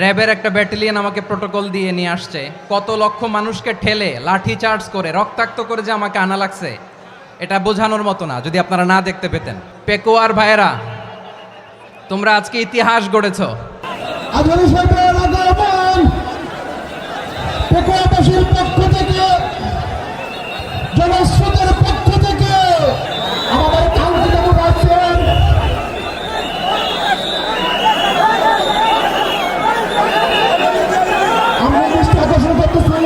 র্যাবের একটা ব্যাটালিয়ন আমাকে প্রোটোকল দিয়ে নিয়ে আসছে, কত লক্ষ মানুষকে ঠেলে লাঠি চার্জ করে রক্তাক্ত করে যে আমাকে আনা লাগছে, এটা বোঝানোর মতো না যদি আপনারা না দেখতে পেতেন। পেকুয়ার ভাইয়েরা, তোমরা আজকে ইতিহাস গড়েছ। পেকুয়াবাসীর পক্ষ থেকে, জনস্রোতের পক্ষ থেকে আমাদের কাঙ্ক্ষিত রাখছেন আমরা দৃষ্টি আকর্ষণ করতেছি।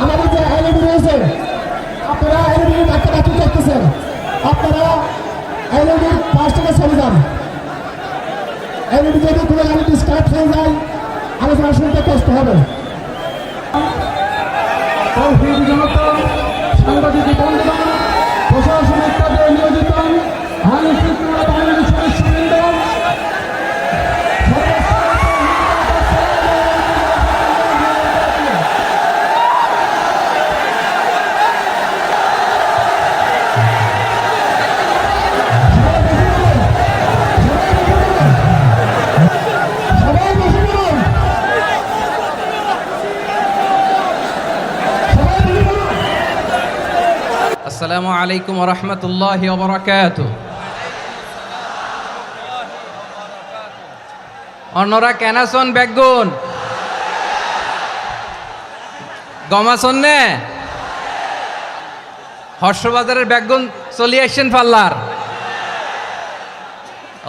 আমাদের যে এলইডি রয়েছে, আপনারা এলইডি ডাকাডাকি করতেছেন, আপনারা এলইডির পাশ থেকে চলে যান। এলইডি যদি কোনো এলইডি স্টার্ট হয়ে যায়, আলোচনা শুনতে কষ্ট হবে। সাংবাদিক বন্ধুগণ, প্রশাসনিক কাজে নিয়োজিত আইন শৃঙ্খলা বাহিনীর সদস্যবৃন্দ, আসসালামু আলাইকুম ওয়া রাহমাতুল্লাহি ওয়া বারাকাতুহু। অন্যরা কেনাসন বেগুন গমাসন নে হর্ষবাজারের বেগুন চলি আসছেন পাল্লার।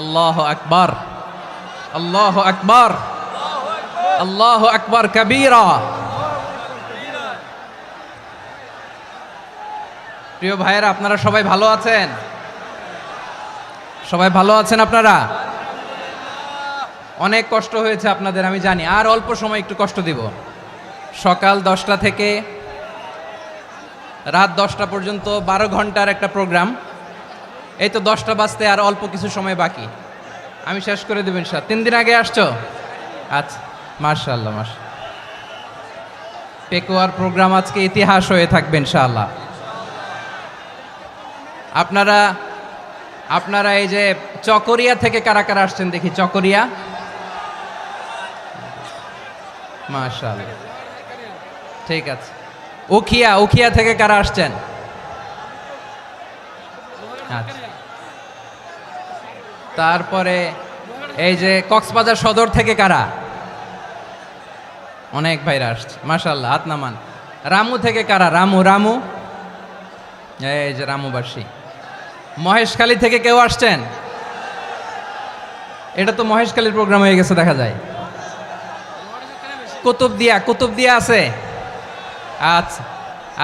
আল্লাহু আকবার, আল্লাহু আকবার, আল্লাহু আকবার কাবীরা। প্রিয় ভাইয়েরা, আপনারা সবাই ভালো আছেন? সবাই ভালো আছেন? আপনারা অনেক কষ্ট হয়েছে আপনাদের, আমি জানি। আর অল্প সময় একটু কষ্ট দিব। সকাল 10টা থেকে রাত 10টা পর্যন্ত 12 ঘন্টার একটা প্রোগ্রাম। এই তো 10টা বাজতে আর অল্প কিছু সময় বাকি, আমি শেষ করে দেব ইনশাআল্লাহ। 3 দিন আগে আসছো? আচ্ছা, মাশাআল্লাহ মাশাআল্লাহ। পেকুয়ার প্রোগ্রাম আজকে ইতিহাস হয়ে থাকবে ইনশাআল্লাহ। আপনারা এই যে চকরিয়া থেকে কারা কারা আসছেন দেখি? চকরিয়া, মাশাআল্লাহ, ঠিক আছে। উখিয়া থেকে কারা আসছেন? আচ্ছা। তারপরে এই যে কক্সবাজার সদর থেকে কারা? অনেক ভাইরা আসছে, মাশাআল্লাহ, হাত নামান। রামু থেকে কারা? রামু, এই যে রামুবাসী। মহেশখালী থেকে কেউ আসছেন? এটা তো মহেশখালীর প্রোগ্রাম হয়ে গেছে দেখা যায়। কুতুবদিয়া আছে? আচ্ছা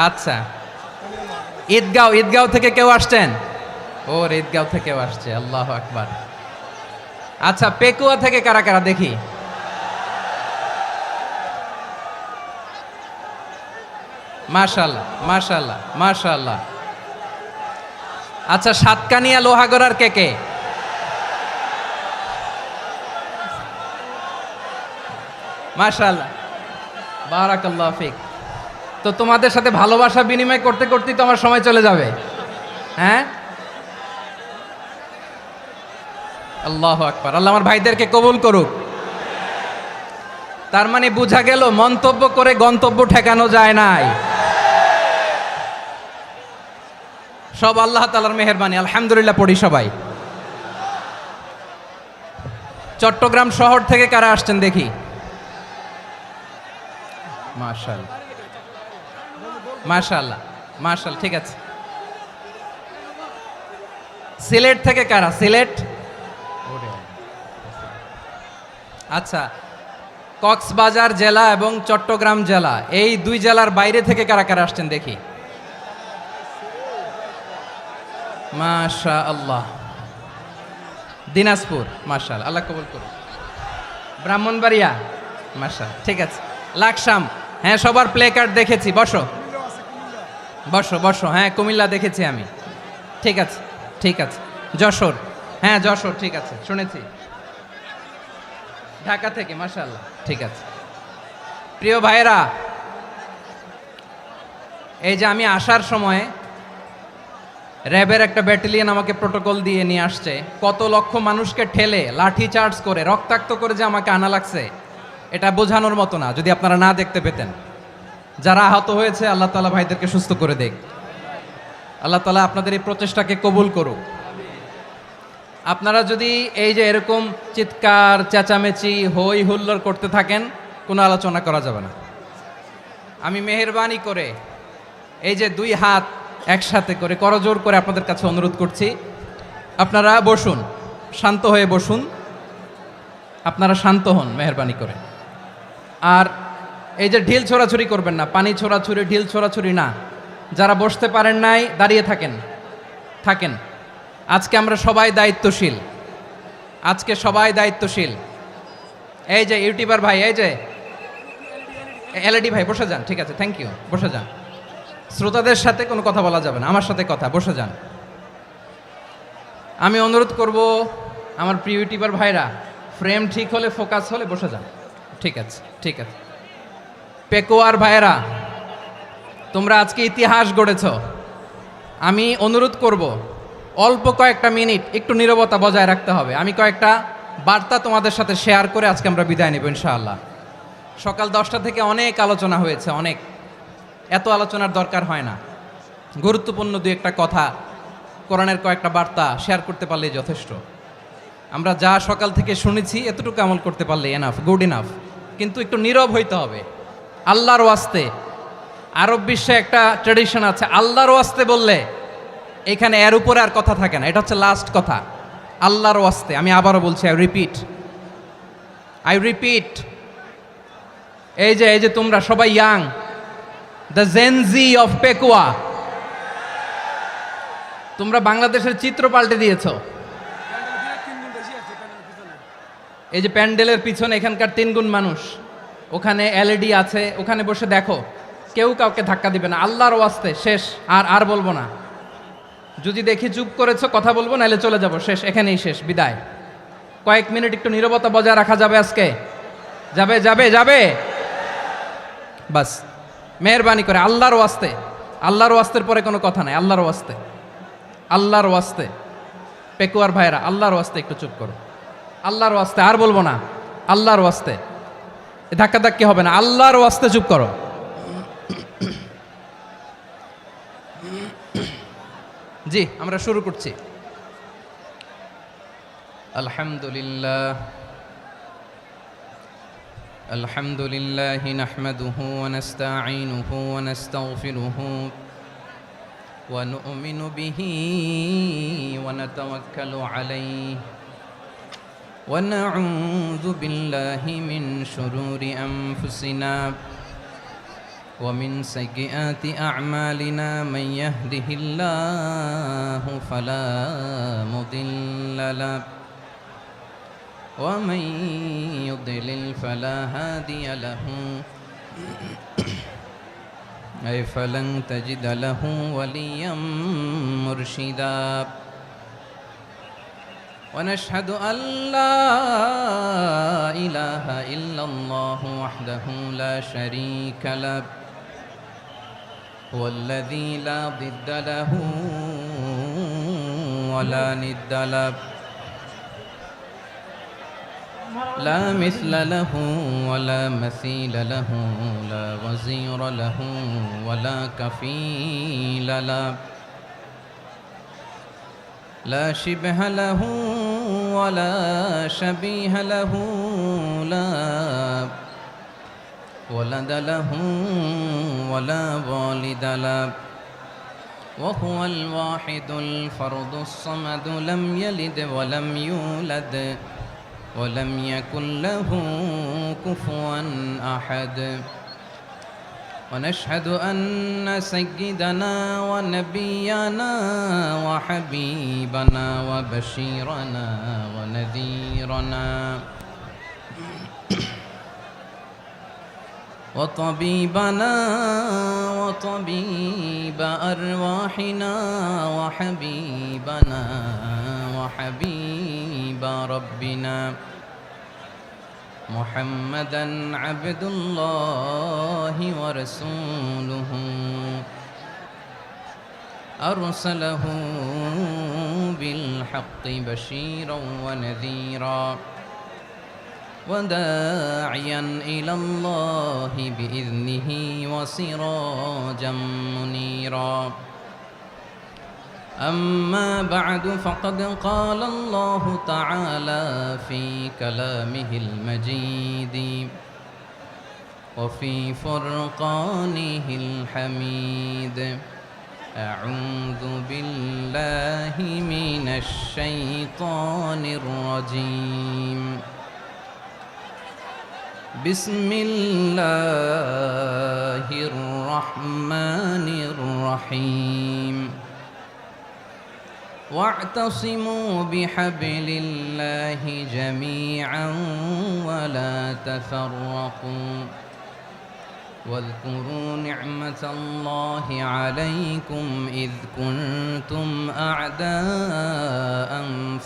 আচ্ছা। ঈদগাঁও থেকে কেউ আসছেন? ওর ঈদগাঁও থেকেও আসছে, আল্লাহু আকবার। আচ্ছা, পেকুয়া থেকে কারা কারা দেখি? মাশাআল্লাহ মাশাআল্লাহ মাশাআল্লাহ। আচ্ছা, সাতকানিয়া লোহাগড়ার কে? মাশাআল্লাহ, বারাকাল্লাহু ফিক। তো তোমাদের সাথে ভালোবাসা বিনিময় করতে করতেই তো আমার সময় চলে যাবে। হ্যাঁ, আল্লাহু আকবার। আল্লাহ আমার ভাইদেরকে কবুল করুক। তার মানে বোঝা গেল মন্তব্য করে গন্তব্য ঠেকানো যায় নাই। সব আল্লাহ তাআলার মেহেরবানি, আলহামদুলিল্লাহ পড়ি সবাই। চট্টগ্রাম শহর থেকে কারা আসছেন দেখি? মাশাআল্লাহ মাশাআল্লাহ মাশাআল্লাহ, ঠিক আছে। সিলেট থেকে কারা? সিলেট, আচ্ছা। কক্সবাজার জেলা এবং চট্টগ্রাম জেলা, এই দুই জেলার বাইরে থেকে কারা কারা আসছেন দেখি? মাশাআল্লাহ। দিনাজপুর, মাশাআল্লাহ, আল্লাহ কবুল করুন। ব্রাহ্মণবাড়িয়া, মাশাআল্লাহ, ঠিক আছে। লাকসাম, হ্যাঁ, সবার প্লে কার্ড দেখেছি। বসো বসো বসো। হ্যাঁ, কুমিল্লা দেখেছি আমি, ঠিক আছে ঠিক আছে। যশোর, হ্যাঁ যশোর, ঠিক আছে, শুনেছি। ঢাকা থেকে, মাশাআল্লাহ, ঠিক আছে। প্রিয় ভাইয়েরা, এই যে আমি আসার সময় র্যাবের একটা ব্যাটালিয়ন আমাকে প্রোটোকল দিয়ে নিয়ে আসছে, কত লক্ষ মানুষকে ঠেলে লাঠি চার্জ করে রক্তাক্ত করে যে আমাকে আনা লাগছে, এটা বোঝানোর মতো না যদি আপনারা না দেখতে পেতেন। যারা আহত হয়েছে আল্লাহ তাআলা ভাইদেরকে সুস্থ করে দেখ। আল্লাহ তাআলা আপনাদের এই প্রচেষ্টাকে কবুল করুক। আপনারা যদি এই যে এরকম চিৎকার চেঁচামেচি হই হুল্লোড় করতে থাকেন, কোনো আলোচনা করা যাবে না। আমি মেহেরবানি করে এই যে দুই হাত একসাথে করে করজোর করে আপনাদের কাছে অনুরোধ করছি, আপনারা বসুন, শান্ত হয়ে বসুন, আপনারা শান্ত হন মেহেরবানি করে। আর এই যে ঢিল ছোড়াছুরি করবেন না, পানি ছোড়াছুরি ঢিল ছোড়াছুরি না। যারা বসতে পারেন নাই দাঁড়িয়ে থাকেন। আজকে আমরা সবাই দায়িত্বশীল, আজকে সবাই দায়িত্বশীল। এই যে ইউটিউবার ভাই, এই যে এলইডি ভাই বসে যান, ঠিক আছে, থ্যাংক ইউ, বসে যান। শ্রোতাদের সাথে কোনো কথা বলা যাবে না, আমার সাথে কথা, বসে যান। আমি অনুরোধ করব আমার প্রিয় ইউটিউবার ভাইরা, ফ্রেম ঠিক হলে ফোকাস হলে বসে যান, ঠিক আছে, ঠিক আছে। পেকোয়ার ভাইরা, তোমরা আজকে ইতিহাস গড়েছ। আমি অনুরোধ করব অল্প কয়েকটা মিনিট একটু নীরবতা বজায় রাখতে হবে। আমি কয়েকটা বার্তা তোমাদের সাথে শেয়ার করে আজকে আমরা বিদায় নেব ইনশাআল্লাহ। সকাল 10টা থেকে অনেক আলোচনা হয়েছে, অনেক, এত আলোচনার দরকার হয় না। গুরুত্বপূর্ণ দুই একটা কথা, কোরআনের কয়েকটা বার্তা শেয়ার করতে পারলেই যথেষ্ট। আমরা যা সকাল থেকে শুনেছি এতটুকু আমল করতে পারলে এনাফ, গুড ইনাফ। কিন্তু একটু নীরব হইতে হবে আল্লাহর ওয়াস্তে। আরব বিশ্বে একটা ট্র্যাডিশন আছে, আল্লাহর ওয়াস্তে বললে এখানে এর উপরে আর কথা থাকে না, এটা হচ্ছে লাস্ট কথা। আল্লাহর ওয়াস্তে, আমি আবারও বলছি, আই রিপিট। এই যে তোমরা সবাই young, the Gen Z of Pekua, তোমরা বাংলাদেশের চিত্র পাল্টে দিয়েছ। এই যে প্যান্ডেলের পিছনে এখানকার 3 গুণ মানুষ, ওখানে এলইডি আছে, ওখানে বসে দেখো, কেউ কাউকে ধাক্কা দিবে না। আল্লাহর ওয়াস্তে শেষ, আর বলবো না। যদি দেখি চুপ করেছো কথা বলবো, নাহলে চলে যাব, শেষ, এখানেই শেষ, বিদায়। কয়েক মিনিট একটু নীরবতা বজায় রাখা যাবে আজকে? যাবে বাস, মেহেরবানি করে আল্লাহর ওয়াস্তে। আল্লাহর ওয়াস্তের পরে কোনো কথা নাই, আল্লাহর ওয়াস্তে। পেকুয়ার ভাইরা, আল্লাহর ওয়াস্তে একটু চুপ করো, আল্লাহর ওয়াস্তে, আর বলবো না, আল্লাহর ওয়াস্তে। ধাক্কাধাক্কি হবে না, আল্লাহর ওয়াস্তে চুপ করো। জি, আমরা শুরু করছি। আলহামদুলিল্লাহ নাহমাদুহু ওয়া নাস্তাঈনুহু ওয়া নাস্তাগফিরুহু ওয়া নু'মিনু বিহি ওয়া নাতাওয়াক্কালু আলাইহি ওয়া নাউযু বিল্লাহি মিন শুরুরি আনফুসিনা ومن سيئات أعمالنا من يهده الله فلا مضل له ومن يضلل فلا هادي له أي فلن تجد له وليا مرشدا ونشهد أن لا إله إلا الله وحده لا شريك له هو الذي لا ضد له ولا ند له لا مثل له ولا مثيل له لا وزير له ولا كفيل له لا شبه له ولا شبيه له لا ولد له ولا والد له وهو الواحد الفرد الصمد لم يلد ولم يولد ولم يكن له كفوا أحد ونشهد أن سيدنا ونبينا وحبيبنا وبشيرنا ونذيرنا وطبيبنا وطبيب أرواحنا وحبيبنا وحبيب ربنا محمدا عبد الله ورسوله أرسله بالحق بشيرا ونذيرا وداعيا إلى الله بإذنه وسراجا منيرا أما بعد فقد قال الله تعالى في كلامه المجيد وفي فرقانه الحميد أعوذ بالله من الشيطان الرجيم بسم الله الرحمن الرحيم واعتصموا بحبل الله جميعا ولا تفرقوا واذكروا نعمة الله عليكم إذ كنتم أعداء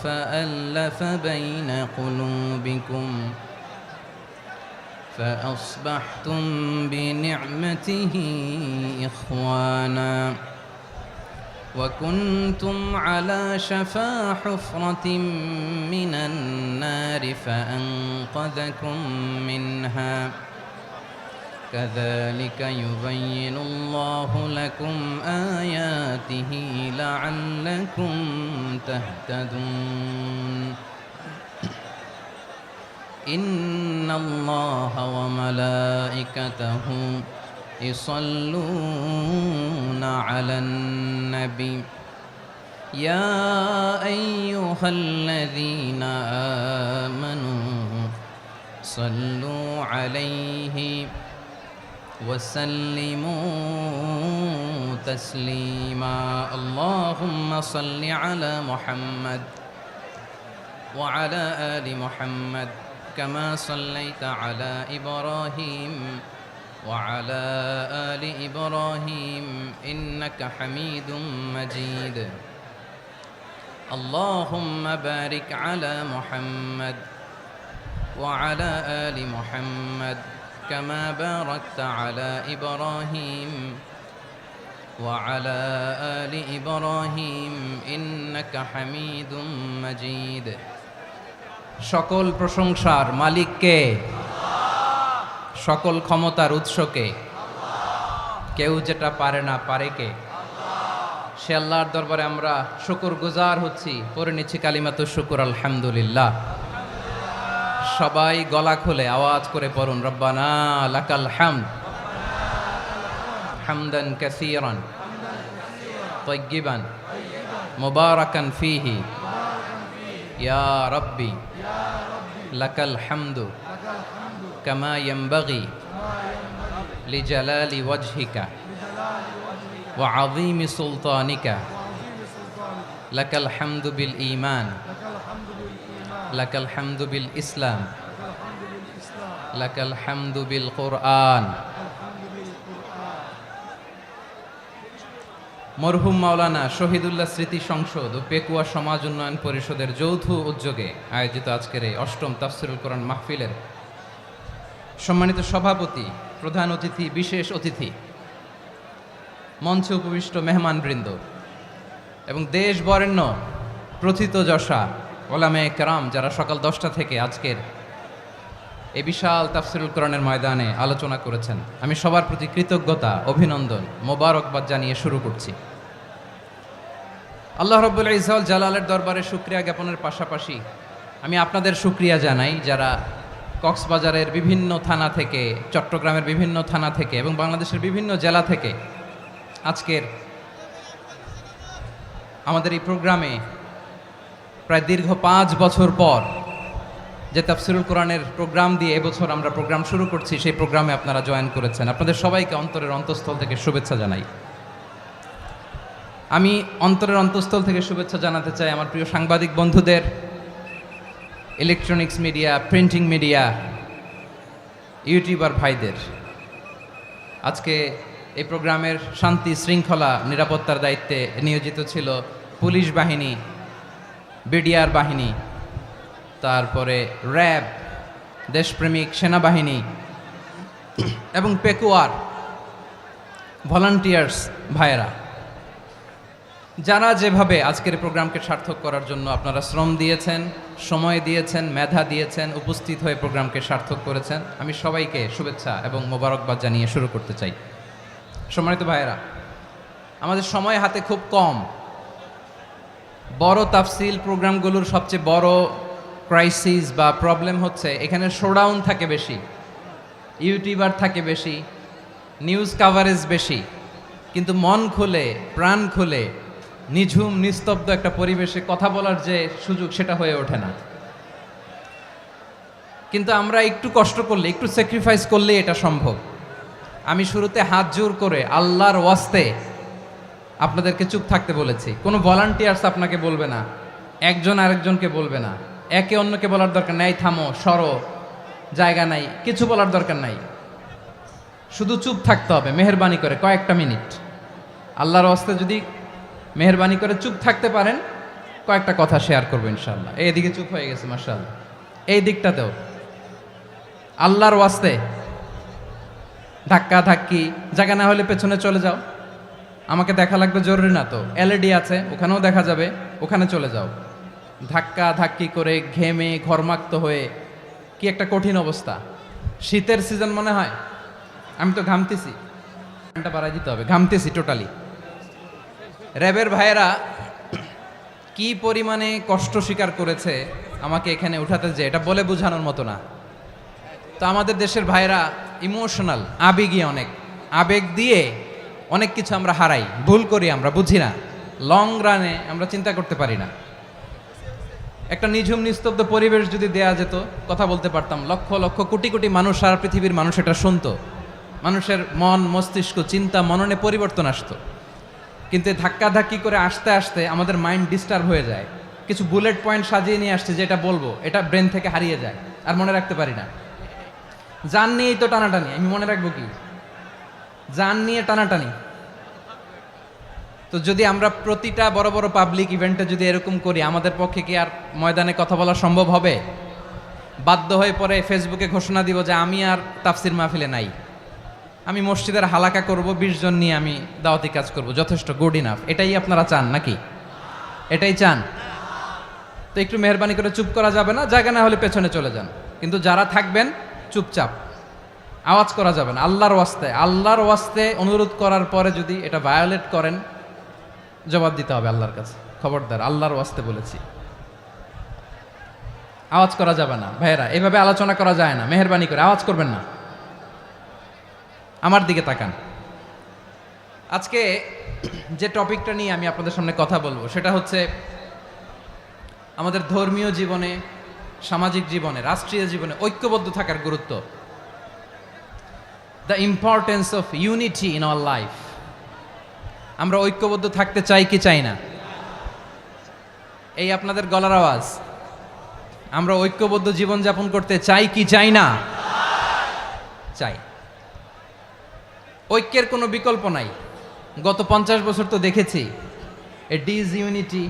فألف بين قلوبكم فأصبحتم بنعمته إخوانا وكنتم على شفا حفرة من النار فأنقذكم منها كذلك يبين الله لكم آياته لعلكم تهتدون إن الله وملائكته يصلون على النبي يا أيها الذين آمنوا صلوا عليه وسلموا تسليما اللهم صل على محمد وعلى آل محمد كما صليت على إبراهيم وعلى آل إبراهيم إنك حميد مجيد اللهم بارك على محمد وعلى آل محمد كما باركت على إبراهيم وعلى آل إبراهيم إنك حميد مجيد সকল প্রশংসার মালিক কে? সকল ক্ষমতার উৎস কে? কেউ যেটা পারে না পারে কে? সে আল্লাহর দরবারে আমরা শুকরগুজার হচ্ছি, পড়ে নিচ্ছি কালিমাতুশ শুকর আলহামদুলিল্লাহ। সবাই গলা খুলে আওয়াজ করে পড়ুন রব্বানা লাকাল হামদ হামদান কাসীরান তাইয়্যিবান মুবারাকান ফীহি ইয়া রাব্বি লাকাল হামদু কামা ইয়ানবাগি লিজালালি ওয়াজহিকা ওয়া আযীমি সুলতানিকা লাকাল হামদু বিল ঈমান লাকাল হামদু বিল ইসলাম লাকাল হামদু বিল কুরআন। মরহুম মাওলানা শহীদুল্লাহ স্মৃতি সংসদ ও পেকুয়া সমাজ উন্নয়ন পরিষদের যৌথ উদ্যোগে আয়োজিত আজকের এই অষ্টম তাফসিরুল কোরআন মাহফিলের সম্মানিত সভাপতি, প্রধান অতিথি, বিশেষ অতিথি, মঞ্চে উপবিষ্ট মেহমানবৃন্দ এবং দেশ বরেণ্য প্রথিতযশা ওলামায়ে কেরাম যারা সকাল 10টা থেকে আজকের এই বিশাল তাফসিরুল কোরআনের ময়দানে আলোচনা করেছেন, আমি সবার প্রতি কৃতজ্ঞতা, অভিনন্দন, মোবারকবাদ জানিয়ে শুরু করছি। আল্লাহ রাব্বুল ইজ্জত ওয়াল জালালের দরবারে শুকরিয়া জ্ঞাপনের পাশাপাশি আমি আপনাদের শুকরিয়া জানাই যারা কক্সবাজারের বিভিন্ন থানা থেকে, চট্টগ্রামের বিভিন্ন থানা থেকে এবং বাংলাদেশের বিভিন্ন জেলা থেকে আজকের আমাদের এই প্রোগ্রামে প্রায় দীর্ঘ 5 বছর পর যে তাফসিরুল কোরআনের প্রোগ্রাম দিয়ে এবছর আমরা প্রোগ্রাম শুরু করছি, সেই প্রোগ্রামে আপনারা জয়েন করেছেন। আপনাদের সবাইকে অন্তরের অন্তঃস্থল থেকে শুভেচ্ছা জানাই। আমি অন্তরের অন্তঃস্থল থেকে শুভেচ্ছা জানাতে চাই আমার প্রিয় সাংবাদিক বন্ধুদের, electronics media, printing media, YouTuber ভাইদের। আজকে এই প্রোগ্রামের শান্তি শৃঙ্খলা নিরাপত্তার দায়িত্বে নিয়োজিত ছিল পুলিশ বাহিনী, বিডিআর বাহিনী, তারপরে র্যাব, দেশপ্রেমিক সেনাবাহিনী এবং পেকুয়ার ভলান্টিয়ার্স ভাইয়েরা। যারা যেভাবে আজকের প্রোগ্রামকে সার্থক করার জন্য আপনারা শ্রম দিয়েছেন, সময় দিয়েছেন, মেধা দিয়েছেন, উপস্থিত হয়ে প্রোগ্রামকে সার্থক করেছেন, আমি সবাইকে শুভেচ্ছা এবং মোবারকবাদ জানিয়ে শুরু করতে চাই। সম্মানিত ভাইয়েরা, আমাদের সময় হাতে খুব কম। বড় তাফসিল প্রোগ্রামগুলোর সবচেয়ে বড় ক্রাইসিস বা প্রবলেম হচ্ছে এখানে শোডাউন থাকে বেশি, ইউটিউবার থাকে বেশি, নিউজ কাভারেজ বেশি, কিন্তু মন খুলে প্রাণ খুলে নিঝুম নিস্তব্ধ একটা পরিবেশে কথা বলার যে সুযোগ সেটা হয়ে ওঠে না। কিন্তু আমরা একটু কষ্ট করলে, একটু স্যাক্রিফাইস করলে এটা সম্ভব। আমি শুরুতে হাত জোর করে আল্লাহর ওয়াস্তে আপনাদেরকে চুপ থাকতে বলেছি। কোনো ভলান্টিয়ার্স আপনাকে বলবে না, একজন আরেকজনকে বলবে না, একে অন্যকে বলার দরকার নাই, থামো সরো জায়গা নাই, কিছু বলার দরকার নাই, শুধু চুপ থাকতে হবে মেহেরবানি করে কয়েকটা মিনিট। আল্লাহর ওয়াস্তে যদি মেহেরবানি করে চুপ থাকতে পারেন, কয়েকটা কথা শেয়ার করবো ইনশাআল্লাহ। এইদিকে চুপ হয়ে গেছে মাশাআল্লাহ, এই দিকটাতেও আল্লাহর ওয়াস্তে ধাক্কা ধাক্কি জায়গা না হলে পেছনে চলে যাও। আমাকে দেখা লাগবে জরুরি না তো, এলইডি আছে ওখানেও দেখা যাবে, ওখানে চলে যাও। ধাক্কা ধাক্কি করে ঘেমে ঘরমাক্ত হয়ে কি একটা কঠিন অবস্থা। শীতের সিজন মনে হয়, আমি তো ঘামতেছি, ফ্যানটা বাড়াই দিতে হবে, ঘামতেছি টোটালি। র্যাবের ভাইয়েরা কি পরিমাণে কষ্ট স্বীকার করেছে আমাকে এখানে উঠাতে, যে এটা বলে বোঝানোর মতো না। তো আমাদের দেশের ভাইয়েরা ইমোশনাল, আবেগী অনেক, আবেগ দিয়ে অনেক কিছু আমরা হারাই, ভুল করি, আমরা বুঝি না, লং রানে আমরা চিন্তা করতে পারি না। একটা নিঝুম নিস্তব্ধ পরিবেশ যদি দেয়া যেত, কথা বলতে পারতাম, লক্ষ লক্ষ কোটি কোটি মানুষ, সারা পৃথিবীর মানুষ এটা শুনতো, মানুষের মন মস্তিষ্ক চিন্তা মননে পরিবর্তন আসতো। কিন্তু ধাক্কাধাক্কি করে আসতে আসতে আমাদের মাইন্ড ডিস্টার্ব হয়ে যায়। কিছু বুলেট পয়েন্ট সাজিয়ে নিয়ে আসছে, যেটা বলবো এটা ব্রেন থেকে হারিয়ে যায়, আর মনে রাখতে পারি না। জান নিয়েই তো টানাটানি, আমি মনে রাখবো কি? জান নিয়ে টানাটানি। তো যদি আমরা প্রতিটা বড় বড় পাবলিক ইভেন্টে যদি এরকম করি, আমাদের পক্ষে কি আর ময়দানে কথা বলা সম্ভব হবে? বাধ্য হয়ে পরে ফেসবুকে ঘোষণা দিব যে আমি আর তাফসির মাহফিলে নাই, আমি মসজিদের হালাকা করব, 20 জন নিয়ে আমি দাওয়াতি কাজ করব, যথেষ্ট, গুড ইনাফ। এটাই আপনারা চান নাকি? এটাই চান? তো একটু মেহরবানি করে চুপ করা যাবে না, জায়গা না হলে পেছনে চলে যান। কিন্তু যারা থাকবেন চুপচাপ, আওয়াজ করা যাবে না। আল্লাহর ওয়াস্তে, আল্লাহর ওয়াস্তে অনুরোধ করার পরে যদি এটা ভায়োলেট করেন, জবাব দিতে হবে আল্লাহর কাছে। খবরদার, আল্লাহর ওয়াস্তে বলেছি, আওয়াজ করা যাবে না। ভাইয়েরা, এভাবে আলোচনা করা যায় না, মেহরবানি করে আওয়াজ করবেন না। আমার দিকে তাকান। আজকে যে টপিকটা নিয়ে আমি আপনাদের সামনে কথা বলবো, সেটা হচ্ছে আমাদের ধর্মীয় জীবনে, সামাজিক জীবনে, রাষ্ট্রীয় জীবনে ঐক্যবদ্ধ থাকার গুরুত্ব। The importance of unity in our life. আমরা ঐক্যবদ্ধ থাকতে চাই কি চাই না? এই আপনাদের গলার আওয়াজ। আমরা ঐক্যবদ্ধ জীবনযাপন করতে চাই কি চাই না? চাই। ঐক্যের কোনো বিকল্প নাই। গত 50 বছর তো দেখেছি এ ডিসইউনিটি,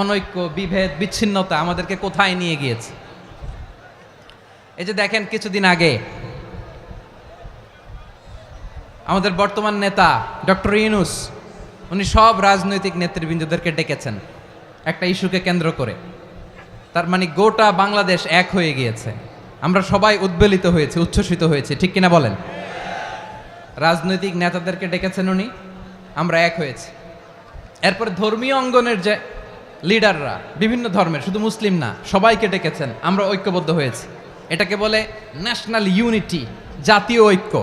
অনৈক্য, বিভেদ, বিচ্ছিন্নতা আমাদেরকে কোথায় নিয়ে গিয়েছে। এই যে দেখেন, কিছুদিন আগে আমাদের বর্তমান নেতা ডক্টর ইউনূস, উনি সব রাজনৈতিক নেতৃবৃন্দদেরকে ডেকেছেন একটা ইস্যুকে কেন্দ্র করে। তার মানে গোটা বাংলাদেশ এক হয়ে গিয়েছে। আমরা সবাই উদ্বেলিত হয়েছে, উচ্ছ্বসিত হয়েছে, ঠিক কিনা বলেন? রাজনৈতিক নেতাদেরকে ডেকেছেন উনি, আমরা এক হয়েছি। এরপর ধর্মীয় অঙ্গনের যে লিডাররা, বিভিন্ন ধর্মের, শুধু মুসলিম না, সবাইকে ডেকেছেন, আমরা ঐক্যবদ্ধ হয়েছি। এটাকে বলে ন্যাশনাল ইউনিটি, জাতীয় ঐক্য।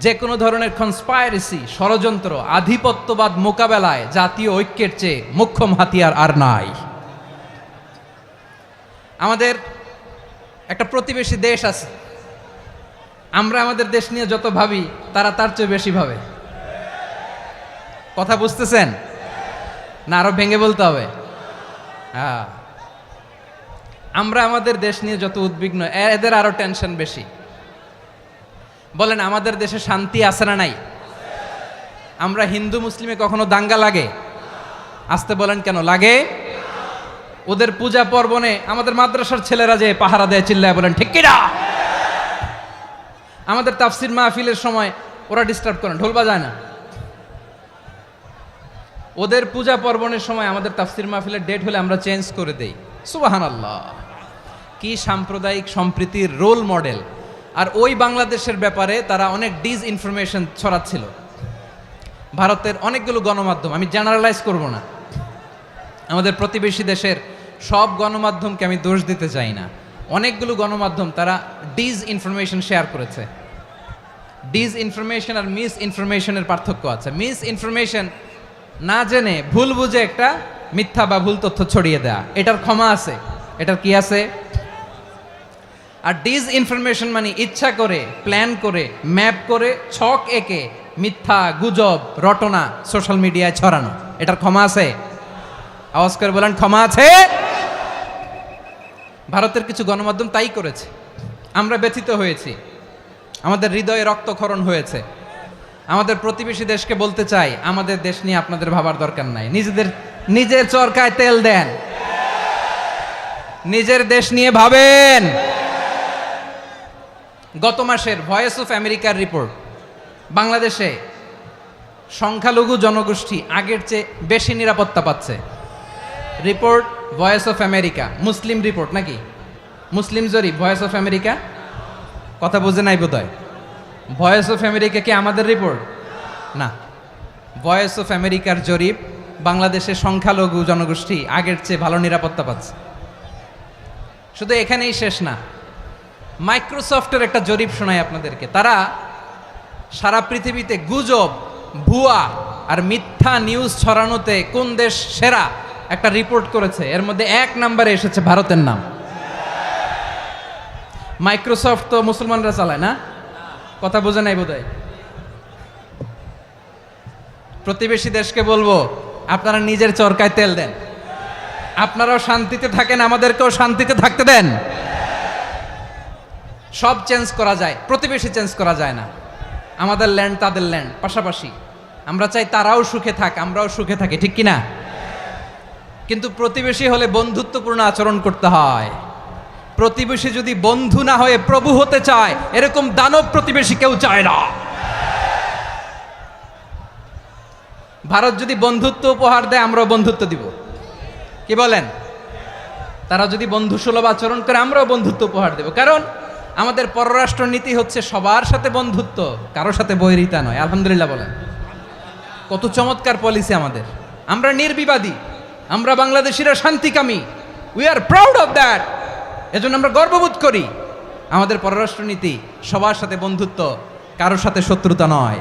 যে কোনো ধরনের কনস্পাইরেসি, ষড়যন্ত্র, আধিপত্যবাদ মোকাবেলায় জাতীয় ঐক্যের চেয়ে মোক্ষম হাতিয়ার আর নাই। আমাদের একটা প্রতিবেশী দেশ আছে, আমরা আমাদের দেশ নিয়ে যত ভাবি, তারা তার চেয়ে বেশি ভাবে। কথা বুঝতেছেন না? আরো ভেঙে বলতে হবে। হ্যাঁ, আমরা আমাদের দেশ নিয়ে যত উদ্বিগ্ন, এদের আরো টেনশন বেশি। বলেন, আমাদের দেশে শান্তি আছে না নাই? আমরা হিন্দু মুসলিমে কখনো দাঙ্গা লাগে? আসতে বলেন, কেন লাগে? ওদের পূজা পার্বণে আমাদের মাদ্রাসার ছেলেরা যে পাহারা দেয়, চিল্লায় বলেন ঠিক কিনা? আমাদের তাফসির মাহফিলের সময় ওরা ডিস্টার্ব করেন, ঢোল বাজায় না। ওদের পূজা পার্বণের সময় আমাদের তাফসির মাহফিলের ডেট হলে আমরা চেঞ্জ করে দেই। সুবহানাল্লাহ, কি সাম্প্রদায়িক সম্প্রীতির রোল মডেল। আর ওই বাংলাদেশের ব্যাপারে তারা অনেক ডিসইনফরমেশন ছড়াচ্ছিল। ভারতের অনেকগুলো গণমাধ্যম, আমি জেনারেলাইজ করব না, আমাদের প্রতিবেশী দেশের সব গণমাধ্যমকে আমি দোষ দিতে চাই না, অনেকগুলো গণমাধ্যম তারা ডিসইনফরমেশন শেয়ার করেছে। ডিসইনফরমেশন আর মিস ইনফরমেশনের পার্থক্য আছে। মিস ইনফরমেশন না জেনে ভুল বুঝে একটা মিথ্যা বা ভুল তথ্য ছড়িয়ে দেয়া, এটার ক্ষমা আছে, এটার কি আছে। আর ডিসইনফরমেশন মানে ইচ্ছা করে, প্ল্যান করে, ম্যাপ করে, ছক এঁকে মিথ্যা, গুজব, রটনা সোশ্যাল মিডিয়ায় ছড়ানো, এটার ক্ষমা আছে? আওয়াজ করে বলেন, ক্ষমা আছে? ভারতের কিছু গণমাধ্যম তাই করেছে, আমরা ব্যথিত হয়েছি, আমাদের হৃদয়ে রক্তক্ষরণ হয়েছে। আমাদের প্রতিবেশী দেশকে বলতে চাই, আমাদের দেশ নিয়ে আপনাদের ভাবার দরকার নাই, নিজের চরকায় তেল দেন, নিজের দেশ নিয়ে ভাবেন। গত মাসের ভয়েস অফ আমেরিকার রিপোর্ট, বাংলাদেশে সংখ্যালঘু জনগোষ্ঠী আগের চেয়ে বেশি নিরাপত্তা পাচ্ছে। Report voice of America, Muslim report নাকি? মুসলিম জরিপ, ভয়েস অফ আমেরিকা। কথা বুঝে নাই বোধহয়। ভয়েস অফ আমেরিকা কি আমাদের রিপোর্ট? না, ভয়েস অফ আমেরিকার জরিপ, বাংলাদেশের সংখ্যালঘু জনগোষ্ঠী আগের চেয়ে ভালো নিরাপত্তা পাচ্ছে। শুধু এখানেই শেষ না, মাইক্রোসফটের একটা জরিপ শোনাই আপনাদেরকে। তারা সারা পৃথিবীতে গুজব, ভুয়া আর মিথ্যা নিউজ ছড়ানোতে কোন দেশ সেরা একটা রিপোর্ট করেছে। এর মধ্যে 1 নম্বরে এসেছে ভারতের নাম। মাইক্রোসফট তো মুসলমানরা চালায় না, কথা বোঝে নাই বোধহয়। প্রতিবেশী দেশকে বলবো, আপনারা নিজের চরকায় তেল দেন, আপনারাও শান্তিতে থাকেন, আমাদেরকেও শান্তিতে থাকতে দেন। সব চেঞ্জ করা যায়, প্রতিবেশী চেঞ্জ করা যায় না। আমাদের ল্যান্ড তাদের ল্যান্ড, পাশাপাশি। আমরা চাই তারাও সুখে থাক, আমরাও সুখে থাকি, ঠিক কিনা? কিন্তু প্রতিবেশী হলে বন্ধুত্বপূর্ণ আচরণ করতে হয়। প্রতিবেশী যদি বন্ধু না হয়ে প্রভু হতে চায়, এরকম দানব প্রতিবেশী কেউ চায় না। ভারত যদি বন্ধুত্ব উপহার দেয়, আমরাও বন্ধুত্ব দিব, কি বলেন? তারা যদি বন্ধুসুলভ আচরণ করে, আমরাও বন্ধুত্ব উপহার দেব। কারণ আমাদের পররাষ্ট্র নীতি হচ্ছে সবার সাথে বন্ধুত্ব, কারোর সাথে বৈরিতা নয়। আলহামদুলিল্লাহ বলেন, কত চমৎকার পলিসি আমাদের। আমরা নির্বিবাদী, আমরা বাংলাদেশিরা শান্তিকামী, we are proud of that. এজন্য আমরা গর্ববোধ করি। আমাদের পররাষ্ট্র নীতি সবার সাথে বন্ধুত্ব, কারোর সাথে শত্রুতা নয়।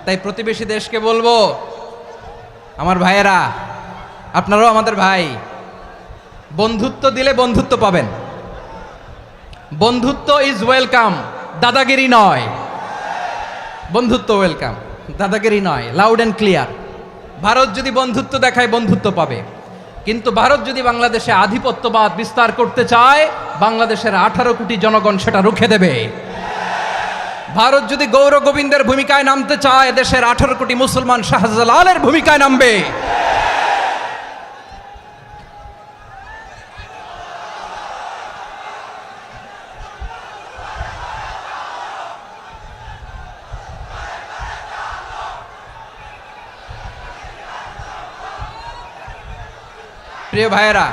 তাই প্রতিবেশী দেশকে বলবো, আমার ভাইয়েরা, আপনারাও আমাদের ভাই, বন্ধুত্ব দিলে বন্ধুত্ব পাবেন। বন্ধুত্ব ইজ ওয়েলকাম, দাদাগিরি নয়। বন্ধুত্ব ওয়েলকাম, দাদাগিরি নয়, লাউড অ্যান্ড ক্লিয়ার। ভারত যদি বন্ধুত্ব দেখায়, বন্ধুত্ব পাবে। কিন্তু ভারত যদি বাংলাদেশে আধিপত্যবাদ বিস্তার করতে চায়, বাংলাদেশের 18 কোটি জনগণ সেটা রুখে দেবে। ভারত যদি গৌর গোবিন্দের ভূমিকায় নামতে চায়, দেশের 18 কোটি মুসলমান শাহজালালের ভূমিকায় নামবে। প্রিয় ভাইয়েরা,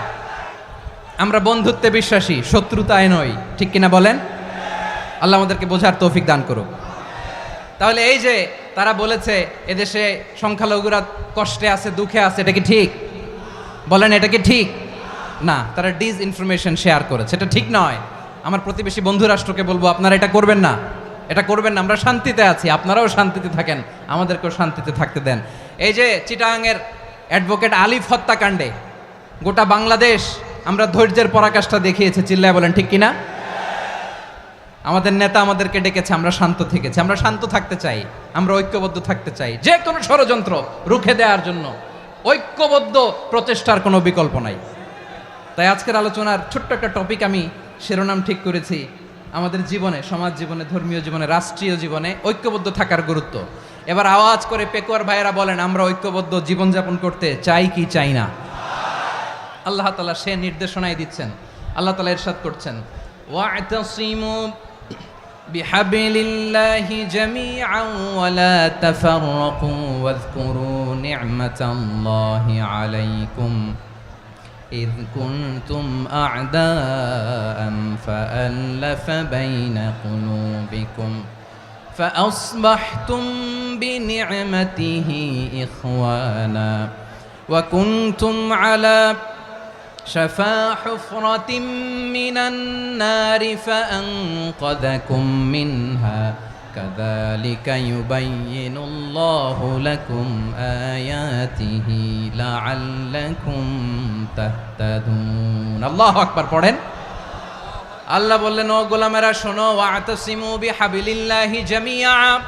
আমরা বন্ধুত্বে বিশ্বাসী, শত্রুতায় নই, ঠিক কিনা বলেন? আল্লাহ আমাদেরকে বোঝার তৌফিক দান করুক। তাহলে এই যে তারা বলেছে এদেশে সংখ্যালঘুরা কষ্টে আছে, দুঃখে আছে, এটা কি ঠিক? বলেন, এটা কি ঠিক? না, তারা ডিসইনফরমেশন শেয়ার করেছে, এটা ঠিক নয়। আমার প্রতিবেশী বন্ধু রাষ্ট্রকে বলবো, আপনারা এটা করবেন না, এটা করবেন না। আমরা শান্তিতে আছি, আপনারাও শান্তিতে থাকেন, আমাদেরকেও শান্তিতে থাকতে দেন। এই যে চিটাগাংয়ের অ্যাডভোকেট আলিফ হত্যাকাণ্ডে গোটা বাংলাদেশ আমরা ধৈর্যের পরাকাষ্ঠা দেখিয়েছে, চিল্লায় বলেন ঠিক কিনা? আমাদের নেতা আমাদেরকে ডেকেছে, আমরা শান্ত থেকেছি। আমরা শান্ত থাকতে চাই, আমরা ঐক্যবদ্ধ থাকতে চাই। যে কোনো ষড়যন্ত্র রুখে দেওয়ার জন্য ঐক্যবদ্ধ প্রচেষ্টার কোনো বিকল্প নাই। তাই আজকের আলোচনার ছোট্ট একটা টপিক আমি শিরোনাম ঠিক করেছি, আমাদের জীবনে, সমাজ জীবনে, ধর্মীয় জীবনে, রাষ্ট্রীয় জীবনে ঐক্যবদ্ধ থাকার গুরুত্ব। এবার আওয়াজ করে পেকুয়ার ভাইয়েরা বলেন, আমরা ঐক্যবদ্ধ জীবনযাপন করতে চাই কি চাই না? আল্লাহ তাআলা সে নির্দেশনাই দিচ্ছেন। আল্লাহ তাআলা ইরশাদ করছেন, ওয়া'তাসিমু بحبل الله جميعا ولا تفرقوا واذكروا نعمة الله عليكم إذ كنتم أعداء فألف بين قلوبكم فأصبحتم بنعمته إخوانا وكنتم على شفا حفرة من النار فأنقذكم منها كذلك يبين الله لكم آياته لعلكم تهتدون الله أكبر পড়েন আল্লাহ বললেন ও গোলামেরা শোনো ওয়াতাসিমু বিহাবিলিল্লাহি জামিআ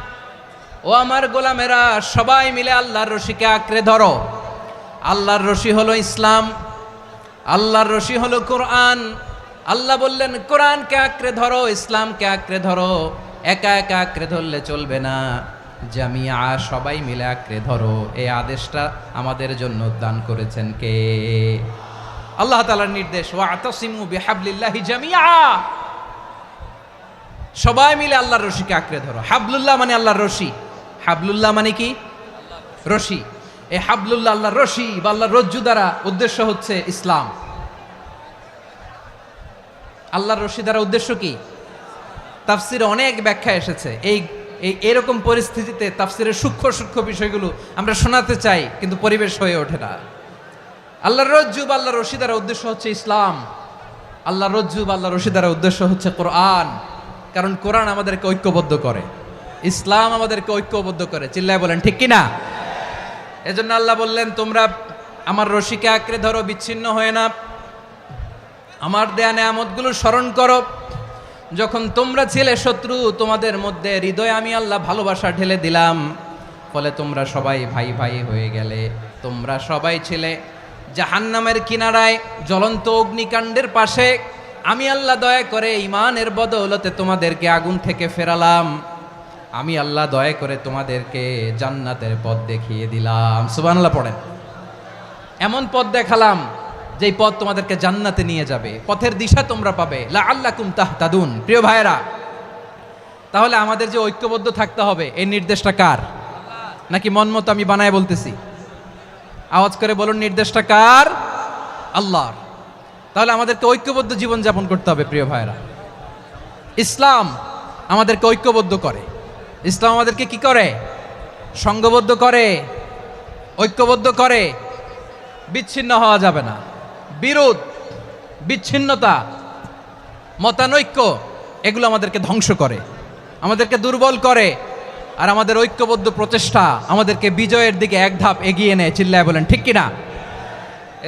ও আমার গোলামেরা সবাই মিলে আল্লাহর রশিকে আঁকড়ে ধরো আল্লাহর রশি হলো ইসলাম আল্লাহর রশি হলো কোরআন আল্লাহ বললেন কোরআনকে আঁকড়ে ধরো ইসলামকে আঁকড়ে ধরো একা একা আঁকড়ে ধরলে চলবে না জামিয়া সবাই মিলে আঁকড়ে ধরো এই আদেশটা আমাদের জন্য দান করেছেন কে আল্লাহ তাআলার নির্দেশ ওয়াতাসিমু বিহাবলিল্লাহি জামিআ সবাই মিলে আল্লাহর রশিকে আঁকড়ে ধরো হাবলুল্লাহ মানে আল্লাহর রশি হাবলুল্লাহ মানে কি রশি এই হাবলুল্লাহ আল্লাহর রশি বা আল্লাহর রজ্জু দ্বারা উদ্দেশ্য হচ্ছে ইসলাম আল্লাহর রশি দ্বারা উদ্দেশ্য কি তাফসিরে অনেক ব্যাখ্যা এসেছে এই এরকম পরিস্থিতিতে তাফসিরের সূক্ষ্ম সূক্ষ্ম বিষয়গুলো আমরা শোনাতে চাই কিন্তু পরিবেশ হয়ে ওঠে না আল্লাহর রজ্জু বা আল্লাহর রশি দ্বারা উদ্দেশ্য হচ্ছে ইসলাম আল্লাহর রজ্জু বা আল্লাহর রশি দ্বারা উদ্দেশ্য হচ্ছে কোরআন কারণ কোরআন আমাদেরকে ঐক্যবদ্ধ করে ইসলাম আমাদেরকে ঐক্যবদ্ধ করে চিল্লায় বলেন ঠিক কি না এজন্য আল্লাহ বললেন তোমরা আমার রশিকে আঁকড়ে ধরো বিচ্ছিন্ন হয়ে না আমার দেয়া নেয়ামতগুলো স্মরণ করো যখন তোমরা ছিলে শত্রু তোমাদের মধ্যে হৃদয়ে আমি আল্লাহ ভালোবাসা ঢেলে দিলাম ফলে তোমরা সবাই ভাই ভাই হয়ে গেলে তোমরা সবাই ছিলে জাহান্নামের কিনারায় জ্বলন্ত অগ্নিকাণ্ডের পাশে আমি আল্লাহ দয়া করে ঈমানের বদৌলতে তোমাদেরকে আগুন থেকে ফেরালাম আমি আল্লাহ দয়া করে তোমাদেরকে জান্নাতের পথ দেখিয়ে দিলাম সুবহানাল্লাহ পড়েন এমন পথ দেখালাম যেই পথ তোমাদেরকে জান্নাতে নিয়ে যাবে পথের দিশা তোমরা পাবে লাআল্লাকুম তাহতাদুন প্রিয় ভাইরা তাহলে আমাদের যে ঐক্যবদ্ধ থাকতে হবে এই নির্দেশটা কার নাকি মন মতো আমি বানায় বলতেছি আওয়াজ করে বলুন নির্দেশটা কার আল্লাহর তাহলে আমাদেরকে ঐক্যবদ্ধ জীবন যাপন করতে হবে প্রিয় ভাইরা ইসলাম আমাদেরকে ঐক্যবদ্ধ করে ইসলাম আমাদেরকে কি করে সংঘবদ্ধ করে ঐক্যবদ্ধ করে বিচ্ছিন্ন হওয়া যাবে না বিরোধ বিচ্ছিন্নতা মতানৈক্য এগুলো আমাদেরকে ধ্বংস করে আমাদেরকে দুর্বল করে আর আমাদের ঐক্যবদ্ধ প্রচেষ্টা আমাদেরকে বিজয়ের দিকে এক ধাপ এগিয়ে নেয় চিল্লায় বলেন ঠিক কিনা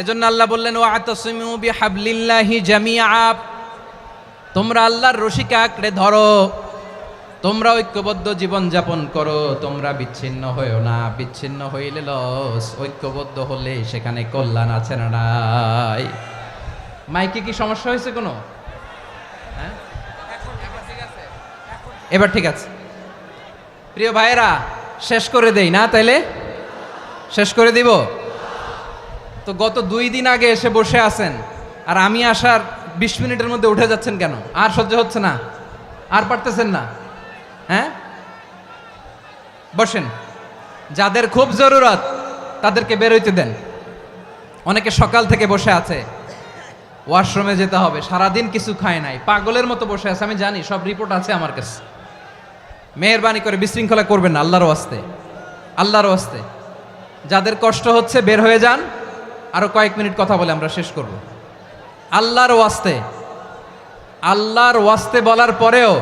এজন্য আল্লাহ বললেন ওয়াতাসিমু বিহাবলিল্লাহি জামিআ তোমরা আল্লাহর রশিকে আঁকড়ে ধরো তোমরা ঐক্যবদ্ধ জীবন যাপন করো তোমরা বিচ্ছিন্ন হইও না বিচ্ছিন্ন হইলে লস ঐক্যবদ্ধ হলে সেখানে কল্যাণ আছে না নাই মাইকে কি সমস্যা হয়েছে কোনো হ্যাঁ এবার ঠিক আছে প্রিয় ভাইয়েরা শেষ করে দেই না তাইলে শেষ করে দিব তো গত 2 দিন আগে এসে বসে আছেন আর আমি আসার 20 মিনিটের মধ্যে উঠে যাচ্ছেন কেন আর সহ্য হচ্ছে না আর পারতেছেন না হ্যাঁ বসেন যাদের খুব জরুরত তাদেরকে বের হইতে দেন অনেকে সকাল থেকে বসে আছে ওয়াশরুমে যেতে হবে সারাদিন কিছু খায় নাই পাগলের মতো বসে আছে আমি জানি সব রিপোর্ট আছে আমার কাছে মেহেরবানি করে বিশৃঙ্খলা করবেন না আল্লাহর ওয়াস্তে আল্লাহর ওয়াস্তে যাদের কষ্ট হচ্ছে বের হয়ে যান আরো কয়েক মিনিট কথা বলে আমরা শেষ করব আল্লাহর ওয়াস্তে বলার পরেও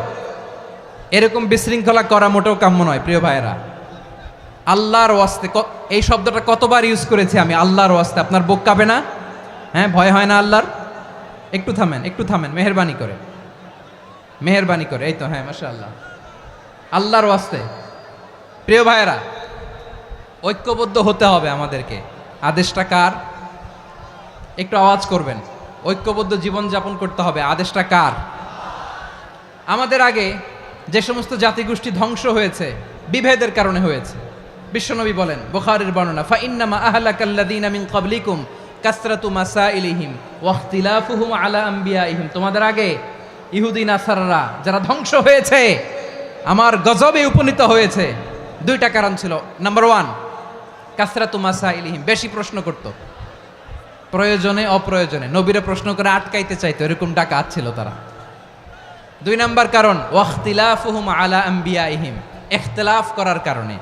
এরকম বিশৃঙ্খলা করা মোটেও কাম্য নয় প্রিয় ভাইয়েরা আল্লাহর ওয়াস্তে এই শব্দটা কতবার ইউজ করেছি আমি আল্লাহর ওয়াস্তে আপনার বুক কাঁপে না হ্যাঁ ভয় হয় না আল্লাহর একটু থামেন মেহেরবানি করে এই তো হ্যাঁ মাশাআল্লাহ আল্লাহর ওয়াস্তে প্রিয় ভাইয়েরা ঐক্যবদ্ধ হতে হবে আমাদেরকে আদেশটা কার একটু আওয়াজ করবেন ঐক্যবদ্ধ জীবন যাপন করতে হবে আদেশটা কার আমাদের আগে যে সমস্ত জাতিগোষ্ঠী ধ্বংস হয়েছে বিভেদের কারণে হয়েছে বিশ্বনবী বলেন বুখারীর বর্ণনা ফা ইন্নামা আহলাকাল্লাযীনা মিন ক্বাবলিকুম কাসরাতু মাসাইলিহিম ওয়া ইখতিলাফুহুম আলা আমবিয়াইহিম তোমাদের আগে ইহুদি নাসারারা যারা ধ্বংস হয়েছে, আমার গজবে উপনীত হয়েছে, দুইটা কারণ ছিল। নাম্বার ওয়ান, কাসরাতু মাসাইলিহিম, বেশি প্রশ্ন করত, প্রয়োজনে অপ্রয়োজনে নবীরে প্রশ্ন করে আটকাইতে চাইতো, এরকম ডাকাত ছিল তারা। দুই নাম্বার কারণ, ওয়াখতিলাফুহুম আলা আম্বিয়াইহিম, ইখতিলাফ করার কারণে,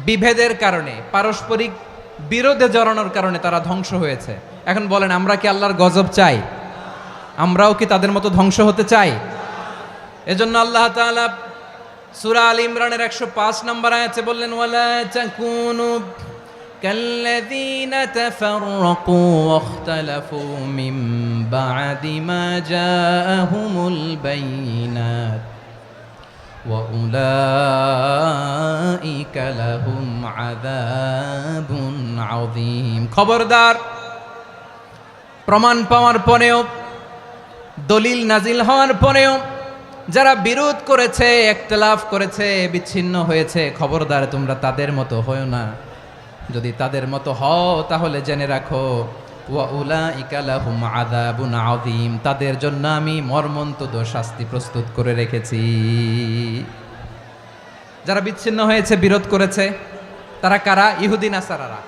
বিভেদের কারণে, পারস্পরিক বিরোধে জড়ানোর কারণে তারা ধ্বংস হয়েছে। এখন বলেন, আমরা কি আল্লাহর গজব চাই? আমরাও কি তাদের মতো ধ্বংস হতে চাই? এজন্য আল্লাহ তাআলা সূরা আল ইমরানের 105 নম্বর আয়াতে বললেন, ওয়ালা তাকুনু কাল্লাযীনা তাফাররাকু ওয়াখতালাফু মিন বা'দি মা জাআহুমুল বাইয়িনাত ওয়া উলাইকা লাহুম আযাবুন আযীম। খবরদার, প্রমাণ পাওয়ার পরেও, দলিল নাজিল হওয়ার পরেও যারা বিরোধ করেছে, ইখতিলাফ করেছে, বিচ্ছিন্ন হয়েছে, খবরদার তোমরা তাদের মতো হয়ো না। যদি তাদের মতো হও তাহলে জেনে রাখো, ওয়া উলাইকা লাহুম আযাবুন আযীম, তাদের জন্য আমি মর্মন্তুদ শাস্তি প্রস্তুত করে রেখেছি। যারা বিচ্ছিন্ন হয়েছে, বিরোধ করেছে, তারা কারা? ইহুদি নাসারারা।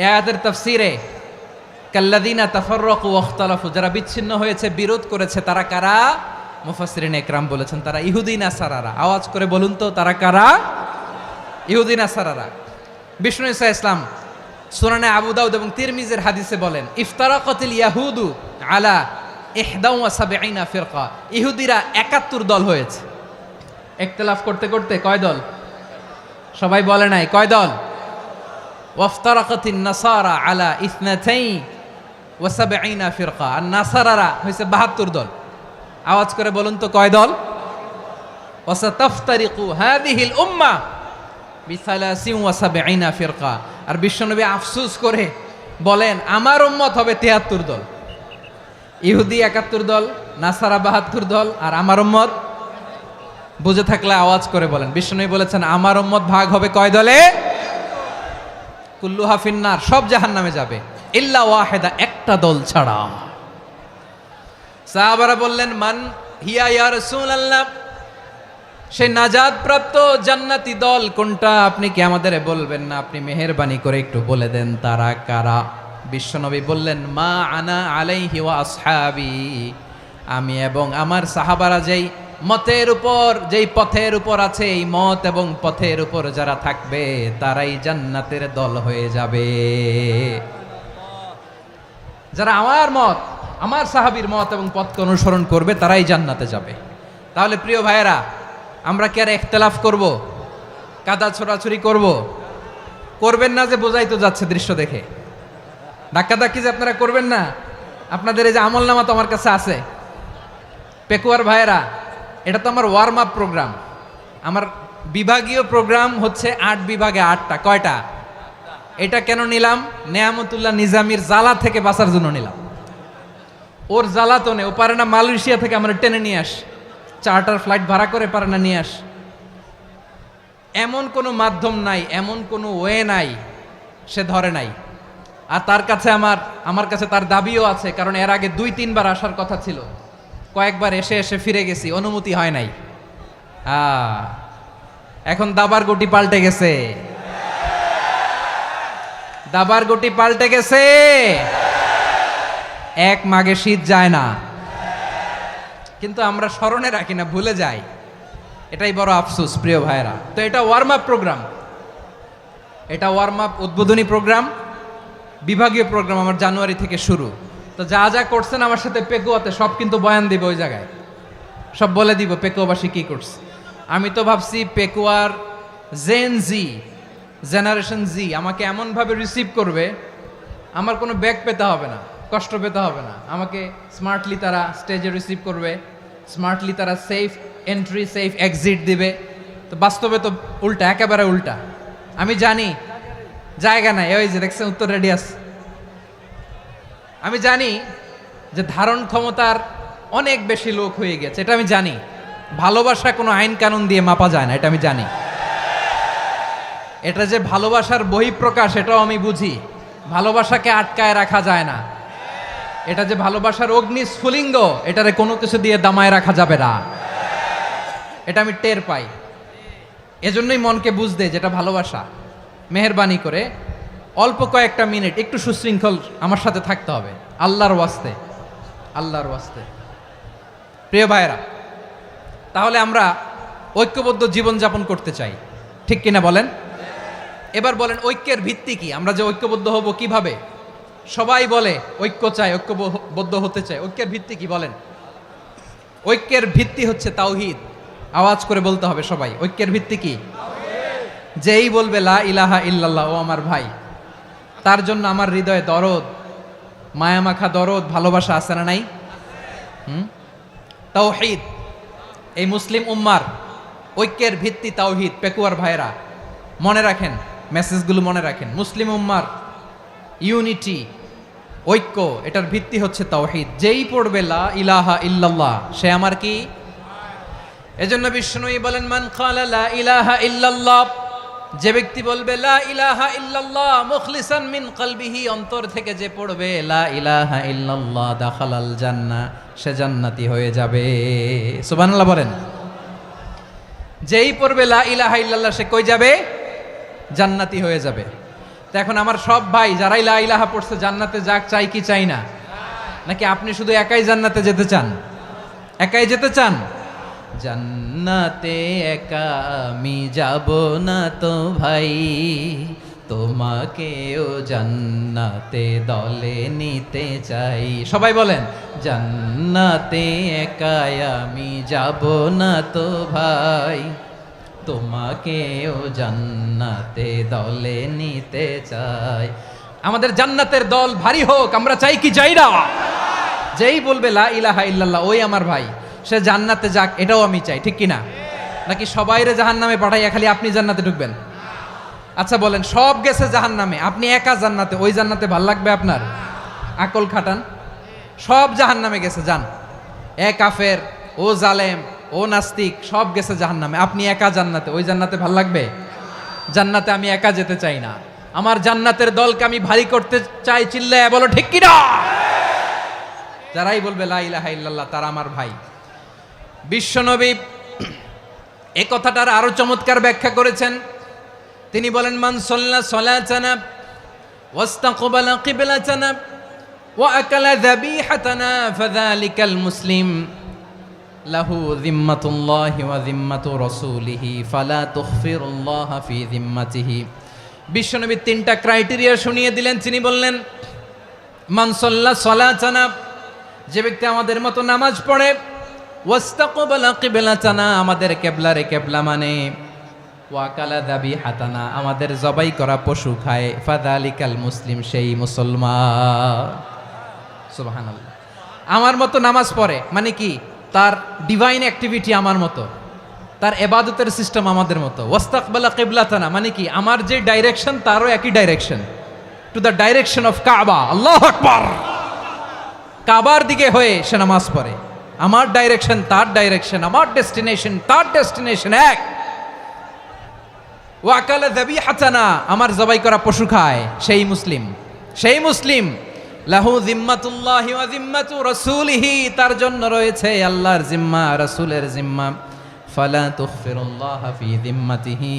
এই আয়াতের তাফসীরে কাল্লাযীনা তাফাররাকু ওয়াখতালাফু, যারা বিচ্ছিন্ন হয়েছে, বিরোধ করেছে, তারা কারা? মুফাসসিরিন ইকরাম বলেছেন তারা ইহুদি নাসারারা। আওয়াজ করে বলুন তো, তারা কারা? ইহুদি নাসারারা। বিষ্ণু ঈসা ইসলাম সুনানে আবু দাউদ এবং তিরমিজির হাদিসে বলেন, ইফতারাকাতিল ইয়াহুদু আলা 71 ফিরকা, ইহুদিরা 71 দল হয়েছে। ইখতিলাফ করতে করতে কয় দল? সবাই বলে নাই, কয় দল? ওয়াফতারাকাতিন নাসারা আলা 72 ফিরকা, আর নাসারারা হয়েছে 72 দল। আওয়াজ করে বলুন তো, কয় দল? ওয়াসাতাফতারিকু হাযিহিল উম্মাহ বি73 ফিরকা। আর বিশ্বনবী আফসোস করে বলেন, আমার উম্মত হবে 73 দল। ইহুদি 71 দল, নাসারা 72 দল, আর আমার উম্মত, বুঝে থাকলে আওয়াজ করে বলেন। বিশ্বনবী বলেছেন, আমার উম্মত ভাগ হবে কয় দলে? কুল্লুহা ফিন্নার, সব জাহান্নামে যাবে, ইল্লা ওয়াহিদা, একটা দল ছাড়া। সাহাবারা বললেন, মান হিয়া ইয়া রাসূলুল্লাহ, সেই নাজাত প্রাপ্ত জান্নাতি দল কোনটা? আপনি কি আমাদের বলবেন না? আপনি মেহেরবানি করে একটু বলে দেন তারা কারা। বিশ্বনবী বললেন, মা আনা আলাইহি ওয়া আসহাবি, আমি এবং আমার সাহাবারা যেই মতের উপর, যেই পথের উপর আছে, এই মত এবং পথের উপর যারা থাকবে তারাই জান্নাতের দল হয়ে যাবে। যারা আমার মত, আমার সাহাবীর মত এবং পথকে অনুসরণ করবে তারাই জান্নাতে যাবে। তাহলে প্রিয় ভাইয়েরা, আমরা কি আর ইখতিলাফ করব? কাদা ছোড়াছুরি করব? করবেন না যে বোঝাই তো যাচ্ছে দৃশ্য দেখে। ধাক্কাধাক্কি যে আপনারা করবেন না। আপনাদের এই যে আমলনামা তো আমার কাছে আছে। পেকুয়ার ভাইয়েরা, এটা তো আমার ওয়ার্ম আপ প্রোগ্রাম। আমার বিভাগীয় প্রোগ্রাম হচ্ছে 8 বিভাগে 8টা। কয়টা? এটা কেন নিলাম? নেয়ামতুল্লাহ নিজামীর জ্বালা থেকে বাঁচার জন্য নিলাম। ওর জ্বালাতনে ও পারে না মালয়েশিয়া থেকে আমরা টেনে নিয়ে আস, চার্টার ফ্লাইট ভাড়া করে পারে না নিয়ে আস। এমন কোনো মাধ্যম নাই, এমন কোনো ওয়ে নাই সে ধরে নাই। আর তার কাছে আমার কাছে তার দাবিও আছে, কারণ এর আগে 2-3 বার আসার কথা ছিল। কয়েকবার এসে এসে ফিরে গেছি, অনুমতি হয় নাই। এখন দাবার গুটি পাল্টে গেছে, দাবার গুটি পাল্টে গেছে। এক মাঘে শীত যায় না, কিন্তু আমরা স্মরণে রাখি না, ভুলে যাই। এটাই বড় আফসোস প্রিয় ভাইরা। তো এটা ওয়ার্ম আপ প্রোগ্রাম, এটা ওয়ার্ম আপ উদ্বোধনী প্রোগ্রাম, বিভাগীয় প্রোগ্রাম আমার জানুয়ারি থেকে শুরু। তো যা যা করছেন আমার সাথে পেকুয়াতে সব কিন্তু বয়ান দিব, ওই জায়গায় সব বলে দিব পেকুয়াবাসী কি করছে। আমি তো ভাবছি পেকুয়ার জেনারেশন জি আমাকে এমনভাবে রিসিভ করবে, আমার কোনো ব্যাক পেতে হবে না, কষ্ট পেতে হবে না। আমাকে স্মার্টলি তারা স্টেজে রিসিভ করবে, স্মার্টলি তারা সেফ এন্ট্রি সেফ এক্সিট দিবে। তো বাস্তবে তো উল্টা, একেবারে উল্টা। আমি জানি জায়গা নাই, ওই যে দেখছেন উত্তর রেডিয়াস। আমি জানি যে ধারণ ক্ষমতার অনেক বেশি লোক হয়ে গেছে, এটা আমি জানি। ভালোবাসা কোনো আইন কানুন দিয়ে মাপা যায় না, এটা আমি জানি। এটা যে ভালোবাসার বহিঃপ্রকাশ এটাও আমি বুঝি। ভালোবাসাকে আটকায় রাখা যায় না। এটা যে ভালোবাসার অগ্নি স্ফুলিঙ্গ, এটারে কোনো কিছু দিয়ে দামায় রাখা যাবে না। এটা আমি টের পাই, এজন্যই মনকে বুঝতে যেটা ভালোবাসা। মেহেরবানি করে অল্প কয়েকটা মিনিট একটু সুশৃঙ্খল আমার সাথে থাকতে হবে, আল্লাহর ওয়াস্তে, আল্লাহর ওয়াস্তে। প্রিয় ভাইয়েরা, তাহলে আমরা ঐক্যবদ্ধ জীবনযাপন করতে চাই, ঠিক কিনা বলেন? এবার বলেন ঐক্যের ভিত্তি কি? আমরা যে ঐক্যবদ্ধ হব কিভাবে? সবাই বলে ঐক্য চাই, ঐক্যবদ্ধ হতে চাই। ঐক্যের ভিত্তি কি বলেন? ঐক্যের ভিত্তি হচ্ছে তাওহীদ। আওয়াজ করে বলতে হবে সবাই, ঐক্যের ভিত্তি কি? যেই বলবে লা ইলাহা ইল্লাল্লাহ, ও আমার ভাই, তার জন্য আমার হৃদয়ে দরদ, মায়ামাখা দরদ, ভালোবাসা আছে না নাই? তাওহীদ। এই মুসলিম উম্মার ঐক্যের ভিত্তি তাওহীদ। পেকুয়ার ভাইরা মনে রাখেন, মেসেজগুলো মনে রাখেন। মুসলিম উম্মার ইউনিটি, ঐক্য, এটার ভিত্তি হচ্ছে তাওহীদ। যেই পড়বে লা ইলাহা ইল্লাল্লাহ, সে আমার কি? এজন্য বিষ্ণুই বলেন, মান ক্বালা লা ইলাহা ইল্লাল্লাহ, যে ব্যক্তি বলবে লা ইলাহা ইল্লাল্লাহ মুখলিসান মিন কলবিহি, অন্তর থেকে যে পড়বে লা ইলাহা ইল্লাল্লাহ, দাখালাল জান্নাহ, সে জান্নাতি হয়ে যাবে। সুবহানাল্লাহ বলেন। যেই পড়বে লা ইলাহা ইল্লাল্লাহ, সে কই যাবে? জান্নাতি হয়ে যাবে। তো এখন আমার সব ভাই যারাই লা ইলাহা পড়ছে জান্নাতে যাক, চাই কি চাই না? নাকি আপনি শুধু একাই জান্নাতে যেতে চান? একাই যেতে চান? জান্নাতে একা আমি যাব না তো ভাই, তোমাকেও জান্নাতে দলে নিতে চাই। সবাই বলেন, জান্নাতে একা আমি যাব না তো ভাই, তোমাকেও জান্নাতে দলে নিতে চাই। আমাদের জান্নাতের দল ভারী হোক, আমরা চাই কি চাই না? যেই বলবে লা ইলাহা ইল্লাল্লাহ, ওই আমার ভাই, সে জান্নাতে যাক, এটাও আমি চাই, ঠিক কিনা? নাকি সবাইরে জাহান্নামে পাঠাইয়া খালি আপনি জান্নাতে ঢুকবেন? আচ্ছা বলেন, সব গেছে জাহান্নামে, আপনি একা জান্নাতে, ওই জান্নাতে ভাল লাগবে আপনার? আকল খাটান। সব জাহান্নামে গেছে, যান। এ কাফের, ও জালেম, ও নাস্তিক, সব গেছে জাহান্নামে, আপনি একা জান্নাতে, ওই জান্নাতে ভাল লাগবে? জান্নাতে আমি একা যেতে চাই না, আমার জান্নাতের দলকে আমি ভারী করতে চাই। চিল্লায় বলো ঠিক কিনা? যারাই বলবে লা ইলাহা ইল্লাল্লাহ, তারা আমার ভাই। বিশ্বনবী এ কথাটার আরো চমৎকার ব্যাখ্যা করেছেন। তিনি বলেন, মান সাল্লা সালাতানা ওয়াস্তাকবালা কিবলাতানা ওয়া আকালা যাবিহাতানা ফাযালিকাল মুসলিম লাহু যিম্মাতুল্লাহি ওয়া যিম্মাতু রাসূলিহি ফালা তুখফিরুল্লাহা ফি যিম্মাতিহি। বিশ্বনবী তিনটা ক্রাইটেরিয়া শুনিয়ে দিলেন। তিনি বললেন, মান সাল্লা সালাতানা, যে ব্যক্তি আমাদের মতো নামাজ পড়ে, ওয়াস্তাকবালা কিবলাতানা, আমাদের কিবলারে কিবলা মানে, ওয়াকালা যাবিহাতানা, আমাদের জবাই করা পশু খায়, ফাযালিকাল মুসলিম, সেই মুসলমান। সুবহানাল্লাহ। আমার মতো নামাজ পড়ে মানে কি? তার ডিভাইন অ্যাক্টিভিটি আমার মতো, তার ইবাদতের সিস্টেম আমাদের মতো। ওয়াস্তাকবালা কিবলাতানা মানে কি? আমার যে ডাইরেকশন তারও একই direction, to the direction of কাবা। আল্লাহু আকবার। কাবার দিকে হয়ে সে নামাজ পড়ে। আমার ডাইরেকশন তার ডাইরেকশন, আমার ডেস্টিনেশন তার ডেস্টিনেশন এক। ওয়াকালা যাবিহাতানা, আমার জবাই করা পশু খায়, সেই মুসলিম, সেই মুসলিম। লাহু যিম্মাতুল্লাহি ওয়া যিম্মাতু রাসূলিহি, তার জন্য রয়েছে আল্লাহর জিম্মা, রাসূলের জিম্মা। ফালা তুখফিরুল্লাহা ফি যিম্মাতিহি,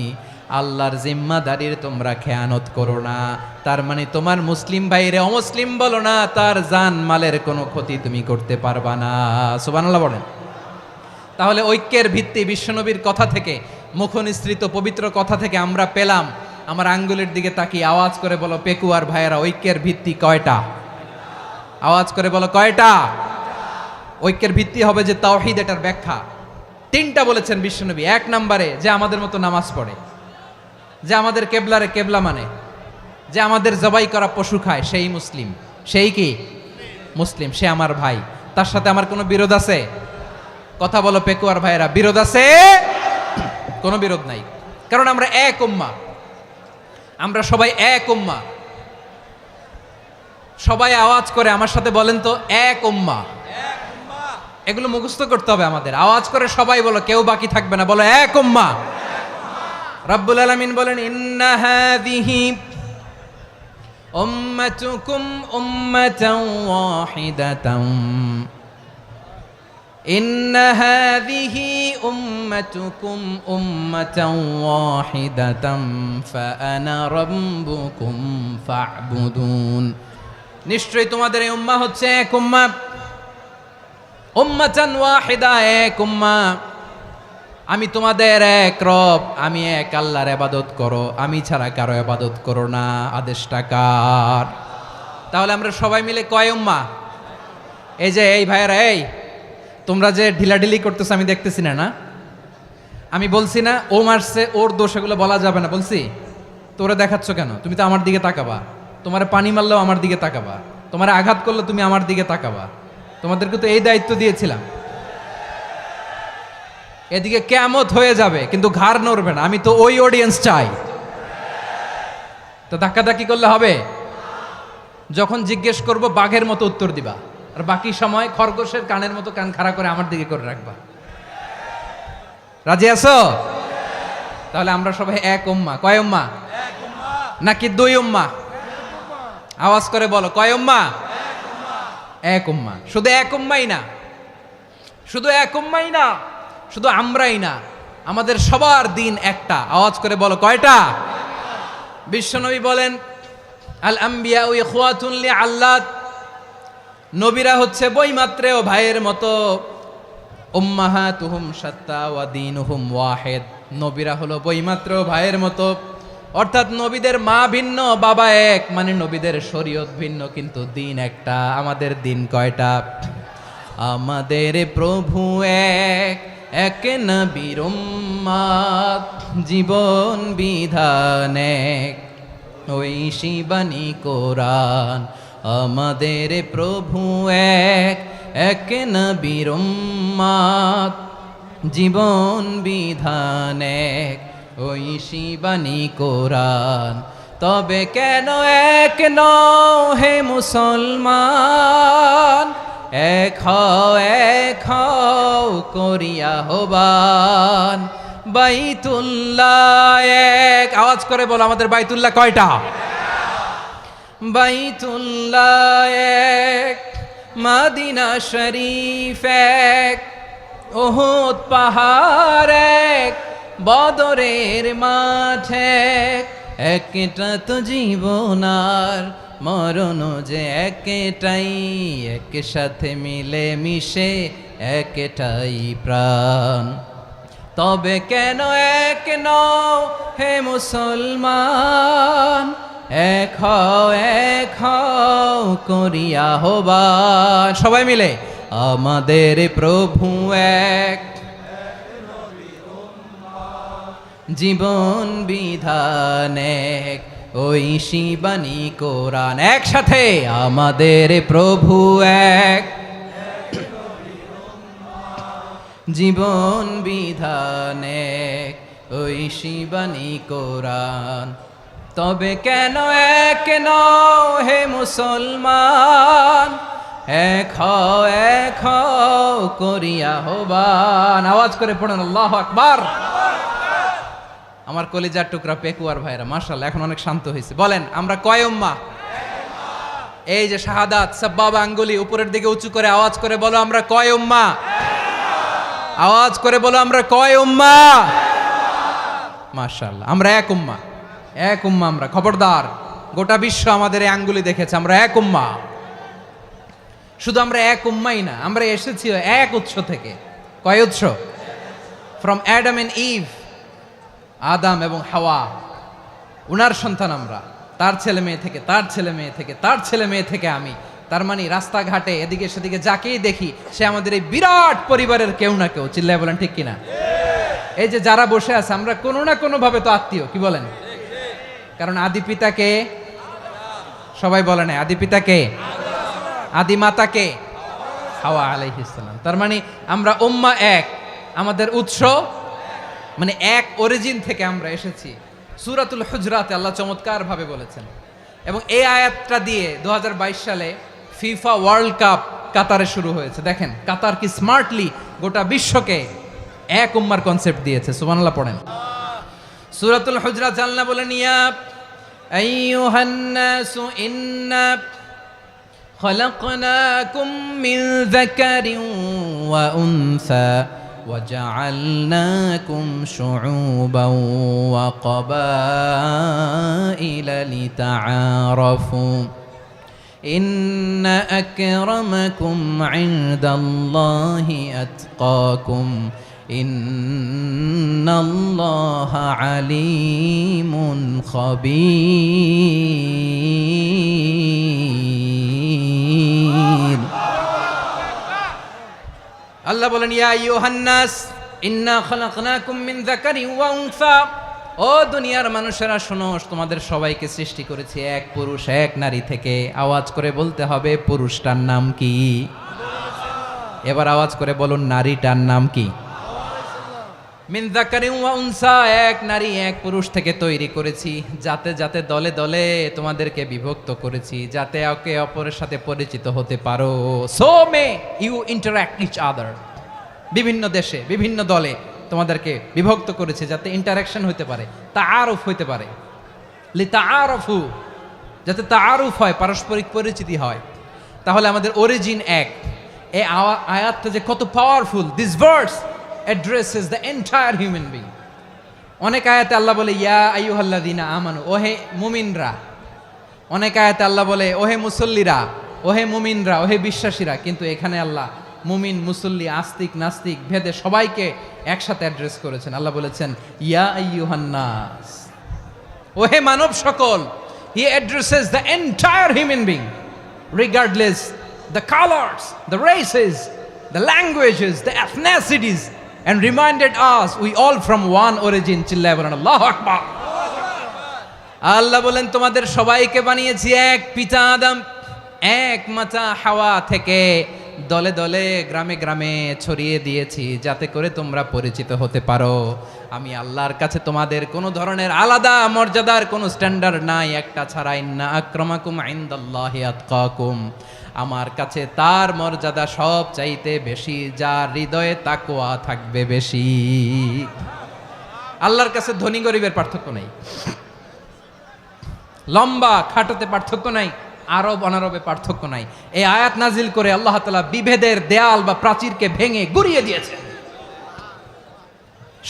আল্লাহর জিম্মাদারির তোমরা খেয়ানত করো না। তার মানে তোমার মুসলিম ভাইরে অমুসলিম বলো না, তার জান মালের কোনো ক্ষতি তুমি করতে পারবা না। সুবহানাল্লাহ বলেন। তাহলে ঐক্যের ভিত্তি বিশ্বনবীর কথা থেকে, মুখনিসৃত পবিত্র কথা থেকে আমরা পেলাম। আমার আঙ্গুলের দিকে তাকিয়ে আওয়াজ করে বলো পেকুয়ার ভাইয়েরা, ঐক্যের ভিত্তি কয়টা? আওয়াজ করে বলো কয়টা? ঐক্যের ভিত্তি হবে যে তাওহীদ, এটার ব্যাখ্যা তিনটা বলেছেন বিশ্বনবী। এক নম্বরে, যে আমাদের মতো নামাজ পড়ে, যে আমাদের কেবলারে কেবলা মানে, যে আমাদের জবাই করা পশু খায়, সেই মুসলিম। সেই কি? মুসলিম, সে আমার ভাই। তার সাথে আমার কোনো বিরোধ আছে? কথা বলো পেকুয়ার ভাইয়েরা, বিরোধ আছে? কোনো বিরোধ নাই, কারণ আমরা এক উম্মাহ, আমরা সবাই এক উম্মাহ। সবাই আওয়াজ করে আমার সাথে বলেন তো, এক উম্মাহ। এগুলো মুখস্থ করতে হবে আমাদের। আওয়াজ করে সবাই বলো, কেউ বাকি থাকবে না, বলো এক উম্মাহ। রব্বুল আলামিন বলেন, ইন্না হাযিহি উম্মাতুকুম উম্মাতান ওয়াহিদাতাম ইন্না হাযিহি উম্মাতুকুম উম্মাতান ওয়াহিদাতাম ফাআনা রাব্বুকুম ফা'বুদুন। নিশ্চয়ই তোমাদের এই উম্মাহ হচ্ছে এক উম্মাহ, উম্মাতান ওয়াহিদা, এক উম্মাহ। আমি তোমাদের এক রব, আমি এক আল্লাহর ইবাদত করো, আমি ছাড়া কারো ইবাদত করো না। আদেশটা কার? তাহলে আমরা সবাই মিলে কয় উম্মাহ? এই যে এই ভাইয়েরা, এই তোমরা যে ঢিলাঢিলি করতেছো আমি দেখতেছি না, না আমি বলছি না ও মারছে ওর দোষ, এগুলো বলা যাবে না বলছি? তোরা দেখাচ্ছ কেন? তুমি তো আমার দিকে তাকাবা। তোমার পানি মারলেও আমার দিকে তাকাবা, তোমার আঘাত করলে তুমি আমার দিকে তাকাবা। তোমাদেরকে তো এই দায়িত্ব দিয়েছিলাম। এদিকে কিয়ামত হয়ে যাবে কিন্তু ঘাড় নড়বে না, আমি তো ওই অডিয়েন্স চাই। তো ধাক্কাধাক্কি করলে হবে? যখন জিজ্ঞেস করব বাঘের মতো উত্তর দিবা, আর বাকি সময় খরগোশের কানের মতো কান খাড়া করে আমার দিকে করে রাখবা। রাজি আছো? তাহলে আমরা সবাই এক উম্মাহ। কয় উম্মাহ? নাকি দুই উম্মাহ? আওয়াজ করে বলো, কয় উম্মাহ? এক উম্মাহ। শুধু এক উম্মাই না, শুধু এক উম্মাই না, শুধু আমরাই না, আমাদের সবার দিন একটা। আওয়াজ করে বলো, কয়টা? বিশ্বনবী বলেন, আল আম্বিয়া ইখওয়াতুন লিআল্লাত, নবীরা হচ্ছে বইমাত্রেও ভাইয়ের মতো। উম্মাহাতুহুম শাত্তা ওয়া দীনুহুম ওয়াহিদ, নবীরা হলো বইমাত্রেও ভাইয়ের মতো। অর্থাৎ নবীদের মা ভিন্ন, বাবা এক, মানে নবীদের শরীয়ত ভিন্ন কিন্তু দিন একটা। আমাদের দিন কয়টা? আমাদের প্রভু এক, এক নবীর উম্মাত, জীবন বিধান এক, ওই শিবানী কোরআন। আমাদের প্রভু এক, এক নবীর উম্মাত, জীবন বিধান এক, ওই শিবানী কোরআন। তবে কেন এক নও হে মুসলমান? এক হও করিয়া হবান। বাইতুল্লাহ এক, আওয়াজ করে বলো আমাদের বাইতুল্লাহ কয়টা? বাইতুল্লাহ এক, মদিনা শরীফ এক, উহুদ পাহাড় এক, বদরের মাঠ এক। একটা তো জীবন আর মরণ যে একটাই, একসাথে মিলে মিশে একটাই প্রাণ। তবে কেন এক নও হে মুসলমান? এক হও করিয়া হবান। সবাই মিলে, আমাদের প্রভু এক, জীবন বিধান এক, ওই শিবানী কোরআন। একসাথে, আমাদের প্রভু এক, জীবন বিধান এক, ওই শিবানী কোরআন। তবে কেন এক নও হে মুসলমান? এক হও করিয়া হবান। আওয়াজ করে পড়েন আল্লাহু আকবার। আমার কলিজার টুকরা পেকুয়ার ভাইরা মাশাআল্লাহ এখন অনেক শান্ত হয়েছে। বলেন আমরা কয় উম্মাহ? এই যে শাহাদাত সাব্বাবা আঙ্গুলি উপরের দিকে উঁচু করে আওয়াজ করে বলো আমরা কয় উম্মাহ? আওয়াজ করে বলো আমরা কয় উম্মাহ? মাশাআল্লাহ আমরা এক উম্মাহ, এক উম্মাহ আমরা। খবরদার, গোটা বিশ্ব আমাদের এই আঙ্গুলি দেখেছে, আমরা এক উম্মাহ। শুধু আমরা এক উম্মাই না, আমরা এসেছি এক উৎস থেকে। কয় উৎস? ফ্রম অ্যাডাম এন্ড ইভ, আদাম এবং হাওয়া, উনার সন্তান আমরা। তার ছেলে মেয়ে থেকে, তার ছেলে মেয়ে থেকে, তার ছেলে মেয়ে থেকে আমি। তার মানে রাস্তাঘাটে এদিকে সেদিকে যাকেই দেখি সে আমাদের এই বিরাট পরিবারের কেউ না কেউ। চিল্লায় বলেন ঠিক কিনা? এই যে যারা বসে আছে আমরা কোনো না কোনো ভাবে তো আত্মীয়, কি বলেন? কারণ আদি পিতাকে সবাই বলে না, আদি পিতাকে, আদি মাতাকে হাওয়া আলাইহিস সালাম। তার মানে আমরা উম্মাহ এক, আমাদের উৎস মানে এক অরিজিন থেকে আমরা এসেছি। সূরাতুল হুজরাতে আল্লাহ চমৎকার ভাবে বলেছেন। এবং এই আয়াতটা দিয়ে 2022 সালে ফিফা ওয়ার্ল্ড কাপ কাতারে শুরু হয়েছে। দেখেন কাতার কি স্মার্টলি গোটা বিশ্বকে এক উম্মার কনসেপ্ট দিয়েছে। সুবহানাল্লাহ পড়েন। সূরাতুল হুজরাত আল্লাহ বলেন, ইয়া আইয়ুহান নাসু ইন্না খলাকনাকুম মিন যাকারিন ওয়া উনসা وجعلناكم شعوبا وقبائل لتعارفوا إن أكرمكم عند الله أتقاكم إن الله عليم خبير আল্লাহ বলেন ইয়া আইয়ুহান নাস ইন্না খলাকনাকুম মিন যাকারিন ওয়া উনসা, ও দুনিয়ার মানুষেরা শোনো, তোমাদের সবাইকে সৃষ্টি করেছি এক পুরুষ এক নারী থেকে। আওয়াজ করে বলতে হবে পুরুষটার নাম কি? এবার আওয়াজ করে বলুন নারীটার নাম কি? মিন যাকারিন ওয়া উনসা, এক নারী এক পুরুষ থেকে তৈরি করেছি, যাতে যাতে দলে দলে তোমাদেরকে বিভক্ত করেছি, যাতে একে অপরের সাথে পরিচিত হতে পারো। So may you interact each other, বিভিন্ন দেশে বিভিন্ন দলে তোমাদেরকে বিভক্ত করেছে যাতে ইন্টারাকশন হতে পারে, তাআরুফ হতে পারে। লিতাআরফু, যাতে তাআরুফ হয়, পারস্পরিক পরিচিতি হয়। তাহলে আমাদের অরিজিন এক। এই আয়াতটা যে কত powerful! This verse addresses the entire human being. অনেক আয়াতে আল্লাহ বলে ইয়া আইয়ুহাল্লাযীনা আমানু, ওহে মুমিনরা। অনেক আয়াতে আল্লাহ বলে ওহে মুসল্লিরা, ওহে মুমিনরা, ওহে বিশ্বাসীরা। কিন্তু এখানে আল্লাহ মুমিন মুসল্লি আস্তিক নাস্তিক ভেদে সবাইকে একসাথে অ্যাড্রেস করেছেন। আল্লাহ বলেছেন ইয়া আইয়ুহান নাস, ওহে মানব সকল। হি addresses the entire human being regardless the colors, the races, the languages, the ethnicities, and reminded us we all from one origin. চিল্লায় বলেন আল্লাহু আকবার। আল্লাহ বলেন তোমাদের সবাইকে বানিয়েছি এক পিতা আদম, এক মাতা হাওয়া থেকে, দলে দলে গ্রামে গ্রামে ছড়িয়ে দিয়েছি যাতে করে তোমরা পরিচিত হতে পারো। আমি আল্লাহর কাছে তোমাদের কোনো ধরনের আলাদা মর্যাদার কোনো স্ট্যান্ডার্ড নাই একটা ছাড়া। ইন্না আক্রামাকুম ইনদাল্লাহি আতকাকুম, আমার কাছে তার মর্যাদা সব চাইতে বেশি যার হৃদয়ে তাকওয়া থাকবে বেশি। আল্লাহর কাছে ধনী গরিবের পার্থক্য নাই, লম্বা খাটোতে পার্থক্য নাই, আরব অনারবে পার্থক্য নাই। এই আয়াত নাজিল করে আল্লাহ তাআলা বিভেদের দেয়াল বা প্রাচীরকে ভেঙে গুড়িয়ে দিয়েছেন।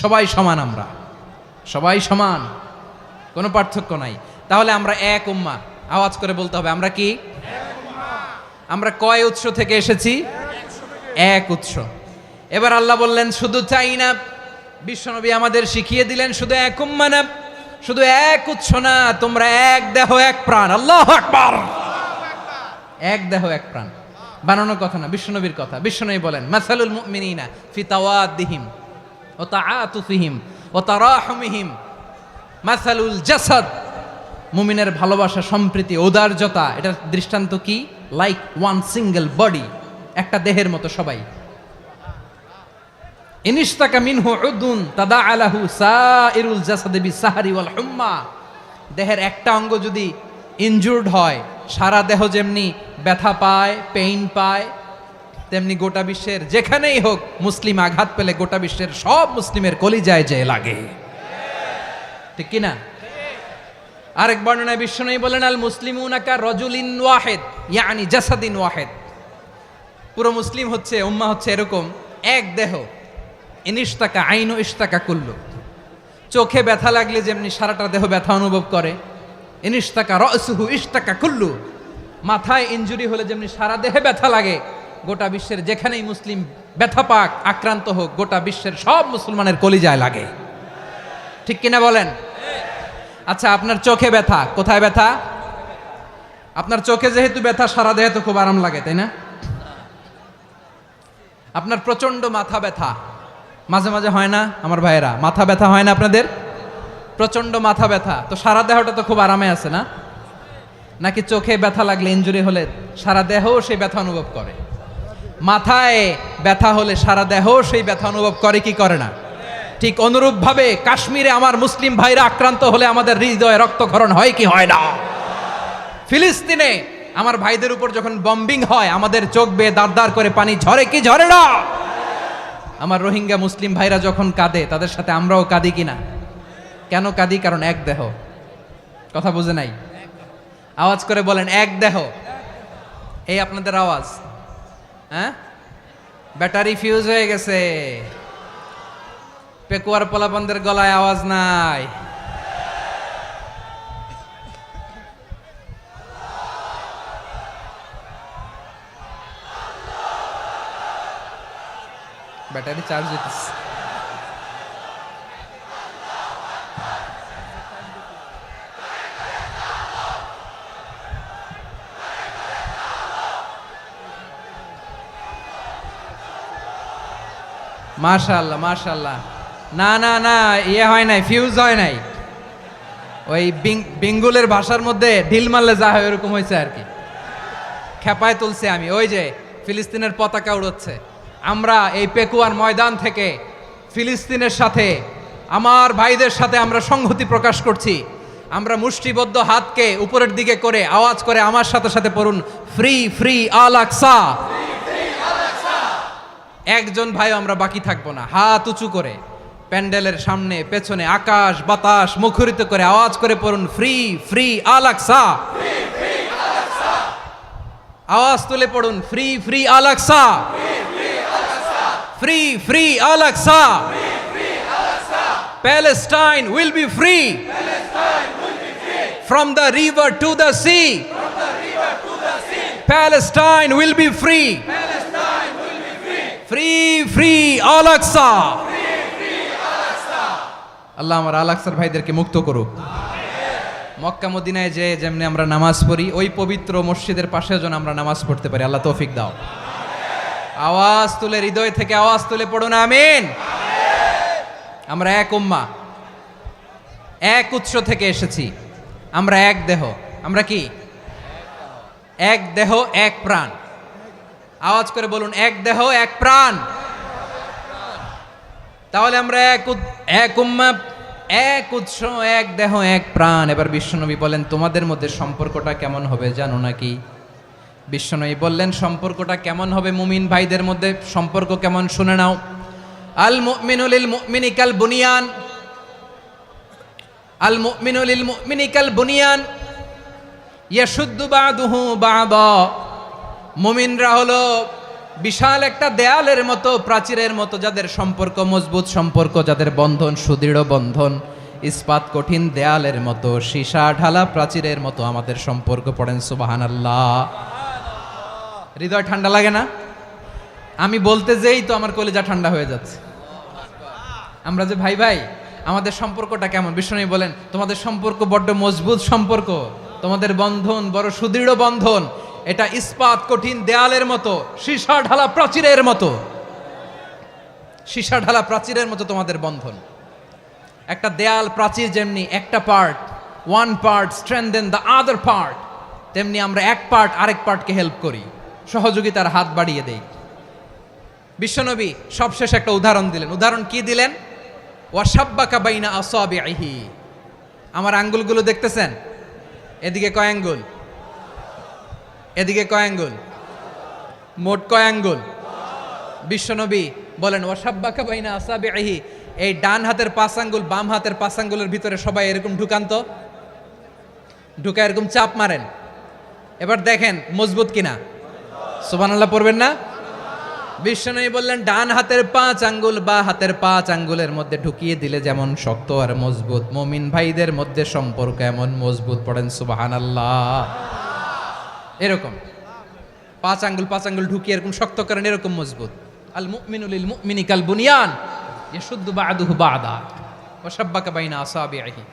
সবাই সমান, আমরা সবাই সমান, কোনো পার্থক্য নাই। তাহলে আমরা এক উম্মাহ। আওয়াজ করে বলতে হবে আমরা কি? আমরা কয় উৎস থেকে এসেছি? এক উৎস। এবার আল্লাহ বললেন শুধু চাই না, বিশ্বনবী আমাদের শিখিয়ে দিলেন শুধু এক উম্মাহ না, শুধু এক উৎস না, তোমরা এক দেহ এক প্রাণ। আল্লাহু আকবার। এক দেহ এক প্রাণ বানানো কথা না, বিশ্বনবীর কথা। বিশ্বনবী বলেন মাসালুল মুমিনিনা ফি তাওয়াদ্দিহিম ওয়া তাআতুফিহিম ওয়া তারাহুমিহিম মাসালুল জাসাদ, মুমিনের ভালোবাসা, সম্প্রীতি, ঔদার্যতা, এটার দৃষ্টান্ত কি? লাইক ওয়ান সিঙ্গেল বডি, একটা দেহের মতো সবাই। ইনিশতাকা মিনহু উদুন তাদাআলাহু সাইরুল জাসাদি বিসাহরি ওয়াল হুম্মা, দেহের একটা অঙ্গ যদি ইনজুর্ড হয় সারা দেহ যেমনি ব্যথা পায়, পেইন পায়, তেমনি গোটা বিশ্বের যেখানেই হোক মুসলিম আঘাত পেলে গোটা বিশ্বের সব মুসলিমের কলিজায় যে লাগে, ঠিক কিনা? আরেক বর্ণনায় বিশ্বনবী বলেন আল মুসলিমুনা কা রাজুলিন ওয়াহিদ ইয়ানি জাসাদিন ওয়াহিদ, পুরো মুসলিম হচ্ছে, উম্মাহ হচ্ছে এরকম এক দেহ। ইনিশতাকা আইনু ইশতাকা কুল্লু, চোখে ব্যথা লাগলে যেমনি সারাটা দেহ ব্যথা অনুভব করে, ইনিশতাকা রাসুহু ইশতাকা কুল্লু, মাথায় ইনজুরি হলে যেমনি সারা দেহে ব্যথা লাগে, গোটা বিশ্বের যেখানেই মুসলিম ব্যথা পাক, আক্রান্ত হোক, গোটা বিশ্বের সব মুসলমানের কলিজায় লাগে, ঠিক কিনা বলেন? আচ্ছা, আপনার চোখে ব্যথা, কোথায় ব্যথা? আপনার চোখে যেহেতু ব্যথা, সারা দেহে তো খুব আরাম লাগে, তাই না? আপনার প্রচন্ড মাথা ব্যথা মাঝে মাঝে হয় না আমার ভাইয়েরা? মাথা ব্যথা হয় না আপনাদের? প্রচন্ড মাথা ব্যথা, তো সারা দেহটা তো খুব আরামে আছে না? নাকি চোখে ব্যথা লাগলে, ইনজুরি হলে সারা দেহ সেই ব্যথা অনুভব করে? মাথায় ব্যথা হলে সারা দেহ সেই ব্যথা অনুভব করে কি করে না? ঠিক অনুরূপভাবে কাশ্মীরে আমার মুসলিম ভাইরা আক্রান্ত হলে আমাদের হৃদয়ে রক্তক্ষরণ হয় কি হয় না? ফিলিস্তিনে আমার ভাইদের উপর যখন বম্বিং হয় আমাদের চোখ বেয়ে দাঁড় দাঁড় করে পানি ঝরে কি ঝরে না? আমার রোহিঙ্গা মুসলিম ভাইরা যখন কাঁদে তাদের সাথে আমরাও কাঁদি কিনা? কেন কাঁদি? কারণ এক দেহ। কথা বুঝে নাই? আওয়াজ করে বলেন এক দেহ। এই আপনাদের আওয়াজ। হ্যাঁ, ব্যাটারি ফিউজ হয়ে গেছে, পেকুয়ার পোলাপানদের গলায় আওয়াজ নাই। ব্যাটারি চার্জ হইতেছে। মাশাআল্লাহ মাশাআল্লাহ। না না না, ইয়ে হয় নাই, ফিউজ হয় নাই। ওই বেঙ্গুলের ভাষার মধ্যে ঢিল মারলে যা হয় ওরকম হয়েছে আর কি। খেপায় তুলছে আমি। ওই যে ফিলিস্তিনের পতাকা উড়োচ্ছে। আমরা এই পেকুয়ার ময়দান থেকে ফিলিস্তিনের সাথে, আমার ভাইদের সাথে আমরা সংহতি প্রকাশ করছি। আমরা মুষ্টিবদ্ধ হাতকে উপরের দিকে করে আওয়াজ করে আমার সাথে সাথে পড়ুন, ফ্রি ফ্রি আল আকসা। একজন ভাই আমরা বাকি থাকবো না। হাত উঁচু করে প্যান্ডেলের সামনে পেছনে আকাশ বাতাস মুখরিত করে আওয়াজ করে পড়ুন, ফ্রি ফ্রি আল আকসা। আওয়াজ তুলে পড়ুন, free free Al Aqsa, free free Al Aqsa. Palestine will be free from the river to the sea. Palestine will be free. Free free Al Aqsa. আল্লাহ আমার আল আকসার ভাইদেরকে মুক্ত করুক। মক্কা মদিনায় যে যেমনি আমরা নামাজ পড়ি, ওই পবিত্র মসজিদের পাশে যেন আমরা নামাজ পড়তে পারি। আল্লাহ তৌফিক দাও। আওয়াজ তুলে, হৃদয় থেকে আওয়াজ তুলে পড়ুন আমিন। আমরা এক উম্মাহ, এক উৎস থেকে এসেছি। আমরা এক দেহ। আমরা কি? এক দেহ এক প্রাণ। আওয়াজ করে বলুন, এক দেহ এক প্রাণ। তাহলে আমরা এক উম্মাহ, এক উৎস, এক দেহ এক প্রাণ। এবার বিশ্বনবী বলেন, তোমাদের মধ্যে সম্পর্কটা কেমন হবে জানো নাকি? বিশ্বনবী বললেন, সম্পর্কটা কেমন হবে মুমিন ভাইদের মধ্যে? সম্পর্ক কেমন শুনে নাও। আল মুমিনু লিল মুমিনি কাল বুনিয়ান, আল মুমিনু লিল মুমিনি কাল বুনিয়ান ইয়াশুদ্দু বাদুহু বাদা। মুমিনরা হলো বিশাল একটা দেয়ালের মতো, প্রাচীরের মতো, যাদের সম্পর্ক মজবুত সম্পর্ক, যাদের বন্ধন সুদৃঢ় বন্ধন, ইস্পাত কঠিন দেয়ালের মতো, সীসা ঢালা প্রাচীরের মতো আমাদের সম্পর্ক। পড়েন সুবহানাল্লাহ। হৃদয় ঠান্ডা লাগে না? আমি বলতে যেই তো আমার কলিজা ঠান্ডা হয়ে যাচ্ছে। আমরা যে ভাই ভাই, আমাদের সম্পর্কটা কেমন? বিষ্ণু বলেন, তোমাদের সম্পর্ক বড্ড মজবুত সম্পর্ক, তোমাদের বন্ধন বড় সুদৃঢ় বন্ধন। এটা ইস্পাত কঠিন দেয়ালের মতো, সীসা ঢালা প্রাচীরের মতো, সীসা ঢালা প্রাচীরের মতো তোমাদের বন্ধন। একটা দেয়াল প্রাচীর যেমনি একটা part, one part strengthen the other part, তেমনি আমরা এক পার্ট আরেক পার্টকে হেল্প করি, সহযোগিতার হাত বাড়িয়ে দেই। বিশ্বনবী সবশেষ একটা উদাহরণ দিলেন। উদাহরণ কি দিলেন? ওয়াশাব্বাকা বাইনা আসাবিহি। আমার আঙ্গুলগুলো দেখতেছেন? এদিকে কয় আঙ্গুল, এদিকে কয় আঙ্গুল, মোট কয় আঙ্গুল? বিশ্বনবী বলেন, ওয়াশাব্বাকা বাইনা আসাবিহি। এই ডান হাতের 5 আঙ্গুল বাম হাতের 5 আঙ্গুলের ভিতরে সবাই এরকম ঢুকান তো, ঢুকা এরকম চাপ মারেন। এবার দেখেন মজবুত কিনা। সুবহানাল্লাহ পড়বেন না? বিশ্বনবী বললেন, ডান হাতের 5 আঙ্গুল বা হাতের 5 আঙ্গুলের মধ্যে ঢুকিয়ে দিলে যেমন শক্ত আর মজবুত, মুমিন ভাইদের মধ্যে সম্পর্ক এমন মজবুত। পড়েন সুবহানাল্লাহ। এরকম 5 আঙ্গুল ঢুকিয়ে এরকম শক্ত করেন, এরকম মজবুত। আল মুমিনু লিল মুমিনি কাল বুনিয়ান ইয়াশুদ্দু বাদুহু বাদা ওয়া শাব্বাকা বাইনা আসাবিহি।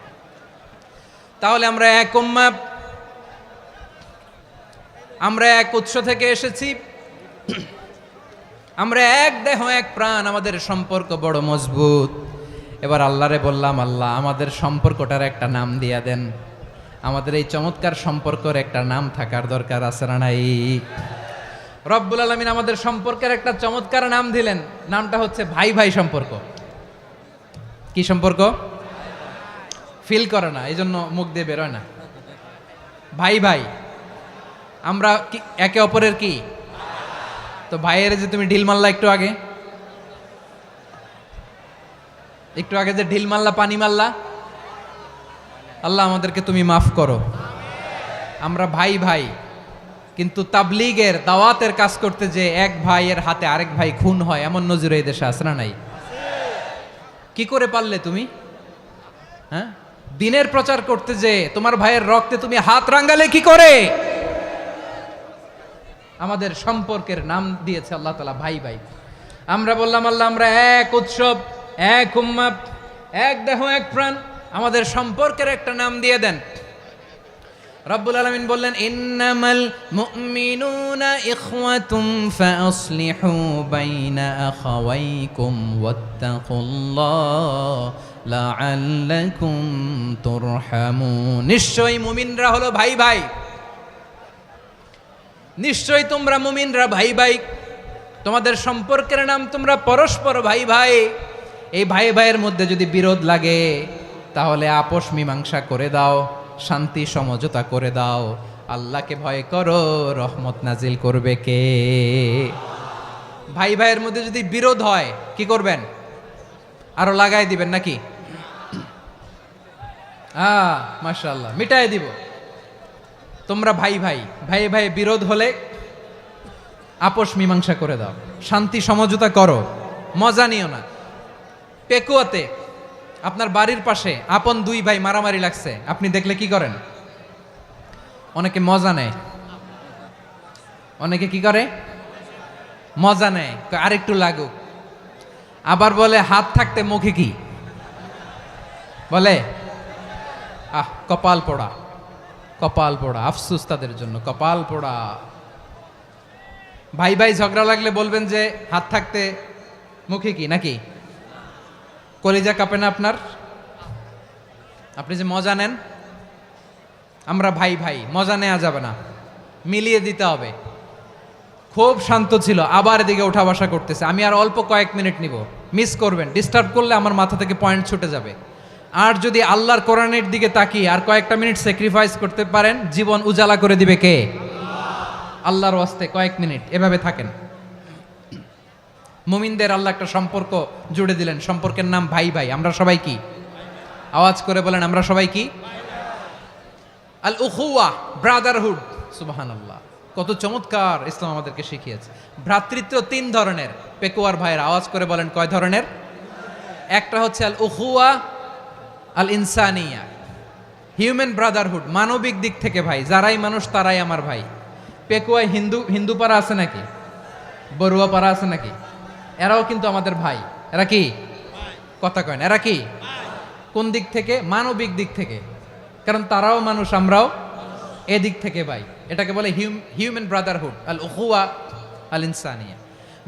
তাহলে আমরা এক উম্মাহ, আমরা এক উৎস থেকে এসেছি, আমরা এক দেহ এক প্রাণ, আমাদের সম্পর্ক বড় মজবুত। এবার আল্লাহরে বললাম, আল্লাহ আমাদের সম্পর্কটার একটা নাম দিয়া দেন। আমাদের এই চমৎকার সম্পর্কের একটা নাম থাকার দরকার আছে না নাই? রব্বুল আলামিন আমাদের সম্পর্কের একটা চমৎকার নাম দিলেন। নামটা হচ্ছে ভাই ভাই সম্পর্ক। কি সম্পর্ক? ফিল করে না, এই জন্য মুখ দিয়ে বেরোয় না। ভাই ভাই, আমরা একে অপরের কি? তো ভাইয়ের যে তুমি ঢিল মারলা একটু আগে, একটু আগে যে ঢিল মারলা, পানি মারলা, আল্লাহ আমাদেরকে তুমি মাফ করো। আমরা ভাই ভাই, কিন্তু তাবলীগের দাওয়াতের কাজ করতে যে এক ভাইয়ের হাতে আরেক ভাই খুন হয়, এমন নজির এই দেশে আছে না নাই? কি করে পারলে তুমি? হ্যাঁ, দিনের প্রচার করতে যে তোমার ভাইয়ের রক্তে তুমি হাত রাঙ্গালে কি করে? আমাদের সম্পর্কের নাম দিয়েছে আল্লাহ তাআলা ভাই ভাই। আমরা বললাম আল্লাহ আমরা এক উৎসব, এক উম্মাত, এক দেহ এক প্রাণ, আমাদের সম্পর্কের একটা নাম দিয়ে দেন। রব্বুল আলামিন বললেন ইন্নামাল মুমিনুনা ইখওয়াতুম ফাআসলিহু বাইনা আখাওয়াইকুম ওয়াত্তাকুল্লাহ লাআল্লাকুম তুরহামুন। নিশ্চয়ই মুমিনরা হলো ভাই ভাই, নিশ্চয়ই তোমরা মুমিনরা ভাই ভাই, তোমাদের সম্পর্কের নাম তোমরা পরস্পর ভাই ভাই। এই ভাই ভাইয়ের মধ্যে যদি বিরোধ লাগে তাহলে আপোষ মীমাংসা করে দাও, শান্তি সমঝোতা করে দাও। আল্লাহকে ভয় করো, রহমত নাজিল করবে কে? ভাই ভাইয়ের মধ্যে যদি বিরোধ হয় কি করবেন? আরো লাগাই দিবেন নাকি? মাশাআল্লাহ, মিটাই দিব। তোমরা ভাই ভাই, ভাই ভাই বিরোধ হলে আপোষ মীমাংসা করে দাও, শান্তি সমঝোতা করো, মজা নিও না। পেকুয়াতে আপনার বাড়ির পাশে আপন দুই ভাই মারামারি লাগছে, আপনি দেখলে কি করেন? অনেকে মজা নেয়, অনেকে কি করে? মজা নেয়, আরেকটু লাগুক। আবার বলে হাত থাকতে মুখে কি বলে? কপাল পোড়া, কপাল পোড়া। আফসোস তাদের জন্য, কপাল পোড়া। ভাই ভাই ঝগড়া লাগলে বলবেন যে হাত থাকতে মুখে কি, নাকি? কলিজা কাঁপে না আপনার? আপনি যে মজা নেন। আমরা ভাই ভাই, মজা নেওয়া যাবে না, মিলিয়ে দিতে হবে। খুব শান্ত ছিল, আবার এদিকে ওঠা বসা করতেছে। আমি আর অল্প কয়েক মিনিট নিব, মিস করবেন। ডিস্টার্ব করলে আমার মাথা থেকে পয়েন্ট ছুটে যাবে। আর যদি আল্লাহর কোরআনের দিকে তাকিয়ে আর কয়েকটা মিনিট স্যাক্রিফাইস করতে পারেন, জীবন উজালা করে দিবে কে? আল্লাহর ওয়াস্তে কয়েক মিনিট এভাবে থাকেন। মুমিনদের আল্লাহ একটা সম্পর্ক জুড়ে দিলেন, সম্পর্কের নাম ভাই ভাই। আমরা সবাই কি? আওয়াজ করে বলেন, আমরা সবাই কি? আল উখুয়া, ব্রাদারহুড। সুবহানাল্লাহ, কত চমৎকার ইসলাম আমাদেরকে শিখিয়েছে। ভ্রাতৃত্ব তিন ধরনের। পেকুয়ার ভাইয়ের আওয়াজ করে বলেন, কয় ধরনের? একটা হচ্ছে আল উখুয়া আল ইনসানিয়া, হিউম্যান ব্রাদারহুড, মানবিক দিক থেকে ভাই। যারাই মানুষ তারাই আমার ভাই। পেকুয়ায় হিন্দু পাড়া আছে নাকি? বড়ুয়া পাড়া আছে নাকি? এরাও কিন্তু আমাদের ভাই। এরা কি? কথা কয় না, এরা কি? কোন দিক থেকে? মানবিক দিক থেকে। কারণ তারাও মানুষ, আমরাও এদিক থেকে ভাই। এটাকে বলে হিউম্যান ব্রাদারহুড, আল উখুয়া আল ইনসানিয়া।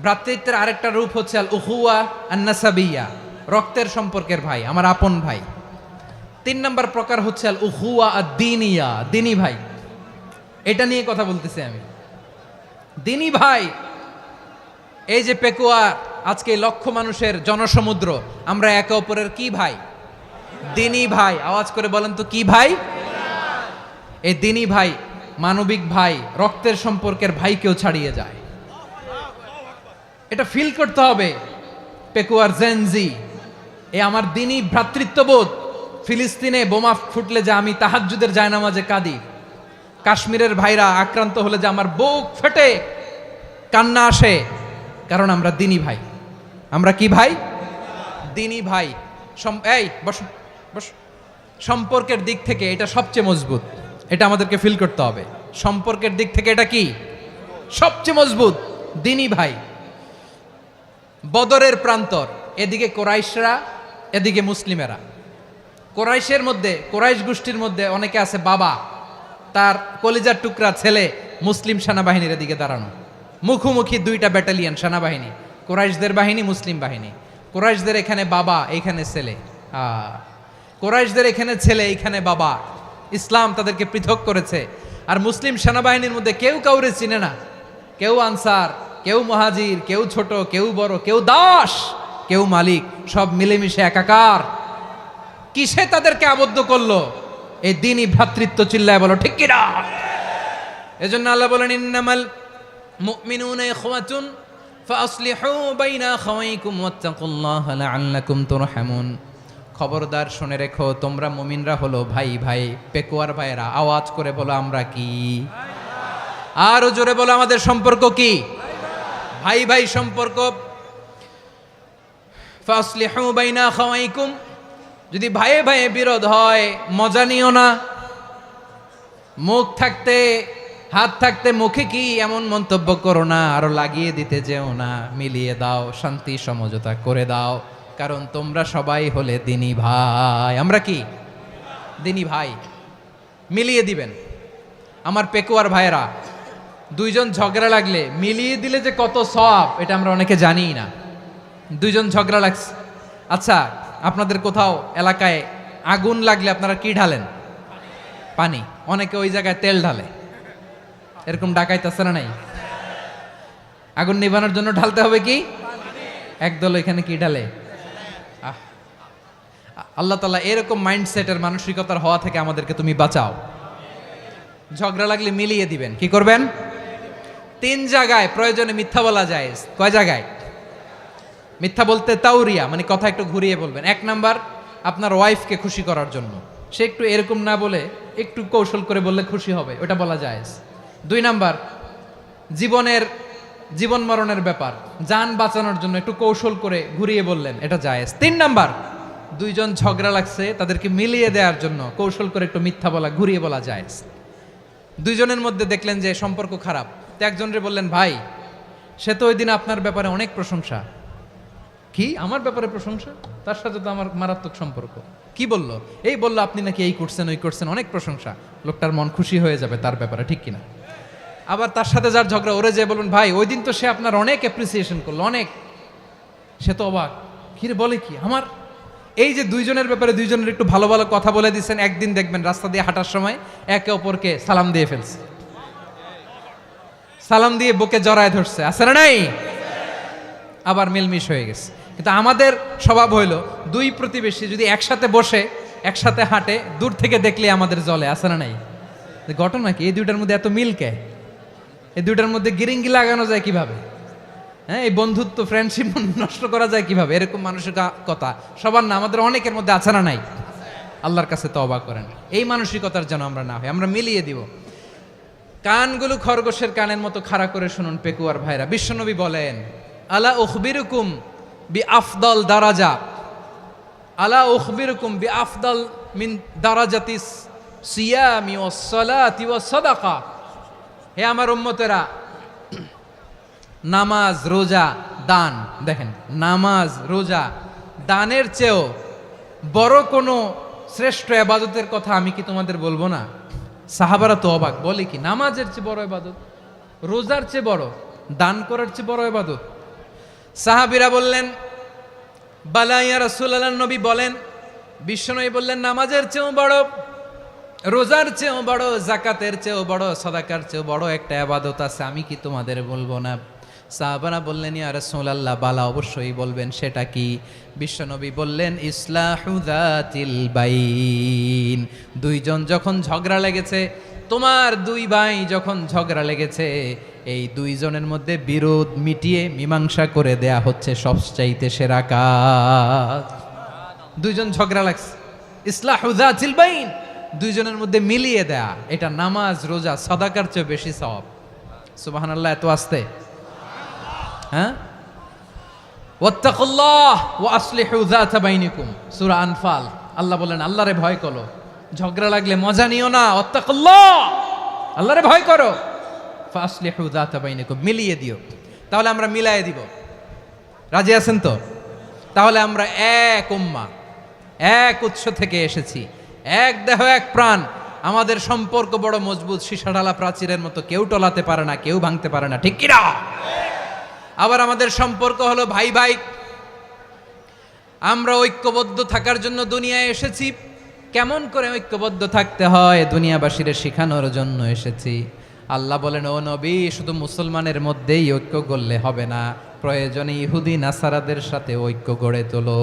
ভ্রাতৃত্বের আরেকটা রূপ হচ্ছে আল উখুয়া আন নাসাবিয়া, রক্তের সম্পর্কের ভাই, আমার আপন ভাই। তিন নম্বর প্রকার হচ্ছে আল উখুয়া আদ দ্বীনিয়া, দ্বীনি ভাই। এটা নিয়ে কথা বলতেছি আমি। দ্বীনি ভাই, এই যে পেকুয়া, আজকে লক্ষ মানুষের জনসমুদ্র, আমরা একে অপরের কি ভাই? দ্বীনি ভাই। আওয়াজ করে বলেন তো, কি ভাই? এই দ্বীনি ভাই, মানবিক ভাই, রক্তের সম্পর্কের ভাইকেও ছাড়িয়ে যায়। এটা ফিল করতে হবে। পেকুয়ার জেনজি, এ আমার দ্বীনি ভ্রাতৃত্ববোধ। ফিলিস্তিনে বোমা ফুটলে যে আমি তাহাজ্জুদের জায়নামাজে কাঁদি, কাশ্মীরের ভাইরা আক্রান্ত হলে যে আমার বুক ফেটে কান্না আসে, কারণ আমরা দ্বীনি ভাই। আমরা কি ভাই? দ্বীনি ভাই। এই বস বস। সম্পর্কের দিক থেকে এটা সবচেয়ে মজবুত, এটা আমাদেরকে ফিল করতে হবে। সম্পর্কের দিক থেকে এটা কি? সবচেয়ে মজবুত, দ্বীনি ভাই। বদরের প্রান্তর, এদিকে কোরাইশরা, এদিকে মুসলিমেরা। কোরাইশের মধ্যে, কোরাইশ গোষ্ঠীর মধ্যে অনেকে আছে বাবা, তার কলিজার টুকরা ছেলে মুসলিম সেনাবাহিনীর এদিকে দাঁড়ানো, মুখোমুখি দুইটা ব্যাটালিয়ন সেনাবাহিনী, কোরাইশদের বাহিনী, মুসলিম বাহিনী। কোরাইশদের এখানে বাবা, এইখানে ছেলে। কোরাইশদের এখানে ছেলে, এইখানে বাবা। ইসলাম তাদেরকে পৃথক করেছে। আর মুসলিম সেনাবাহিনীর মধ্যে কেউ কাউরে চিনে না। কেউ আনসার, কেউ মুহাজির, কেউ ছোট, কেউ বড়, কেউ দাস, কেউ মালিক, সব মিলেমিশে একাকার। কিসে তাদেরকে আবদ্ধ করলো? এই দ্বীনি ভ্রাতৃত্ব। চিল্লায় বলো ঠিক কিনা? এজন্য আল্লাহ বলেন, ইন্নামাল মুমিনুনা ইখওয়াতুন ফাআসলিহু বাইনা আখাওয়াইকুম ওয়াত্তাকুল্লাহা লাআল্লাকুম তুরহামুন। খবরদার শুনে রেখো, তোমরা মুমিনরা হলো ভাই ভাই। পেকুয়ার ভাইয়েরা আওয়াজ করে বলো আমরা কি? আরো জোরে বলো আমাদের সম্পর্ক কি? ভাই ভাই সম্পর্ক। ফাসলিহু বাইনা খাওয়াইকুম, যদি ভাইয়ে ভাইয়ে বিরোধ হয় মজা নিও না। মুখ থাকতে হাত থাকতে মুখে কি এমন মন্তব্য করো না, আরো লাগিয়ে দিতে যেও না। মিলিয়ে দাও, শান্তি সমঝোতা করে দাও, কারণ তোমরা সবাই হলে দিনী ভাই। আমরা কি দিনী ভাই? মিলিয়ে দিবেন। আমার পেকুয়ার ভাইয়েরা, দুইজন ঝগড়া লাগলে মিলিয়ে দিলে যে কত সওয়াব, এটা আমরা অনেকে জানিই না। দুইজন ঝগড়া লাগছে, আচ্ছা আপনাদের কোথাও এলাকায় আগুন লাগলে আপনারা কি ঢালেন? পানি। অনেকে ওই জায়গায় তেল ঢালে, এরকম ডাকাইতেছে না নাই? আগুন নিভানোর জন্য ঢালতে হবে কি? একদল এখানে কি ঢালে? আল্লাহ তাআলা এরকম মাইন্ডসেটের মানসিকতার হওয়া থেকে আমাদেরকে তুমি বাঁচাও। ঝগড়া লাগলে মিলিয়ে দিবেন। কি করবেন? 3 জায়গায় প্রয়োজনে মিথ্যা বলা যায়। কয় জায়গায় মিথ্যা বলতে? তাউরিয়া, মানে কথা একটু ঘুরিয়ে বলবেন। 1 নাম্বার, আপনার ওয়াইফকে খুশি করার জন্য, সে একটু এরকম না বলে একটু কৌশল করে বললে খুশি হবে, ওটা বলা যায়। 2 নাম্বার, জীবন মরণের ব্যাপার, জান বাঁচানোর জন্য একটু কৌশল করে ঘুরিয়ে বললেন, এটা জায়েজ। 3 নাম্বার, দুইজন ঝগড়া লাগছে তাদেরকে মিলিয়ে দেওয়ার জন্য কৌশল করে একটু মিথ্যা বলা, ঘুরিয়ে বলা জায়েজ। দুইজনের মধ্যে দেখলেন যে সম্পর্ক খারাপ, তো একজনরে বললেন, ভাই সে তো ওই দিন আপনার ব্যাপারে অনেক প্রশংসা। কি আমার ব্যাপারে প্রশংসা? তার সাথে তো আমার মারাত্মক সম্পর্ক। কি বলল? এই বলল আপনি নাকি এই করছেন ওই করছেন, অনেক প্রশংসা। লোকটার মন খুশি হয়ে যাবে তার ব্যাপারে, ঠিক কিনা? আবার তার সাথে যার ঝগড়া, ওরে যে বলবেন, ভাই ওই দিন তো সে আপনার অনেক অ্যাপ্রিসিয়েশন করলো, অনেক। সে তো অবাক, কি রে বলে কি আমার? এই যে দুইজনের ব্যাপারে দুইজনের একটু ভালো ভালো কথা বলে দিচ্ছেন, একদিন দেখবেন রাস্তা দিয়ে হাঁটার সময় একে অপরকে সালাম দিয়ে ফেলছে, সালাম দিয়ে বুকে জড়ায় ধরছে, আছে না নাই? আবার মিলমিশ হয়ে গেছে। কিন্তু আমাদের স্বভাব হইল, দুই প্রতিবেশী যদি একসাথে বসে একসাথে হাঁটে, দূর থেকে দেখলে আমাদের জলে, আছে না নাই? ঘটনা কি? এই দুইটার মধ্যে এত মিল কে? এই দুইটার মধ্যে গিরিঙ্গি লাগানো যায় কিভাবে? হ্যাঁ, এই বন্ধুত্ব ফ্রেন্ডশিপ নষ্ট করা যায় কিভাবে? এরকম মানসিকতা সবার না, আমাদের অনেকের মধ্যে আছে না নাই? আল্লাহর কাছে তওবা করেন, এই মানসিকতার যেন আমরা না হই, আমরা মিলিয়ে দিব। কানগুলো খরগোশের কানের মতো খাড়া করে শুনুন পেকুয়ার ভাইরা। বিশ্বনবী বলেন, আলা উখবিরুকুম বি আফদল দারাজা, আলা উখবিরুকুম বি আফদল মিন দারাজাতিস সিয়ামি ওয়াস সালাতি ওয়াস সাদাকা। হে আমার উম্মতেরা, নামাজ, রোজা, দান, দেখেন নামাজ, রোজা, দানের চেয়েও বড় কোনো শ্রেষ্ঠ ইবাদতের কথা আমি কি তোমাদের বলবো না? সাহাবারা তো অবাক, বলে কি নামাজের চেয়ে বড় ইবাদত, রোজার চেয়ে বড়, দান করার চেয়ে বড় ইবাদত? সাহাবীরা বললেন, বালা ইয়া রাসূলুল্লাহ। নবী বলেন, বিশ্বনবী বললেন, নামাজের চেয়েও বড়, রোজার চেয়েও বড়, জাকাতের চেয়েও বড়, সাদাকার চেয়েও বড় একটা ইবাদত আছে, আমি কি তোমাদের বলবো না? সাহাবারা বললেন, ইয়া রাসূলুল্লাহ, বালা অবশ্যই বলবেন, সেটা কি? বিশ্বনবী বললেন, ইসলাহু যাতিল বাইন। দুইজন যখন ঝগড়া লেগেছে, তোমার দুই ভাই যখন ঝগড়া লেগেছে, এই দুইজনের মধ্যে বিরোধ মিটিয়ে মীমাংসা করে দেয়া হচ্ছে সবচাইতে সেরা কাজ। দুইজন ঝগড়া লাগছে, ইসলাহু যাতিল বাইন, দুইজনের মধ্যে মিলিয়ে দেয়া, এটা নামাজ, রোজা, সাদাকার চেয়ে বেশি সওয়াব। সুবহানাল্লাহ, এত আস্তে? হ্যাঁ, ওয়াত্তাকুল্লাহ ওয়া আসলিহু যাতা বাইনিকুম, সূরা আনফাল। আল্লাহ বলেন, আল্লাহরে ভয় করো, ঝগড়া লাগলে মজা নিও না, ওয়াত্তাকুল্লাহ, আল্লাহরে ভয় করো, ফাসলিহু যাতা বাইনিকুম, মিলিয়ে দিও। তাহলে আমরা মিলায়ে দিব, রাজি আছেন তো? তাহলে আমরা এক উম্মাহ, এক উৎস থেকে এসেছি, এক দেহ এক প্রাণ, আমাদের সম্পর্ক বড় মজবুত, সীসাঢালা প্রাচীরের মতো, কেউ টলাতে পারে না, কেউ ভাঙতে পারে না, ঠিক কিনা? আবার আমাদের সম্পর্ক হলো ভাই ভাই, আমরা ঐক্যবদ্ধ থাকার জন্য দুনিয়ায় এসেছি। কেমন করে ঐক্যবদ্ধ থাকতে হয় দুনিয়াবাসীর শেখানোর জন্য এসেছি। আল্লাহ বলেন, ও নবী, শুধু মুসলমানের মধ্যেই ঐক্য গড়লে হবে না, প্রয়োজনে ইহুদি নাসারাদের সাথে ঐক্য গড়ে তোলো।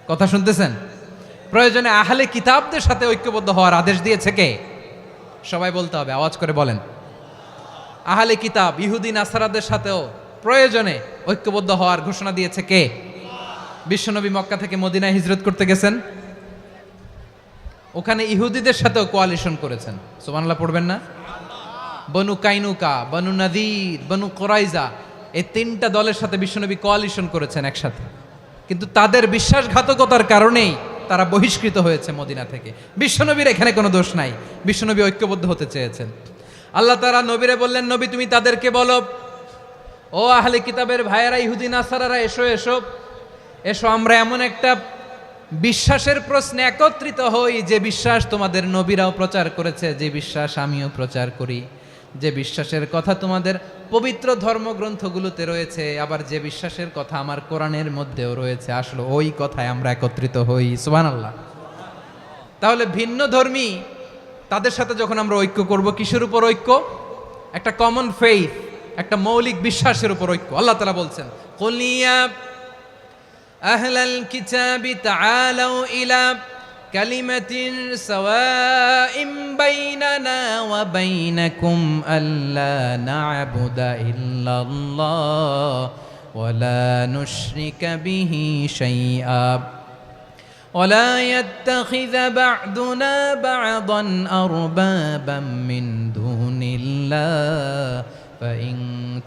কথা শুনতেছেন? প্রয়োজনে আহলে কিতাবদের সাথে ঐক্যবদ্ধ হওয়ার আদেশ দিয়েছে কে? সবাই বলতে হবে, আওয়াজ করে বলেন। আহলে কিতাব ইহুদি নাসারাদের সাথেও প্রয়োজনে ঐক্যবদ্ধ হওয়ার ঘোষণা দিয়েছে কে? বিশ্বনবী মক্কা থেকে মদিনায় হিজরত করতে গেছেন, ওখানে ইহুদিদের সাথেও কোয়ালিশন করেছেন। সুবহানাল্লাহ পড়বেন না? বনু কাইনুকা, বনু নাদির, বনু কোরাইজা, এই তিনটা দলের সাথে বিশ্বনবী কোয়ালিশন করেছেন একসাথে। কিন্তু তাদের বিশ্বাসঘাতকতার কারণেই তারা বহিষ্কৃত হয়েছে মদিনা থেকে। বিশ্বনবীর এখানে কোনো দোষ নাই, বিশ্বনবী ঐক্যবদ্ধ হতে চেয়েছেন। আল্লাহ তাআলা নবীরে বললেন, নবী তুমি তাদেরকে বলো, ও আহলে কিতাবের ভাইয়েরা, ইহুদি নাসারারা, এসো এসো এসো, আমরা এমন একটা বিশ্বাসের প্রশ্নে একত্রিত হই যে বিশ্বাস তোমাদের নবীরাও প্রচার করেছে, যে বিশ্বাস আমিও প্রচার করি, যে বিশ্বাসের কথা তোমাদের পবিত্র ধর্মগ্রন্থগুলোতে রয়েছে, আবার যে বিশ্বাসের কথা আমার কোরআনের মধ্যেও রয়েছে, আসলে ওই কথায় আমরা একত্রিত হই। সুবহানাল্লাহ। তাহলে ভিন্ন ধর্মী তাদের সাথে যখন আমরা ঐক্য করব, কিসের উপর ঐক্য? একটা কমন ফেইথ, একটা মৌলিক বিশ্বাসের উপর ঐক্য। আল্লাহ তাআলা বলছেন, কুল ইয়া আহলাল কিতাবি তাআলাউ ইলা কালিমাতিন সাওয়াইম বাইনানা ওয়া বাইনাকুম আল্লা না'বুদা ইল্লাল্লাহ ওয়া লা নুশরিকা বিহি শাইআ ولا يتخذ بعضنا بعضا أربابا من دون الله فإن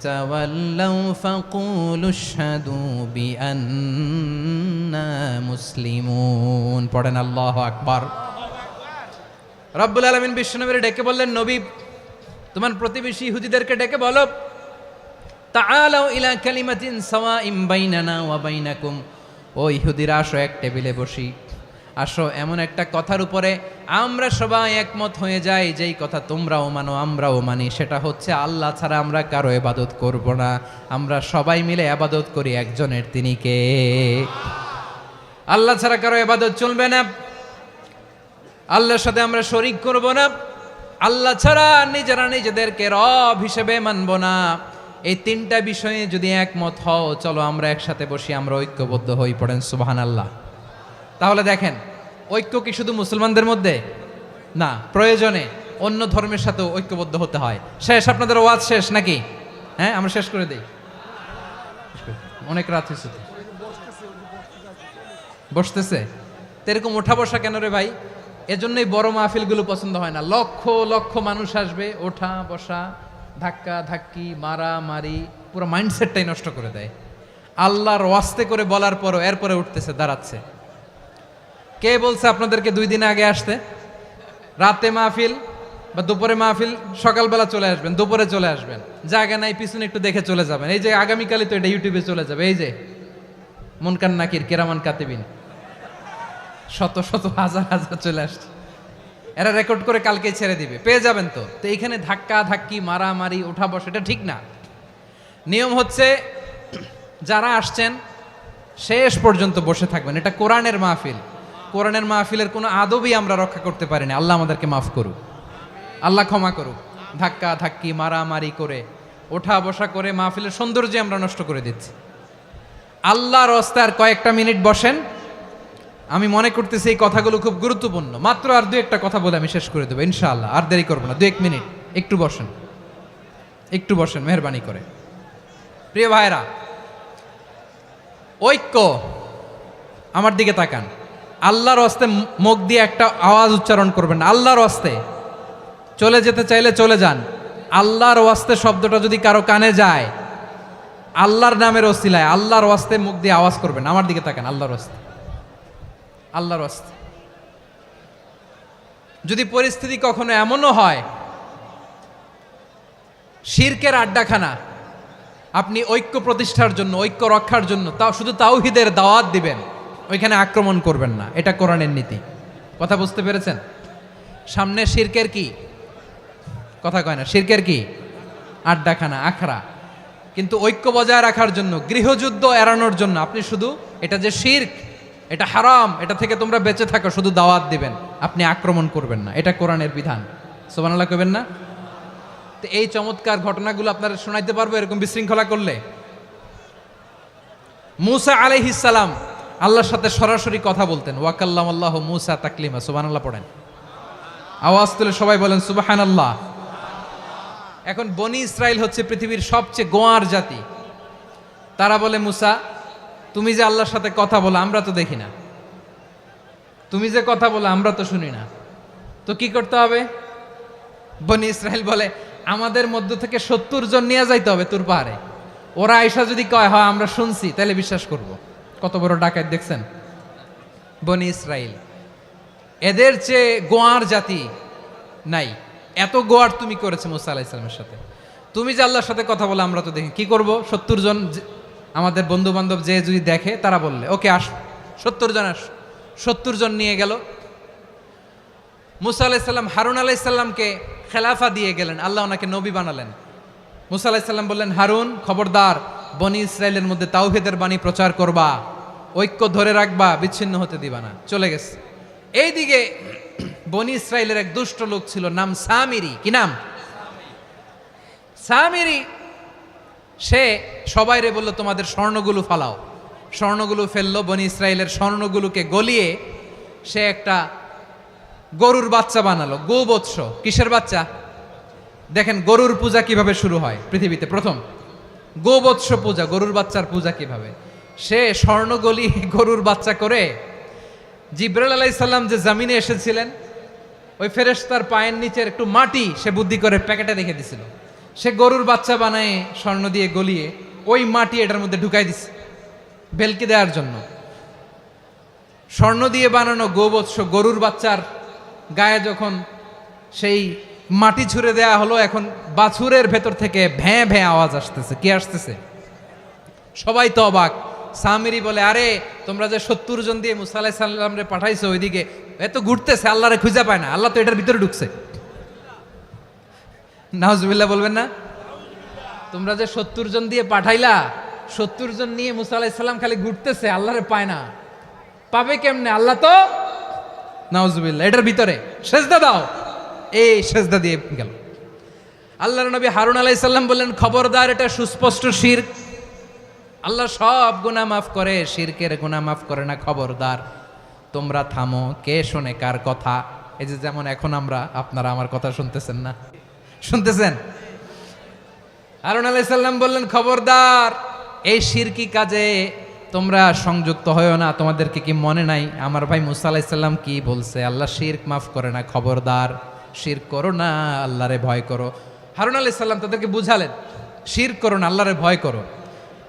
تولوا فقولوا اشهدوا بأننا مسلمون পড়েন আল্লাহু আকবার। রব্বুল আলামিন বিশ্বনবীর ডেকে বললেন, নবী তোমার প্রতিবেশী ইহুদিদেরকে ডেকে বলো, তাআলাউ ইলা কালিমাতিন সাওয়াইম বাইনানা ওয়া বাইনাকুম, ও ইহুদিরা আসো, এক টেবিলে বসি, আসো এমন একটা কথার উপরে আমরা সবাই একমত হয়ে যাই, যেই কথা তোমরাও মানো আমরাও মানি, সেটা হচ্ছে আল্লাহ ছাড়া আমরা কারো ইবাদত করব না, আমরা সবাই মিলে ইবাদত করি একজনের, তিনি কে? আল্লাহ ছাড়া কারো ইবাদত চলবে না, আল্লাহর সাথে আমরা শরীক করব না, আল্লাহ ছাড়া নিজেরা নিজেদেরকে রব হিসেবে মানব না। এই তিনটা বিষয়ে যদি একমত হও, চলো আমরা একসাথে বসি, আমরা ঐক্যবদ্ধ হই। পড়েন সুবহানাল্লাহ। তাহলে দেখেন, ঐক্য কি শুধু মুসলমানদের মধ্যে না, প্রয়োজনে অন্য ধর্মের সাথে ঐক্যবদ্ধ হতে হয়। শেষ, আপনাদের ওয়াজ শেষ নাকি? হ্যাঁ, আমরা শেষ করে দেই, অনেক রাত হয়েছে। বসতেছে তো এরকম ওঠা বসা কেন রে ভাই? এজন্যই বড় মাহফিলগুলো পছন্দ হয় না। লক্ষ লক্ষ মানুষ আসবে, ওঠা বসা, ধাক্কা ধাক্কি, মারামারি, পুরো মাইন্ডসেটটাই নষ্ট করে দেয়। আল্লাহর ওয়াস্তে করে বলার পরও এরপরে উঠতেছে, দাঁড়াচ্ছে। কে বলছে আপনাদেরকে 2 দিন আগে আসতে? রাতে মাহফিল বা দুপুরে মাহফিল, সকালবেলা চলে আসবেন, দুপুরে চলে আসবেন, জায়গা নাই পিছনে একটু দেখে চলে যাবেন। এই যে আগামীকালই তো এটা ইউটিউবে চলে যাবে, এই যে মুনকার নাকির, কেরামান কাতিবিন, শত শত হাজার হাজার চলে আসছে, এরা রেকর্ড করে কালকে ছেড়ে দিবে, পেয়ে যাবেন। তো এইখানে ধাক্কা ধাক্কি, মারামারি, ওঠা বসা, এটা ঠিক না। নিয়ম হচ্ছে যারা আসছেন শেষ পর্যন্ত বসে থাকবেন। এটা কোরআনের মাহফিল, কোরআনের মাহফিলের কোনো আদবই আমরা রক্ষা করতে পারি না। আল্লাহ আমাদেরকে মাফ করুক, আল্লাহ ক্ষমা করুক। ধাক্কা ধাক্কি, মারামারি করে, ওঠা বসা করে মাহফিলের সৌন্দর্য আমরা নষ্ট করে দিচ্ছি। আল্লাহর রাস্তায় আর কয়েকটা মিনিট বসেন। আমি মনে করতেছি এই কথাগুলো খুব গুরুত্বপূর্ণ। মাত্র আর 2-1টা কথা বলে আমি শেষ করে দেবো ইনশাআল্লাহ, আর দেরি করবো না। 2-1 মিনিট একটু বসেন, একটু বসেন মেহরবানি করে। প্রিয় ভাইরা, ঐক্য, আমার দিকে তাকান। আল্লাহর হস্তে মুখ দিয়ে একটা আওয়াজ উচ্চারণ করবেন, আল্লাহর হস্তে। চলে যেতে চাইলে চলে যান। আল্লাহর ওয়াস্তে শব্দটা যদি কারো কানে যায়, আল্লাহর নামের ওসিলায় আল্লাহর ওয়াস্তে মুখ দিয়ে আওয়াজ করবেন। আমার দিকে তাকান, আল্লাহর ওয়াস্তে, আল্লাহর ওয়াস্তে। যদি পরিস্থিতি কখনো এমনও হয় শিরকের আড্ডাখানা, আপনি ঐক্য প্রতিষ্ঠার জন্য, ঐক্য রক্ষার জন্য তাও শুধু তাওহীদের দাওয়াত দিবেন, ওইখানে আক্রমণ করবেন না। এটা কোরআনের নীতি। কথা বুঝতে পেরেছেন? সামনে শিরকের কি কথা কয় না, শিরকের কি আড্ডাখানা, আখড়া। কিন্তু ঐক্য বজায় রাখার জন্য, গৃহযুদ্ধ এড়ানোর জন্য আপনি শুধু এটা যে শিরক, এটা হারাম, এটা থেকে তোমরা বেঁচে থাকো, শুধু দাওয়াত দিবেন, আপনি আক্রমণ করবেন না। এটা কোরআনের বিধান। সুবহানাল্লাহ কইবেন না? তো এই চমৎকার ঘটনাগুলো আপনারা শোনাইতে পারবো এরকম বিশৃঙ্খলা করলে। মূসা আলাইহিস সালাম আল্লাহর সাথে সরাসরি কথা বলতেন। ওয়াকাল্লামাল্লাহু মূসা তাকলিমা। সুবহানাল্লাহ পড়েন, আওয়াজ তুলে সবাই বলেন সুবহানাল্লাহ। এখন বনি ইসরাইল হচ্ছে পৃথিবীর সবচেয়ে গোয়ার জাতি। তারা বলে, মূসা তুমি যে আল্লাহর সাথে কথা বলো আমরা তো দেখি না, তুমি যে কথা বলো আমরা তো শুনি না, তো কি করতে হবে? বনি ইসরাইল বলে আমাদের মধ্য থেকে 70 জন নিয়ে যাইতে হবে তুর পাহাড়ে। ওরা আয়সা যদি কয় হয় আমরা শুনছি তাহলে বিশ্বাস করব। কত বড় ডাকাত দেখছেন বনি ইসরাইল। এদের চেয়ে গোয়ার জাতি নাই, এত গোয়ার তুমি করেছে মুসা আলাইহিস সালামের সাথে। তুমি যে আল্লাহর সাথে কথা বলে আমরা তো দেখি, কি করব? 70 জন আমাদের বন্ধু বান্ধব যে যদি দেখে তারা বললে ওকে আস, 70 জন আস। 70 জন নিয়ে গেল। মুসা আলাইহিস সালাম হারুন আলাইহিস সালামকে খেলাফা দিয়ে গেলেন, আল্লাহ ওনাকে নবী বানালেন। মুসা আলাইহিস সালাম বললেন, হারুন খবরদার বনি ইসরাইলের মধ্যে তাওহীদের বাণী প্রচার করবা, ঐক্য ধরে রাখবা, বিচ্ছিন্ন হতে দিবা না। চলে গেছে। এইদিকে বনি ইসরাইলের এক দুষ্ট লোক ছিল, নাম সামিরি। কি নাম? সামিরি। সে সবাইরে বলল তোমাদের স্বর্ণগুলো ফালাও। স্বর্ণগুলো ফেললো, বনি ইসরাইলের স্বর্ণগুলোকে গলিয়ে সে একটা গরুর বাচ্চা বানালো। গোবৎস। কিসের বাচ্চা? দেখেন গরুর পূজা কিভাবে শুরু হয় পৃথিবীতে প্রথম, গোবৎস পূজা, গরুর বাচ্চার পূজা কিভাবে। সে স্বর্ণ গলিয়ে গরুর বাচ্চা করে জিব্রাইল আলাইহিস সালাম যে জমিনে এসেছিলেন ওই ফেরেশতার পায়ের নিচের একটু মাটি সে বুদ্ধি করে প্যাকেটে রেখে দিছিল। সে গরুর বাচ্চা বানায় স্বর্ণ দিয়ে গলিয়ে ওই মাটি এটার মধ্যে ঢুকাই দিছে ভেলকি দেওয়ার জন্য। স্বর্ণ দিয়ে বানানো গোবৎস গরুর বাচ্চার গায়ে যখন সেই মাটি ছুঁড়ে দেয়া হলো, এখন বাছুরের ভেতর থেকে ভ্যাঁ ভ্যাঁ আওয়াজ আসতেছে। কি আসতেছে? সবাই তো অবাক। সামিরি বলে, আরে তোমরা যে 70 জন দিয়ে মুসা আলাইহিস সালামরে পাঠাইছো ওইদিকে, এত ঘুরতেছে, আল্লাহরে খুঁজে পায় না, আল্লাহ তো এটার ভিতরে ঢুকছে। নাউজুবিল্লাহ বলবেন না? তোমরা যে 70 জন দিয়ে পাঠাইলা, 70 জন নিয়ে মুসা আলাইহিস সালাম খালি ঘুরতেছে, আল্লাহরে পায় না। পাবে কেমনে? আল্লাহ তো নাউজুবিল্লাহ এটার ভিতরে। সেজদা দাও। এই সেজদা দিয়ে গেল। আল্লাহর নবী হারুন আলাইহিস সালাম বললেন, খবরদার, এটা সুস্পষ্ট শিরক। আল্লাহ সব গুনাহ মাফ করে, শিরকের গুনাহ মাফ করে না। খবরদার, তোমরা থামো। কে শোনে কার কথা? এই যে যেমন এখন আপনারা আমার কথা শুনতেছেন না? শুনতেছেন? হারুন আলাইহিস সালাম বললেন, খবরদার, এই শিরকি কাজে তোমরা সংযুক্ত হয়েও না। তোমাদেরকে কি মনে নাই আমার ভাই মুসা আলাইহিস সালাম কি বলছে? আল্লাহ শিরক মাফ করে না। খবরদার, শিরক করো না, আল্লাহরে ভয় করো। হারুন আলাইহিস সালাম তাদেরকে বুঝালেন, শিরক করো না, আল্লাহরে ভয় করো।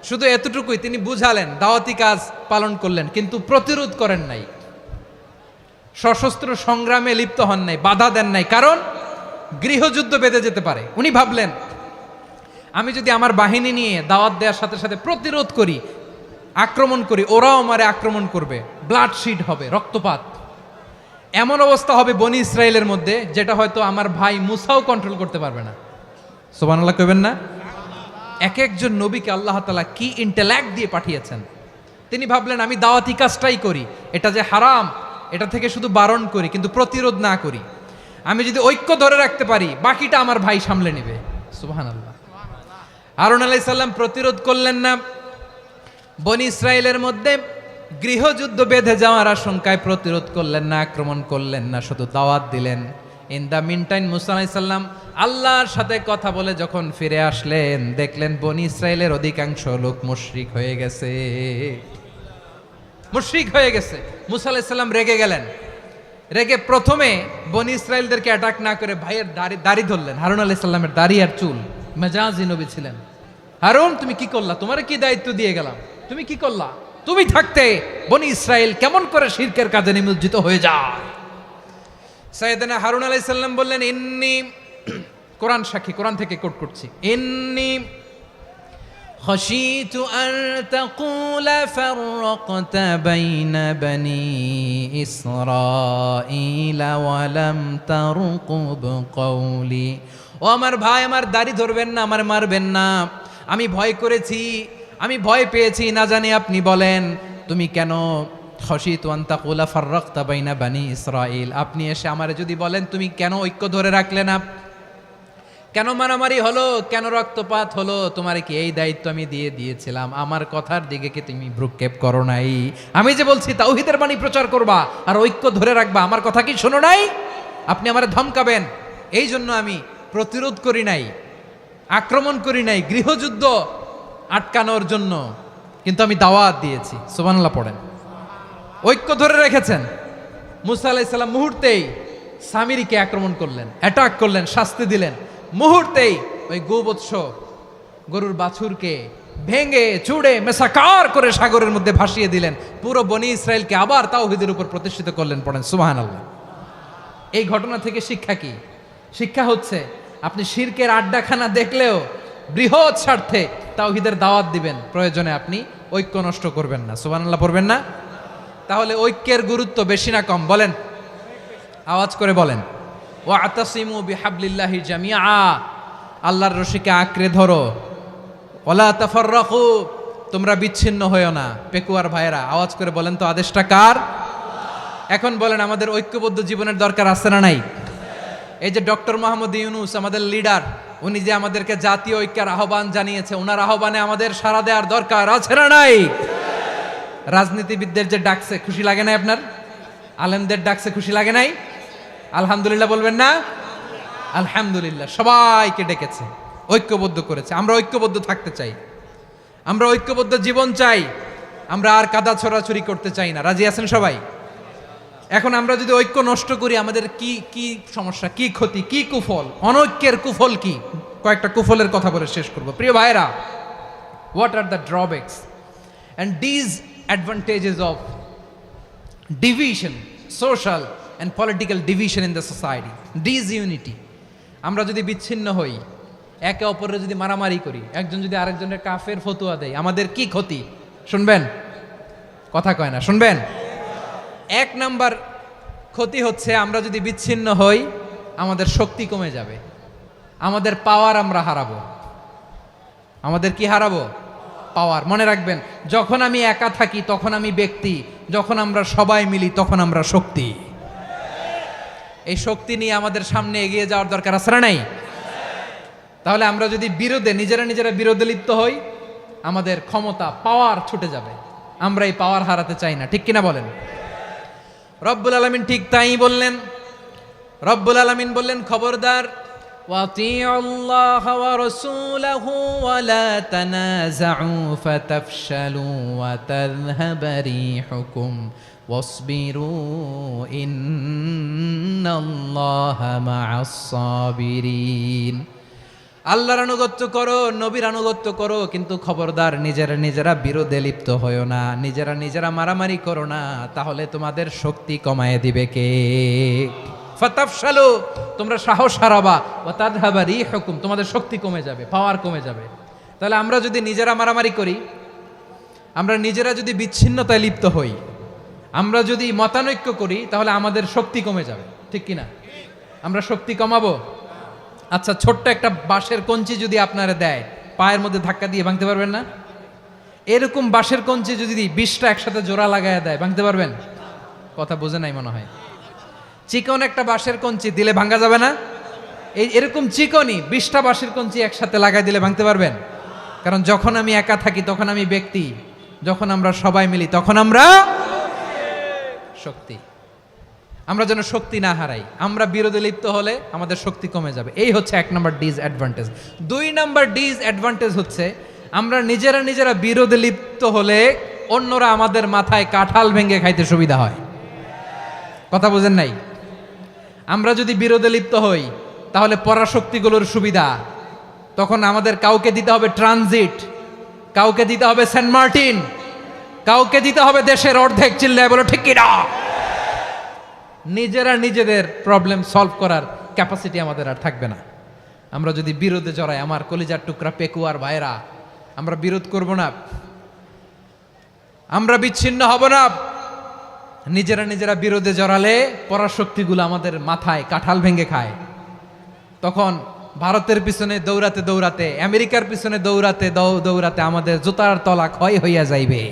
শুধু এতটুকুই তিনি বুঝালেন, দাওয়াতি কাজ পালন করলেন, কিন্তু প্রতিরোধ করেন নাই, সশস্ত্র সংগ্রামে লিপ্ত হন নাই, বাধা দেন নাই। কারণ গৃহযুদ্ধ বেঁধে যেতে পারে। উনি ভাবলেন, আমি যদি আমার বাহিনী নিয়ে দাওয়াত দেওয়ার সাথে সাথে প্রতিরোধ করি, আক্রমণ করি, ওরাও আমারে আক্রমণ করবে, ব্লাডশিড হবে, রক্তপাত। এমন অবস্থা হবে বনি ইসরায়েলের মধ্যে যেটা হয়তো আমার ভাই মুসাও কন্ট্রোল করতে পারবে না। সুবহানাল্লাহ কইবেন না? এক একজন নবীকে আল্লাহ তাআলা কি ইন্টেলেক্ট দিয়ে পাঠিয়েছেন। তিনি ভাবলেন, আমি দাওয়াতি কাজটাই করি, এটা যে হারাম এটা থেকে শুধু বারণ করি, কিন্তু প্রতিরোধ না করি। আমি যদি ঐক্য ধরে রাখতে পারি, বাকিটা আমার ভাই সামলে নেবে। সুবহানাল্লাহ। হারুন আলাইহিস সালাম প্রতিরোধ করলেন না। বনি ইসরায়েলের মধ্যে গৃহযুদ্ধ বেঁধে যাওয়ার আশঙ্কায় প্রতিরোধ করলেন না, আক্রমণ করলেন না, শুধু দাওয়াত দিলেন। ইন দ্য মিন টাইম মুসা আলাইহিস সালাম আল্লাহর সাথে কথা বলে যখন ফিরে আসলেন, দেখলেন বনি ইসরায়েলের অধিকাংশ লোক মুশরিক হয়ে গেছে। মুশরিক হয়ে গেছে। মুসা আলাইহিস সালাম রেগে গেলেন। রেগে প্রথমে বনি ইসরায়েলদেরকে অ্যাটাক না করে ভাইয়ের দাড়ি ধরলেন। হারুন আলাইহিস সালামের দাড়ি আর চুল। মেজাজি নবী ছিলেন। হারুন, তুমি কি করলা? তোমারে কি দায়িত্ব দিয়ে গেলাম? তুমি কি করলা? তুমি থাকতে বনি ইসরায়েল কেমন করে শিরকের কাজে নিমজ্জিত হয়ে যায়? সাইয়েদনা হারুন আলাইহিস সালাম বললেন, ইন্নী, কোরআন সাক্ষী, কোরআন থেকে কোট করছি, ইন্নী খাশিতু আন তাকুলা ফাররাকতা বাইনা বনি ইসরাঈলা ওয়া লাম তারকুব কওলি। ও আমার ভাই, আমার দাড়ি ধরবেন না, আমার মারবেন না। আমি ভয় করেছি, আমি ভয় পেয়েছি, না জানি আপনি বলেন তুমি কেন খাশিতু আন তাকুলা ফাররাকতা বাইনা বনি ইসরাঈল, আপনি এসে আমারে যদি বলেন তুমি কেন ঐক্য ধরে রাখলে না, কেন মারামারি হলো, কেন রক্তপাত হলো, তোমারে কি এই দায়িত্ব আমি দিয়ে দিয়েছিলাম? আমার কথার দিকে কি তুমি ভ্রুক্ষেপ করো নাই? আমি যে বলছি তাওহীদের বাণী প্রচার করবা আর ঐক্য ধরে রাখবা, আমার কথা কি শোনো নাই? আপনি আমারে ধমকাবেন, এই জন্য আমি প্রতিরোধ করি নাই, আক্রমণ করি নাই, গৃহযুদ্ধ আটকানোর জন্য কিন্তু আমি দাওয়াত দিয়েছি। সুবহানাল্লাহ পড়েন। ঐক্য ধরে রেখেছেন। মুসা আলাইহিস সালাম মুহূর্তেই সামিরীকে আক্রমণ করলেন, অ্যাটাক করলেন, শাস্তি দিলেন। মুহূর্তেই ওই গোবৎস গরুর বাছুরকে ভেঙে চুড়ে মেসাকার করে সাগরের মধ্যে ভাসিয়ে দিলেন। পুরো বনি ইসরায়েলকে আবার তাওহীদের উপর প্রতিষ্ঠিত করলেন। পড়েন সুবহানাল্লাহ। এই ঘটনা থেকে শিক্ষা কি? শিক্ষা হচ্ছে আপনি শিরকের আড্ডাখানা দেখলেও বৃহৎ স্বার্থে তাওহীদের দাওয়াত দিবেন, প্রয়োজনে আপনি ঐক্য নষ্ট করবেন না। সুবহানাল্লাহ পড়বেন না? তাহলে ঐক্যের গুরুত্ব বেশি না কম বলেন? আওয়াজ করে বলেন। ওয়াতাসিমু বিহাবলিল্লাহি জামিআ, আল্লাহর রশিকে আঁকড়ে ধরো। ওয়ালা তাফাররাকু, তোমরা বিচ্ছিন্ন হয়ো না। পেকুয়ার ভাইরা আওয়াজ করে বলেন তো আদেশটা কার? এখন বলেন আমাদের ঐক্যবদ্ধ জীবনের দরকার আছে না নাই? এই যে ডক্টর মোহাম্মদ ইউনূস আমাদের লিডার, উনি যে আমাদেরকে জাতীয় ঐক্যের আহ্বান জানিয়েছে, ওনার আহ্বানে আমাদের সাড়া দেওয়ার দরকার আছে না নাই? রাজনীতিবিদদের যে ডাকছে খুশি লাগে নাই আপনার? আলেমদের ডাকছে খুশি লাগে নাই? আলহামদুলিল্লাহ বলবেন না? আলহামদুলিল্লাহ। সবাইকে ডেকেছে, ঐক্যবদ্ধ করেছে। আমরা ঐক্যবদ্ধ থাকতে চাই, আমরা ঐক্যবদ্ধ জীবন চাই, আমরা আর কাদা ছড়াছড়ি করতে চাই না। রাজি আছেন সবাই? এখন আমরা যদি ঐক্য নষ্ট করি আমাদের কি কি সমস্যা, কি ক্ষতি, কি কুফল? অনৈক্যের কুফল কি? কয়েকটা কুফলের কথা বলে শেষ করব। প্রিয় ভাইরা, what are the drawbacks and disadvantages of division, social and political division in the society, disunity? আমরা যদি বিচ্ছিন্ন হই, একে অপরের যদি মারামারি করি, একজন যদি আরেকজনের কাফের ফতোয়া দেয়, আমাদের কি ক্ষতি? শুনবেন? কথা কয় না, শুনবেন? এক নাম্বার ক্ষতি হচ্ছে আমরা যদি বিচ্ছিন্ন হই আমাদের শক্তি কমে যাবে, আমাদের পাওয়ার আমরা হারাবো। আমাদের কি হারাবো? পাওয়ার। মনে রাখবেন, যখন আমি একা থাকি তখন আমি ব্যক্তি, যখন আমরা সবাই মিলি তখন আমরা শক্তি। এই শক্তি নিয়ে আমাদের সামনে এগিয়ে যাওয়ার দরকার আছে না নাই? তাহলে আমরা যদি নিজেরা বিরোধে লিপ্ত হই, আমাদের ক্ষমতা, পাওয়ার ছুটে যাবে। আমরা এই পাওয়ার হারাতে চাই না, ঠিক কিনা বলেন? রব্বুল আলামিন ঠিক তাই বললেন। রব্বুল আলামিন বললেন, খবরদার, ওয়াতিউল্লাহ ওয়া রাসূলাহু ওয়া লা তানাযাউ ফাতাফশালু ওয়া তাযহাবা রিহুকুম ওয়াসবিরু ইন্নাল্লাহা মা'আস সাবিরিন। আল্লাহর আনুগত্য করো, নবীর আনুগত্য করো, কিন্তু খবরদার নিজেরা বিরোধে লিপ্ত হয়ো না, নিজেরা মারামারি করো না, তাহলে তোমাদের শক্তি কমায় দিবে কে? ফাতাফশালু, তোমরা সাহস হারাবা, ওয়া তাযহাবা রিহুকুম, তোমাদের শক্তি কমে যাবে, পাওয়ার কমে যাবে। তাহলে আমরা যদি নিজেরা মারামারি করি, আমরা নিজেরা যদি বিচ্ছিন্নতায় লিপ্ত হই, আমরা যদি মতানৈক্য করি, তাহলে আমাদের শক্তি কমে যাবে, ঠিক কিনা? আমরা শক্তি কমাবো। আচ্ছা, ছোট্ট একটা বাঁশের কঞ্চি যদি আপনারা দেয়, পায়ের মধ্যে ধাক্কা দিয়ে ভাঙতে পারবেন না? এরকম বাঁশের কঞ্চি যদি 20টা একসাথে জোড়া লাগায় দেয়, ভাঙতে পারবেন? কথা বোঝে নাই মনে হয়। চিকন একটা বাঁশের কঞ্চি দিলে ভাঙা যাবে না? এরকম চিকনই 20টা বাঁশের কঞ্চি একসাথে লাগাই দিলে ভাঙতে পারবেন? কারণ যখন আমি একা থাকি তখন আমি ব্যক্তি, যখন আমরা সবাই মিলি তখন আমরা শক্তি। আমরা যেন শক্তি না হারাই। আমরা বিরোধে লিপ্ত হলে আমাদের শক্তি কমে যাবে। এই হচ্ছে 1 নম্বর ডিসঅ্যাডভান্টেজ। 2 নম্বর ডিসঅ্যাডভান্টেজ হচ্ছে আমরা নিজেরা বিরোধে লিপ্ত হলে অন্যরা আমাদের মাথায় কাঁঠাল ভেঙে খাইতে সুবিধা হয়। কথা বোঝেন নাই? আমরা যদি বিরোধে লিপ্ত হই তাহলে পরাশক্তিগুলোর সুবিধা, তখন আমাদের কাউকে দিতে হবে ট্রানজিট, কাউকে দিতে হবে সেন্ট মার্টিন, কাউকে দিতে হবে দেশের অর্ধেক। চিল্লায় বলো ঠিক কিনা? নিজেদের প্রবলেম সলভ করার ক্যাপাসিটি আমাদের আর থাকবে না। আমরা যদি বিরোধে জড়াই, আমার কলিজার টুকরা পেকুয়ার ভাইরা, আমরা বিরোধ করব না, আমরা বিচ্ছিন্ন হব না। নিজেরা বিরোধে জড়ালে পরাশক্তিগুলো আমাদের মাথায় কাঁঠাল ভেঙে খায়। তখন ভারতের পিছনে দৌড়াতে, আমেরিকার পিছনে দৌড়াতে আমাদের জুতার তলা ক্ষয় হইয়া যাইবে।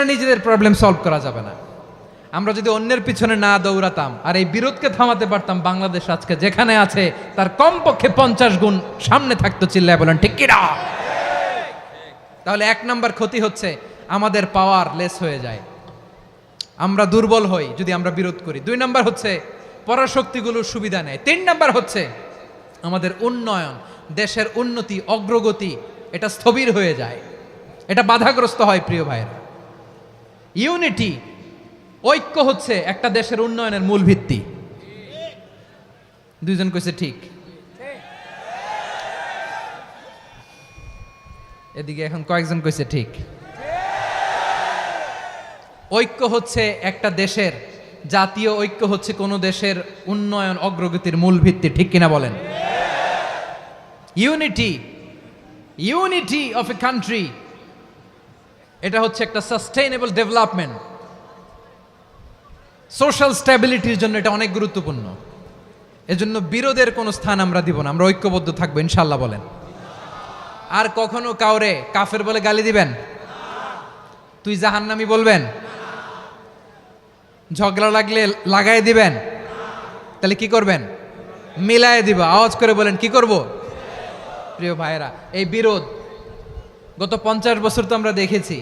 নিজেদের প্রবলেম সলভ করা যাবে না। আমরা যদি অন্যের পিছনে না দৌড়াতাম আর এই বিরোধকে থামাতে পারতাম, বাংলাদেশ আজকে যেখানে আছে তার কমপক্ষে 50 গুণ সামনে থাকতো। চিল্লায় বলেন ঠিক কিনা? তাহলে 1 নম্বর ক্ষতি হচ্ছে আমাদের পাওয়ার লেস হয়ে যায়, আমরা দুর্বল হই যদি আমরা বিরোধ করি। 2 নম্বর হচ্ছে পরাশক্তিগুলোর সুবিধা নেয়। 3 নম্বর হচ্ছে আমাদের উন্নয়ন, দেশের উন্নতি, অগ্রগতি এটা স্থবির হয়ে যায়, এটা বাধাগ্রস্ত হয়। প্রিয় ভাইয়েরা, ইউনিটি, ঐক্য হচ্ছে একটা দেশের উন্নয়নের মূল ভিত্তি। দুইজন কইছে ঠিক। এদিকে এখন কয়েকজন কইছে ঠিক। ঐক্য হচ্ছে একটা দেশের, জাতীয় ঐক্য হচ্ছে কোনো দেশের উন্নয়ন অগ্রগতির মূল ভিত্তি, ঠিক কিনা বলেন? Unity, unity of a country, এটা হচ্ছে একটা সাস্টেইনেবল ডেভেলপমেন্ট, সোশ্যাল স্ট্যাবিলিটির জন্য এটা অনেক গুরুত্বপূর্ণ। এজন্য বিরোধের কোনো স্থান আমরা দিব না, আমরা ঐক্যবদ্ধ থাকবো ইনশাল্লাহ বলেন। আর কখনো কাউরে কাফের বলে গালি দিবেন? তুই জাহান্নামী বলবেন? ঝগড়া লাগলে লাগাই দিবেন? তাহলে কি করবেন? মিলায় দিব। আওয়াজ করে বলেন, কি করব? প্রিয় ভাইয়েরা, এই বিরোধ গত 50 বছর তো আমরা দেখেছি।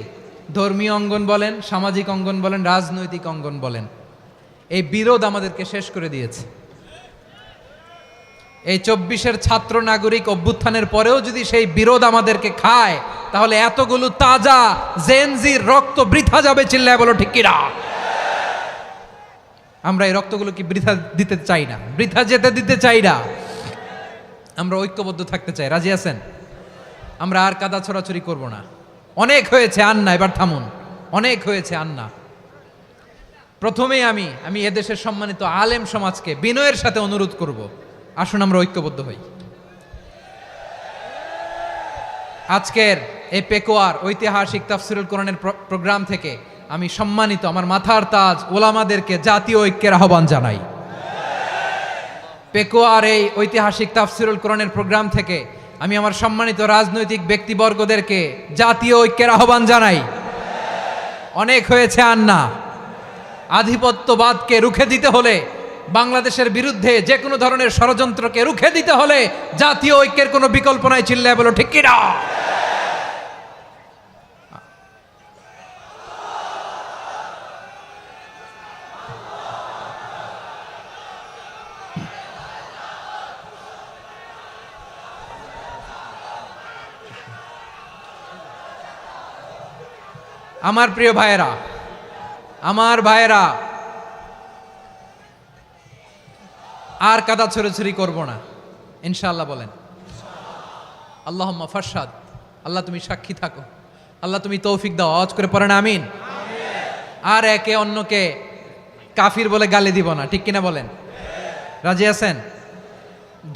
ধর্মীয় অঙ্গন বলেন, সামাজিক অঙ্গন বলেন, রাজনৈতিক অঙ্গন বলেন, এই বিরোধ আমাদেরকে শেষ করে দিয়েছে। এই 24-এর ছাত্র নাগরিক অভ্যুত্থানের পরেও যদি সেই বিরোধ আমাদেরকে খায়, তাহলে এতগুলো তাজা জেনজির রক্ত বৃথা যাবে। চিল্লায় বলো ঠিক কিনা? আমরা এই রক্তগুলো কি বৃথা দিতে চাই না, বৃথা যেতে দিতে চাই না। আমরা ঐক্যবদ্ধ থাকতে চাই। রাজি আছেন? আমরা আর কাদা ছড়াছড়ি করব না। অনেক হয়েছে, আন্না, এবার থামুন। অনেক হয়েছে, আন্না। প্রথমেই আমি এদেশের সম্মানিত আলেম সমাজকে বিনয়ের সাথে অনুরোধ করব, আসুন আমরা ঐক্যবদ্ধ হই। আজকের এই পেকুয়ার ঐতিহাসিক তাফসিরুল কোরআনের প্রোগ্রাম থেকে আমি সম্মানিত আমার মাথার তাজ ওলামাদেরকে জাতীয় ঐক্যের আহ্বান জানাই। পেকুয়ার এই ঐতিহাসিক তাফসিরুল কোরআনের প্রোগ্রাম থেকে আমি আমার সম্মানিত রাজনৈতিক ব্যক্তিবর্গদেরকে জাতীয় ঐক্যের আহ্বান জানাই। অনেক হয়েছে, আন্না। আধিপত্যবাদকে রুখে দিতে হলে, বাংলাদেশের বিরুদ্ধে যে কোনো ধরনের ষড়যন্ত্রকে রুখে দিতে হলে জাতীয় ঐক্যের কোনো বিকল্প নাই। চিল্লায় বলো ঠিক কিনা? আমার প্রিয় ভাইয়েরা, আমার ভাইয়েরা, আর কাদা ছড়াছড়ি করব না ইনশাআল্লাহ বলেন। আল্লাহুম্মা ফারশাদ, আল্লাহ তুমি সাক্ষী থাকো, আল্লাহ তুমি তৌফিক দাও। আওয়াজ করে পড়েন আমিন। আর একে অন্যকে কাফির বলে গালি দিব না, ঠিক কিনা বলেন? রাজি আছেন?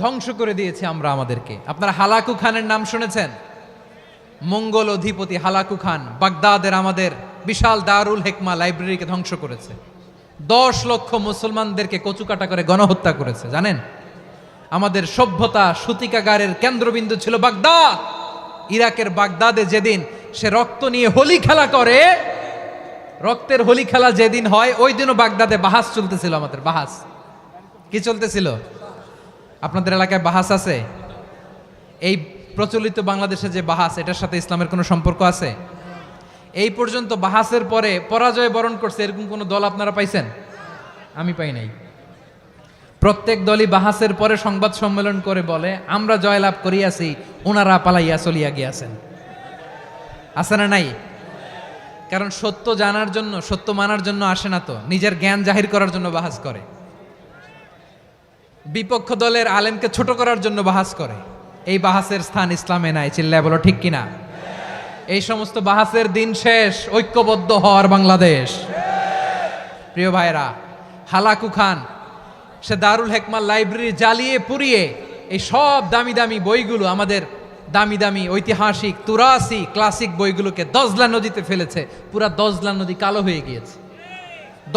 ধ্বংস করে দিয়েছি আমরা আমাদেরকে। আপনারা হালাকু খানের নাম শুনেছেন? মঙ্গল অধিপতি হালাকু খান বাগদাদের আমাদের বিশাল দারুল হিকমা লাইব্রেরিকে ধ্বংস করেছে। 10 লক্ষ মুসলমানদেরকে কচুকাটা করে গণহত্যা করেছে। জানেন, আমাদের সভ্যতা সূতিকাগারের কেন্দ্রবিন্দু ছিল বাগদাদ। ইরাকের বাগদাদে যেদিন সে রক্ত নিয়ে হোলি খেলা করে, রক্তের হোলি খেলা যেদিন হয়, ওই দিনও বাগদাদে বাহাস চলতেছিল। আমাদের বাহাস কি চলতেছিল? আপনাদের এলাকায় বাহাস আছে? এই প্রচলিত বাংলাদেশে যে বাহাস, এটার সাথে ইসলামের কোনো সম্পর্ক আছে? এই পর্যন্ত বাহাসের পরে পরাজয় বরণ করছে এরকম কোন দল আপনারা পাইছেন? আমি পাই নাই। প্রত্যেক দলই বাহাসের পরে সংবাদ সম্মেলন করে বলে, আমরা জয়লাভ করিয়াছি, ওনারা পালাইয়া চলিয়া গিয়াছেন। আছে না নাই? কারণ সত্য জানার জন্য, সত্য মানার জন্য আসে না তো, নিজের জ্ঞান জাহির করার জন্য বাহাস করে। বিপক্ষ দলের আলেমকে ছোট করার জন্য বাহাস করে। এই বাহাসের স্থান ইসলামে নাই। চিল্লায় বলো ঠিক কিনা? এই সমস্ত বাহাসের দিন শেষ। ঐক্যবদ্ধ হওয়ার বাংলাদেশ। প্রিয় ভাইরা, হালাকু খান সে দারুল হিকমা লাইব্রেরি জ্বালিয়ে পুড়িয়ে এই সব দামি দামি বইগুলো, আমাদের দামি দামি ঐতিহাসিক তুরাসি ক্লাসিক বইগুলোকে দজলা নদীতে ফেলেছে। পুরা দজলা নদী কালো হয়ে গিয়েছে।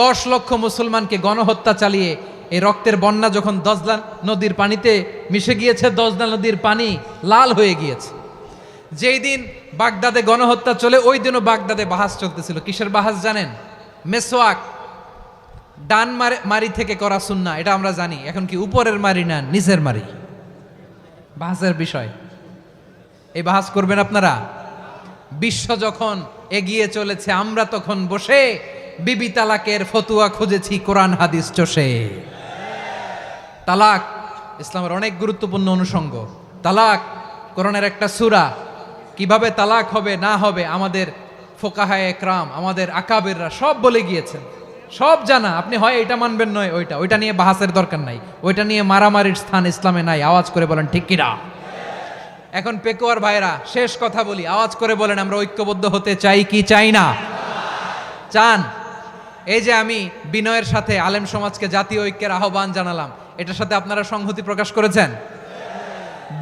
10 লক্ষ মুসলমানকে গণহত্যা চালিয়ে এই রক্তের বন্যা যখন দজলা নদীর পানিতে মিশে গিয়েছে, দজলা নদীর পানি লাল হয়ে গিয়েছে। যেই দিন বাগদাদে গণহত্যা চলে, ওই দিনও বাগদাদে বাহাস চলতেছিল। কিসের বাহাস জানেন? মেসওয়াক, ডান মারি থেকে করা সুন্নাহ, এটা আমরা জানি। এখন কি উপরের মারি না নিচের মারি? বাহাসের বিষয়। এই বাহাস করবেন আপনারা? বিশ্ব যখন এগিয়ে চলেছে, আমরা তখন বসে বিবি তালাকের ফতুয়া খুঁজেছি কোরআন হাদিস চষে। তালাক ইসলামের অনেক গুরুত্বপূর্ণ অনুষঙ্গ। তালাক কোরআনের একটা সূরা। কিভাবে তালাক হবে না হবে আমাদের ফোকাহায়ে একরাম, আমাদের আকাবেররা সব বলে গিয়েছেন, সব জানা। আপনি হয় এটা মানবেন নয় ওইটা নিয়ে বাহাসের দরকার নাই, ওইটা নিয়ে মারামারির স্থান ইসলামে নাই। আওয়াজ করে বলেন ঠিক কিনা? এখন পেকুয়ার ভাইরা শেষ কথা বলি, আওয়াজ করে বলেন আমরা ঐক্যবদ্ধ হতে চাই কি চাই না? চান? এই যে আমি বিনয়ের সাথে আলেম সমাজকে জাতীয় ঐক্যের আহ্বান জানালাম, এটার সাথে আপনারা সংহতি প্রকাশ করেছেন?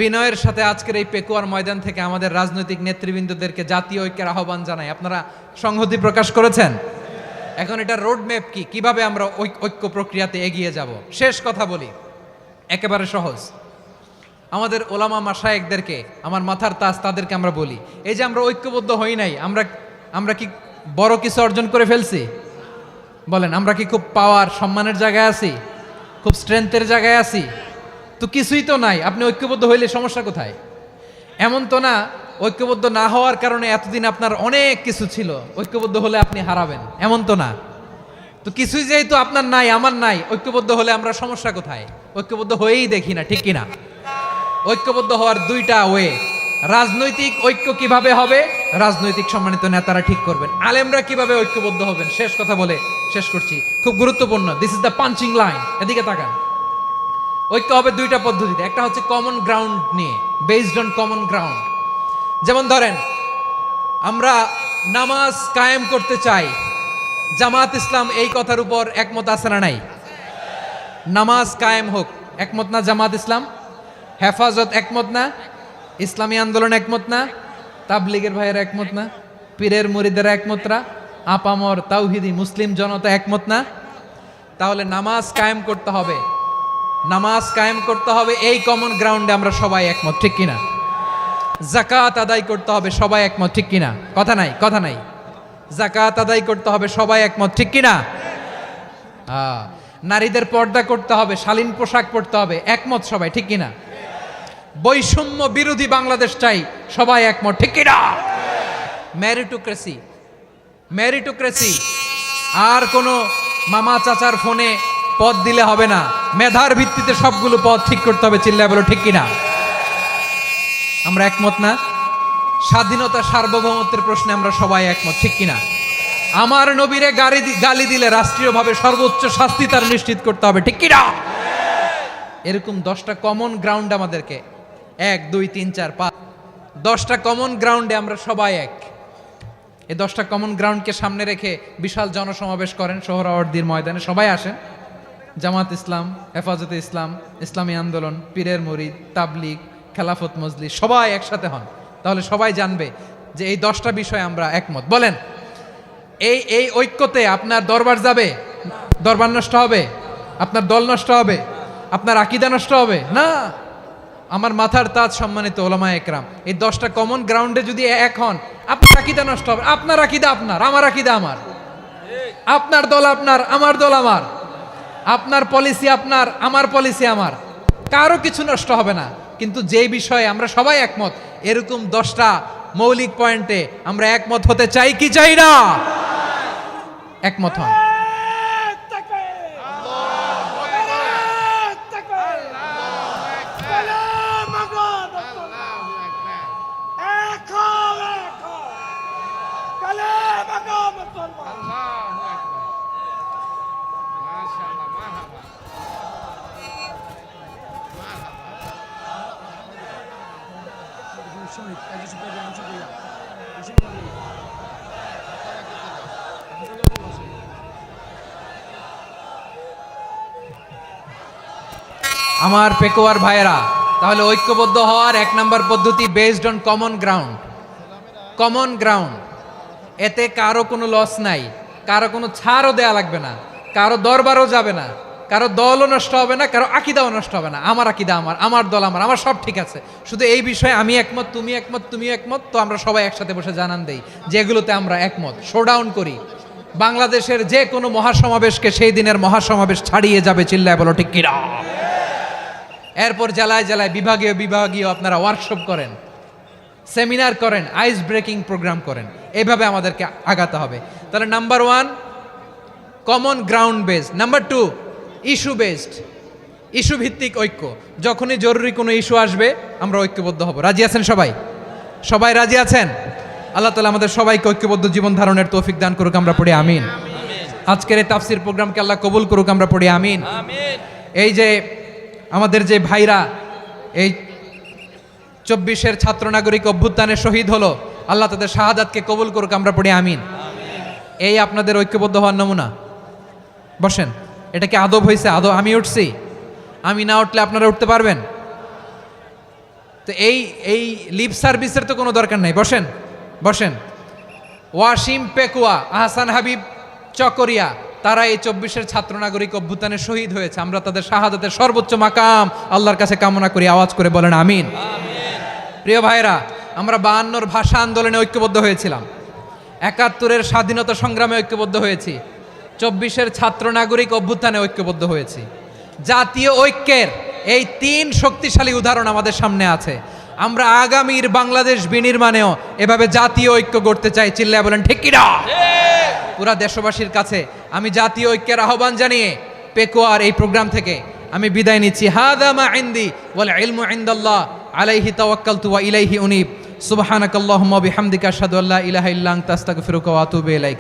বিনয়ের সাথে আজকের এই পেকুয়ার ময়দান থেকে আমাদের রাজনৈতিক নেতৃবৃন্দদেরকে জাতীয় ঐক্যের আহ্বান জানাই, আপনারা সংহতি প্রকাশ করেছেন? এখন এটা রোড ম্যাপ কি, কিভাবে আমরা ঐক্য প্রক্রিয়াতে এগিয়ে যাব? শেষ কথা বলি, একেবারে সহজ। আমাদের ওলামা মাশায়েখদেরকে, আমার মাথার তাজ, তাদেরকে আমরা বলি, এই যে আমরা ঐক্যবদ্ধ হই নাই, আমরা কি বড় কিছু অর্জন করে ফেলছি? বলেন, আমরা কি খুব পাওয়ার সম্মানের জায়গায় আছি? খুব স্ট্রেংথের জায়গায় আছি? তো কিছুই তো নাই। আপনি ঐক্যবদ্ধ হইলে সমস্যা কোথায়? এমন তো না ঐক্যবদ্ধ না হওয়ার কারণে এতদিন আপনার অনেক কিছু ছিল, ঐক্যবদ্ধ হলে আপনি হারাবেন, এমন তো না। তো কিছুই যেহেতু আপনার নাই, আমার নাই, ঐক্যবদ্ধ হলে আমরা সমস্যা কোথায়? ঐক্যবদ্ধ হয়েই দেখি না, ঠিক কিনা? ঐক্যবদ্ধ হওয়ার দুইটা ওয়ে। রাজনৈতিক ঐক্য কিভাবে হবে? রাজনৈতিক সম্মানিত নেতারা ঠিক করবেন। আলেমরা কিভাবে ঐক্যবদ্ধ হবেন? শেষ কথা বলে শেষ করছি, খুব গুরুত্বপূর্ণ। This is the punching line, এদিকে তাকান। ঐক্য হবে দুইটা পদ্ধতিতে। একটা হচ্ছে কমন গ্রাউন্ড নিয়ে, বেসড অন কমন গ্রাউন্ড। যেমন ধরেন, আমরা নামাজ কায়েম করতে চাই, জামাত ইসলাম এই কথার উপর একমত আছে না নাই? নামাজ কায়েম হোক, একমত না জামাত ইসলাম? হেফাজত একমত না? ইসলামী আন্দোলন একমত না? তাবলিগের ভাইয়েরা একমত না? পীরের মুরিদেরা একমত না? আপামর তাওহিদি মুসলিম জনতা একমত না? তাহলে নামাজ কায়েম করতে হবে, নামাজ কায়েম করতে হবে এই কমন গ্রাউন্ডে আমরা সবাই একমত, ঠিক কিনা? যাকাত আদায় করতে হবে, সবাই একমত, ঠিক কিনা? কথা নাই, কথা নাই। যাকাত আদায় করতে হবে, সবাই একমত, ঠিক কিনা? নারীদের পর্দা করতে হবে, শালীন পোশাক পরতে হবে, একমত সবাই, ঠিক কিনা? বৈষম্য বিরোধী বাংলাদেশ চাই, সবাই একমত, ঠিক কিনা? মেরিটোক্রেসি, মেরিটোক্রেসি, আর কোনো মামা চাচার ফোনে পদ দিলে হবে না, মেধার ভিত্তিতে সবগুলো পদ ঠিক করতে হবে, চিল্লায় বলো ঠিক কিনা? আমরা একমত না? স্বাধীনতা সার্বভৌমত্বের প্রশ্নে আমরা সবাই একমত, ঠিক কিনা? আমার নবীরে গালি দিলে রাষ্ট্রীয়ভাবে সর্বোচ্চ শাস্তি তার নিশ্চিত করতে হবে, ঠিক কিনা? এরকম 10টা কমন গ্রাউন্ড আমাদেরকে, 1 2 3 4 5, 10টা কমন গ্রাউন্ডে আমরা সবাই এক। এই 10টা কমন গ্রাউন্ডকে সামনে রেখে বিশাল জনসমাবেশ করেন সোহরাওয়ার্দীর ময়দানে, সবাই আসেন। জামাত ইসলাম, হেফাজতে ইসলাম, ইসলামী আন্দোলন, পীরের মুরিদ, তাবলিগ, খেলাফত মজলিস, সবাই একসাথে হন। তাহলে সবাই জানবে যে এই 10টা বিষয়ে আমরা একমত। বলেন, এই ঐক্যতে আপনার দরবার যাবে? দরবার নষ্ট হবে? আপনার দল নষ্ট হবে? আপনার আকীদা নষ্ট হবে না? আমার মাথার তাজ সম্মানিত ওলামা একরাম, এই 10টা কমন গ্রাউন্ডে যদি এক হন, আপনার আকীদা নষ্ট হবে? আপনার আকীদা আপনার, আমার আকীদা আমার, আপনার দল আপনার, আমার দল আমার, আপনার পলিসি আপনার, আমার পলিসি আমার, কারো কিছু নষ্ট হবে না। কিন্তু যে বিষয়ে আমরা সবাই একমত, এরকম 10টা মৌলিক পয়েন্টে আমরা একমত হতে চাই কি চাই না? একমত হন। আমার পেকুয়ার ভাইয়েরা, তাহলে ঐক্যবদ্ধ হওয়ার 1 নম্বর পদ্ধতি based on common ground. Common ground, এতে কারো কোনো লস নাই, কারো কোনো ছাড়ও দেয়া লাগবে না, কারো দরবারও যাবে না, কারো দলও নষ্ট হবে না, কারো আকীদাও নষ্ট হবে না। আমার আকীদা আমার, আমার দল আমার, আমার সব ঠিক আছে। শুধু এই বিষয়ে আমি একমত, তুমি একমত, তুমি একমত, তো আমরা সবাই একসাথে বসে জানান দেই যেগুলোতে আমরা একমত, শোডাউন করি। বাংলাদেশের যে কোনো মহাসমাবেশকে সেই দিনের মহাসমাবেশ ছাড়িয়ে যাবে, চিল্লায় বলো ঠিক কিনা? এরপর জেলায় জেলায় বিভাগীয় বিভাগীয় আপনারা ওয়ার্কশপ করেন, সেমিনার করেন, আইস ব্রেকিং প্রোগ্রাম করেন, এইভাবে আমাদেরকে আগাতে হবে। তাহলে number 1 common ground based, number 2 issue based, issue ভিত্তিক ঐক্য। যখনই জরুরি কোনো ইস্যু আসবে আমরা ঐক্যবদ্ধ হব। রাজি আছেন সবাই? সবাই রাজি আছেন? আল্লাহ তাআলা আমাদের সবাইকে ঐক্যবদ্ধ জীবন ধারণের তৌফিক দান করুক, আমরা পড়ি আমিন। আজকের এই তাফসীর প্রোগ্রামকে আল্লাহ কবুল করুক, আমরা পড়ি আমিন। এই যে আমাদের যে ভাইরা এই 24-এর ছাত্র নাগরিক অভ্যুত্থানে শহীদ হলো, আল্লাহ তাদের শাহাদাতকে কবুল করুক, আমরা পড়ি আমিন। এই আপনাদের ঐক্যবদ্ধ হওয়ার নমুনা। বসেন, এটা কি আদব হয়েছে? আদব আমি উঠছি, আমি না উঠলে আপনারা উঠতে পারবেন? তো এই লিপ সার্ভিসের তো কোনো দরকার নাই। বসেন বসেন। ওয়াসিম পেকুয়া, আহসান হাবিব চকরিয়া, তারা এই 24-এর ছাত্র নাগরিক অভ্যুত্থানে শহীদ হয়েছে। আমরা তাদের শাহাদাতের সর্বোচ্চ মাকাম আল্লাহর কাছে কামনা করি। আওয়াজ করে বলেন আমিন। প্রিয় ভাইরা, আমরা 52-র ভাষা আন্দোলনে ঐক্যবদ্ধ হয়েছিলাম, 71-এর স্বাধীনতা সংগ্রামে ঐক্যবদ্ধ হয়েছি, 24-এর ছাত্র নাগরিক অভ্যুত্থানে ঐক্যবদ্ধ হয়েছি। জাতীয় ঐক্যের এই 3 শক্তিশালী উদাহরণ আমাদের সামনে আছে। আমরা আগামীর বাংলাদেশ বিনির্মাণেও এভাবে জাতীয় ঐক্য গড়তে চাই। চিল্লায় বলেন ঠিক কিনা? পুরা দেশবাসীর কাছে আমি জাতীয় ঐক্যের আহ্বান জানিয়ে পেকুয়ার এই প্রোগ্রাম থেকে আমি বিদায় নিচ্ছি। হাদা মা ইনদি ওয়াল ইলমু ইনদাল্লাহ আলাইহি তাওয়াক্কালতু ওয়া ইলাইহি উনীব। সুবহানাকাল্লাহুম্মা বিহামদিকা আশহাদু আল্লা ইলাহা ইল্লা আনতা আস্তাগফিরুকা ওয়া আতুবু ইলাইক।